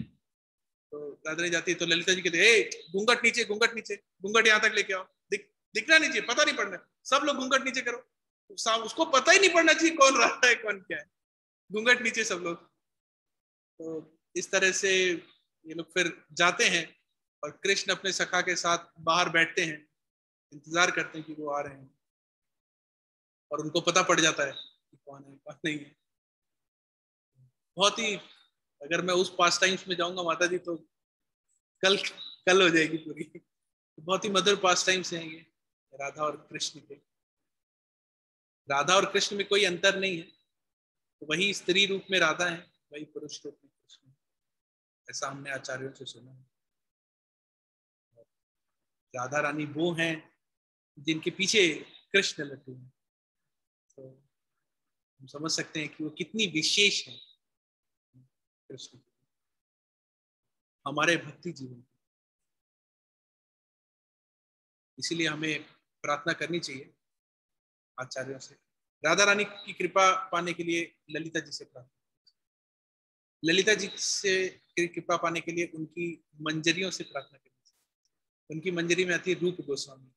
तो राधा रानी जाती है तो ललिता जी कहते हैं घूंघट नीचे घूंघट नीचे, घूंघट यहाँ तक लेके आओ, दिखना नहीं चाहिए, पता नहीं पड़ना, सब लोग घूंघट नीचे करो। उसको पता ही नहीं पड़ना चाहिए कौन राधा है कौन क्या है, घूंघट नीचे सब लोग। तो इस तरह से ये लोग फिर जाते हैं और कृष्ण अपने सखा के साथ बाहर बैठते हैं, इंतजार करते हैं कि वो आ रहे हैं, और उनको पता पड़ जाता है कि कौन है कौन नहीं है। बहुत ही, अगर मैं उस पास टाइम्स में जाऊंगा माता जी तो कल हो जाएगी पूरी। बहुत ही मधुर पास टाइम्स हैं ये राधा और कृष्ण के। राधा और कृष्ण में कोई अंतर नहीं है, वही स्त्री रूप में राधा है, वही पुरुष रूप में कृष्ण, ऐसा हमने आचार्यों से सुना है। राधा रानी वो हैं जिनके पीछे कृष्ण लगे हैं। तो हम समझ सकते हैं कि वो कितनी विशेष है कृष्ण हमारे भक्ति जीवन। इसीलिए हमें प्रार्थना करनी चाहिए आचार्यों से, राधा रानी की कृपा पाने के लिए ललिता जी से प्रार्थना, ललिता जी से कृपा पाने के लिए उनकी मंजरियों से प्रार्थना करनी चाहिए। उनकी मंजरी में आती है रूप गोस्वामी,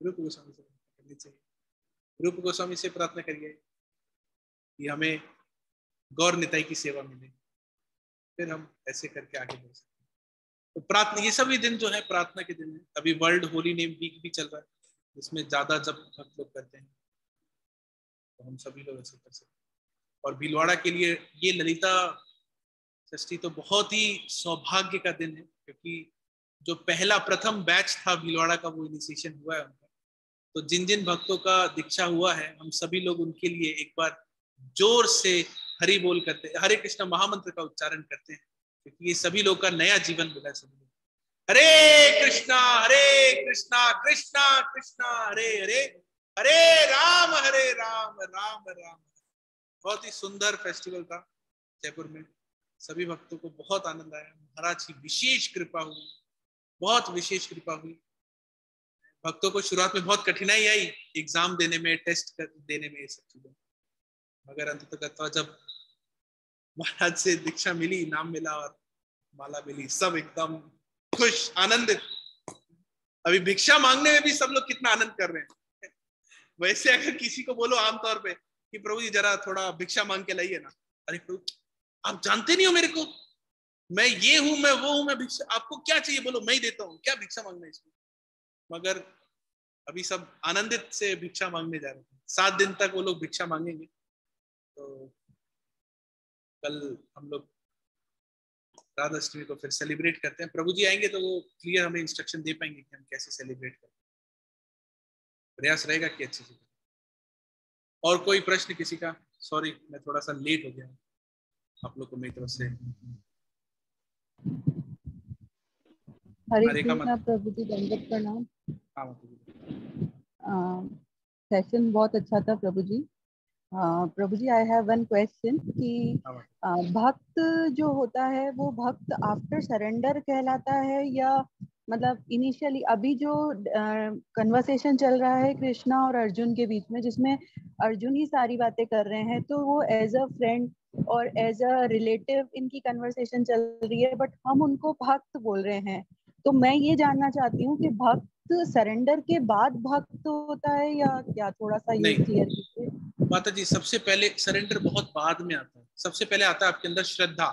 रूप गोस्वामी से प्रार्थना करनी चाहिए। रूप गोस्वामी से प्रार्थना करिए कि हमें गौर निताई की सेवा मिले, फिर हम ऐसे करके आगे बढ़ सकते हैं। तो प्रार्थना, ये सभी दिन जो है प्रार्थना के दिन है। अभी वर्ल्ड होली नेम वीक भी चल रहा है, जिसमें ज्यादा जब भक्त लोग करते हैं, तो हम सभी लोग ऐसे कर सकते हैं। और भीलवाड़ा के लिए ये ललिता षष्ठी तो बहुत ही सौभाग्य का दिन है, क्योंकि जो पहला प्रथम बैच था भीलवाड़ा का, वो इनिशिएशन हुआ है उनका। तो जिन जिन भक्तों का दीक्षा हुआ है, हम सभी लोग उनके लिए एक बार जोर से हरि बोल करते हैं, हरे कृष्ण महामंत्र का उच्चारण करते हैं, क्योंकि ये सभी लोग का नया जीवन मिला है। सभी लोग हरे कृष्णा कृष्णा कृष्णा हरे हरे, हरे राम राम राम। बहुत ही सुंदर फेस्टिवल था जयपुर में, सभी भक्तों को बहुत आनंद आया। महाराज की विशेष कृपा हुई, बहुत विशेष कृपा हुई। भक्तों को शुरुआत में बहुत कठिनाई आई एग्जाम देने में, टेस्ट देने में, ये सब चीजें, मगर अंततः जब महाराज से दीक्षा मिली, नाम मिला और माला मिली, सब एकदम खुश आनंदित। अभी भिक्षा मांगने में भी सब लोग कितना आनंद कर रहे हैं। वैसे अगर किसी को बोलो आमतौर पे कि प्रभु जी जरा थोड़ा भिक्षा मांग के लाइए ना, अरे प्रभु आप जानते नहीं हो मेरे को, मैं ये हूं, मैं वो हूं, मैं भिक्षा, आपको क्या चाहिए बोलो मैं ही देता हूँ, क्या भिक्षा मांगना है इसमें। मगर अभी सब आनंदित से भिक्षा मांगने जा रहे हैं। 7 दिन तक वो लोग भिक्षा मांगेंगे। तो कल हम लोग राधाष्टमी को फिर सेलिब्रेट करते हैं। प्रभु जी आएंगे तो वो क्लियर हमें इंस्ट्रक्शन दे पाएंगे कि हम कैसे सेलिब्रेट करें। प्रयास रहेगा कि अच्छे से। और कोई प्रश्न किसी का? सॉरी मैं थोड़ा सा लेट हो गया आप लोग को मेरी तरफ से। हरे कृष्णा प्रभु जी, दंडवत प्रणाम। सेशन बहुत अच्छा था प्रभु जी। प्रभु जी आई हैव वन क्वेश्चन कि भक्त जो होता है वो भक्त आफ्टर सरेंडर कहलाता है, या मतलब इनिशियली अभी जो कन्वर्सेशन चल रहा है कृष्णा और अर्जुन के बीच में, जिसमें अर्जुन ही सारी बातें कर रहे हैं, तो वो एज अ फ्रेंड और एज अ रिलेटिव इनकी कन्वर्सेशन चल रही है, बट हम उनको भक्त बोल रहे हैं। तो मैं ये जानना चाहती हूँ कि भक्त सरेंडर के बाद भक्त होता है या क्या? थोड़ा सा ये क्लियर कीजिए। माता जी, सबसे पहले सरेंडर बहुत बाद में आता है, सबसे पहले आता है आपके अंदर श्रद्धा।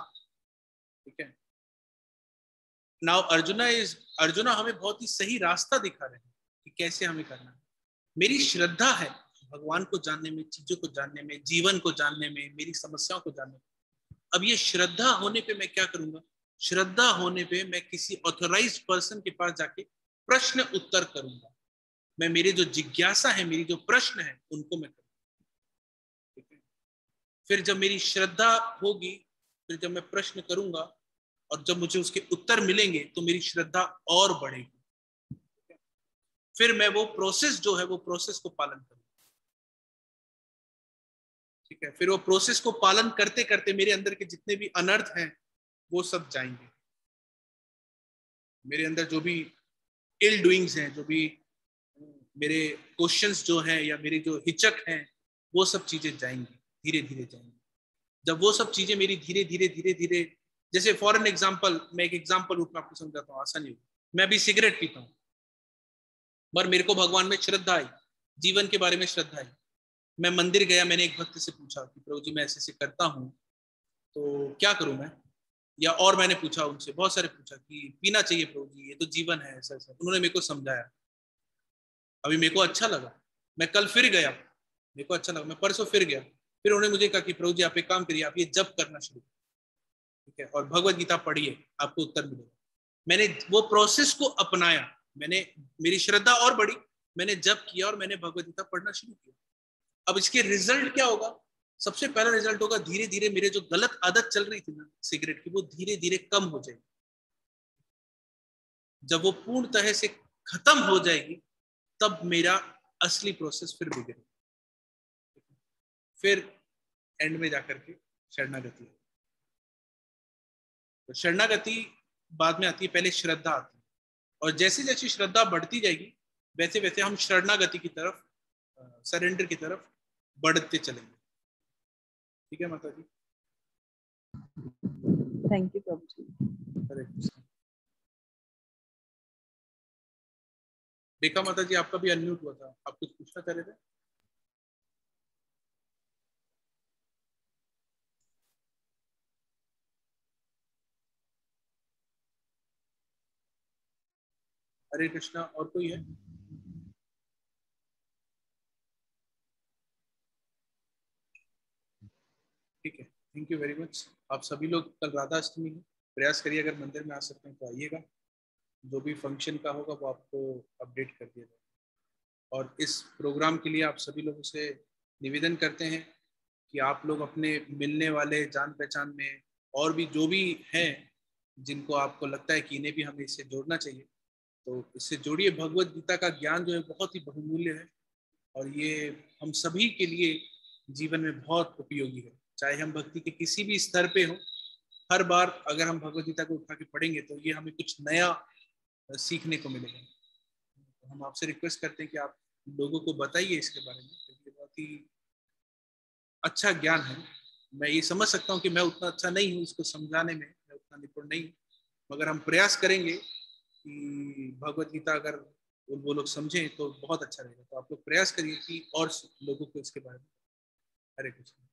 ठीक है, नाउ अर्जुना हमें बहुत ही सही रास्ता दिखा रहे हैं कि कैसे हमें करना है। मेरी श्रद्धा है भगवान को जानने में, चीजों को जानने में, जीवन को जानने में, मेरी समस्याओं को जानने में। अब ये श्रद्धा होने पे मैं क्या करूंगा? श्रद्धा होने पे मैं किसी ऑथोराइज्ड पर्सन के पास जाके प्रश्न उत्तर करूंगा। मैं मेरी जो जिज्ञासा है, मेरी जो प्रश्न है, उनको मैं करूंगा। ठीक है, फिर जब मेरी श्रद्धा होगी, फिर जब मैं प्रश्न करूंगा और जब मुझे उसके उत्तर मिलेंगे तो मेरी श्रद्धा और बढ़ेगी। फिर मैं वो प्रोसेस जो है, वो प्रोसेस को पालन करूंगा। ठीक है, फिर वो प्रोसेस को पालन करते करते मेरे अंदर के जितने भी अनर्थ हैं वो सब जाएंगे। मेरे अंदर जो भी इल डूइंग्स हैं, जो भी मेरे क्वेश्चंस जो हैं या मेरी जो हिचक हैं, वो सब चीजें जाएंगी, धीरे धीरे जाएंगी। जब वो सब चीजें मेरी धीरे धीरे धीरे धीरे, जैसे फॉर एन एग्जाम्पल, मैं एक एग्जाम्पल रूप में आपको समझाता हूँ, आसानी होगी। मैं भी सिगरेट पीता हूँ, पर मेरे को भगवान में श्रद्धा आई, जीवन के बारे में श्रद्धा आई। मैं मंदिर गया, मैंने एक भक्त से पूछा कि प्रभु जी मैं ऐसे ऐसे करता हूँ तो क्या करूं मैं, या और मैंने पूछा उनसे, बहुत सारे पूछा कि पीना चाहिए प्रभु जी, ये तो जीवन है, ऐसा ऐसा। उन्होंने मेरे को समझाया, अभी मेरे को अच्छा लगा। मैं कल फिर गया, मेरे को अच्छा लगा। मैं परसों फिर गया, फिर उन्होंने मुझे कहा कि प्रभु जी आप एक काम करिए, आप ये जप करना शुरू करिए, ठीक है, और भगवत गीता पढ़िए, आपको उत्तर मिलेगा। मैंने वो प्रोसेस को अपनाया, मैंने, मेरी श्रद्धा और बढ़ी, मैंने जप किया और मैंने भगवत गीता पढ़ना शुरू किया। अब इसके रिजल्ट क्या होगा? सबसे पहला रिजल्ट होगा धीरे धीरे मेरे जो गलत आदत चल रही थी ना सिगरेट की, वो धीरे धीरे कम हो जाएगी। जब वो पूर्ण तरह से खत्म हो जाएगी, तब मेरा असली प्रोसेस फिर बिगड़ेगा। फिर एंड में जाकर के शरणागति। तो शरणागति बाद में आती है, पहले श्रद्धा आती है, और जैसे जैसे श्रद्धा बढ़ती जाएगी वैसे वैसे हम शरणागति की तरफ, सरेंडर की तरफ बढ़ते चलेंगे। ठीक है माता जी? थैंक यू प्रभु जी। हरे कृष्ण। देखा माता जी, आपका भी अनम्यूट हुआ था, आप कुछ पूछना चाह रहे थे? हरे कृष्णा। और कोई है? ठीक है, थैंक यू वेरी मच। आप सभी लोग कल राधा अष्टमी है, प्रयास करिए अगर मंदिर में आ सकते हैं तो आइएगा। जो भी फंक्शन का होगा वो आपको अपडेट कर दिया जाएगा। और इस प्रोग्राम के लिए आप सभी लोगों से निवेदन करते हैं कि आप लोग अपने मिलने वाले जान पहचान में और भी जो भी हैं जिनको आपको लगता है कि इन्हें भी हमें इससे जोड़ना चाहिए, तो इससे जोड़िए। भगवत गीता का ज्ञान जो है बहुत ही बहुमूल्य है और ये हम सभी के लिए जीवन में बहुत उपयोगी है, चाहे हम भक्ति के किसी भी स्तर पे हो। हर बार अगर हम भगवत गीता को उठा के पढ़ेंगे तो ये हमें कुछ नया सीखने को मिलेगा। तो हम आपसे रिक्वेस्ट करते हैं कि आप लोगों को बताइए इसके बारे में, क्योंकि बहुत ही अच्छा ज्ञान है। मैं ये समझ सकता हूँ कि मैं उतना अच्छा नहीं हूँ इसको समझाने में, मैं उतना निपुण नहीं हूँ, मगर हम प्रयास करेंगे कि भगवत गीता अगर वो लोग समझें तो बहुत अच्छा रहेगा। तो आप लोग प्रयास करिए कि और लोगों को इसके बारे में। हरे कृष्ण।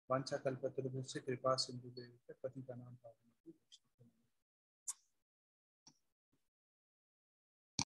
वांछा कल्पतरुभ्यश्च कृपा सिंधुभ्यश्च पतितानां पावनेभ्यो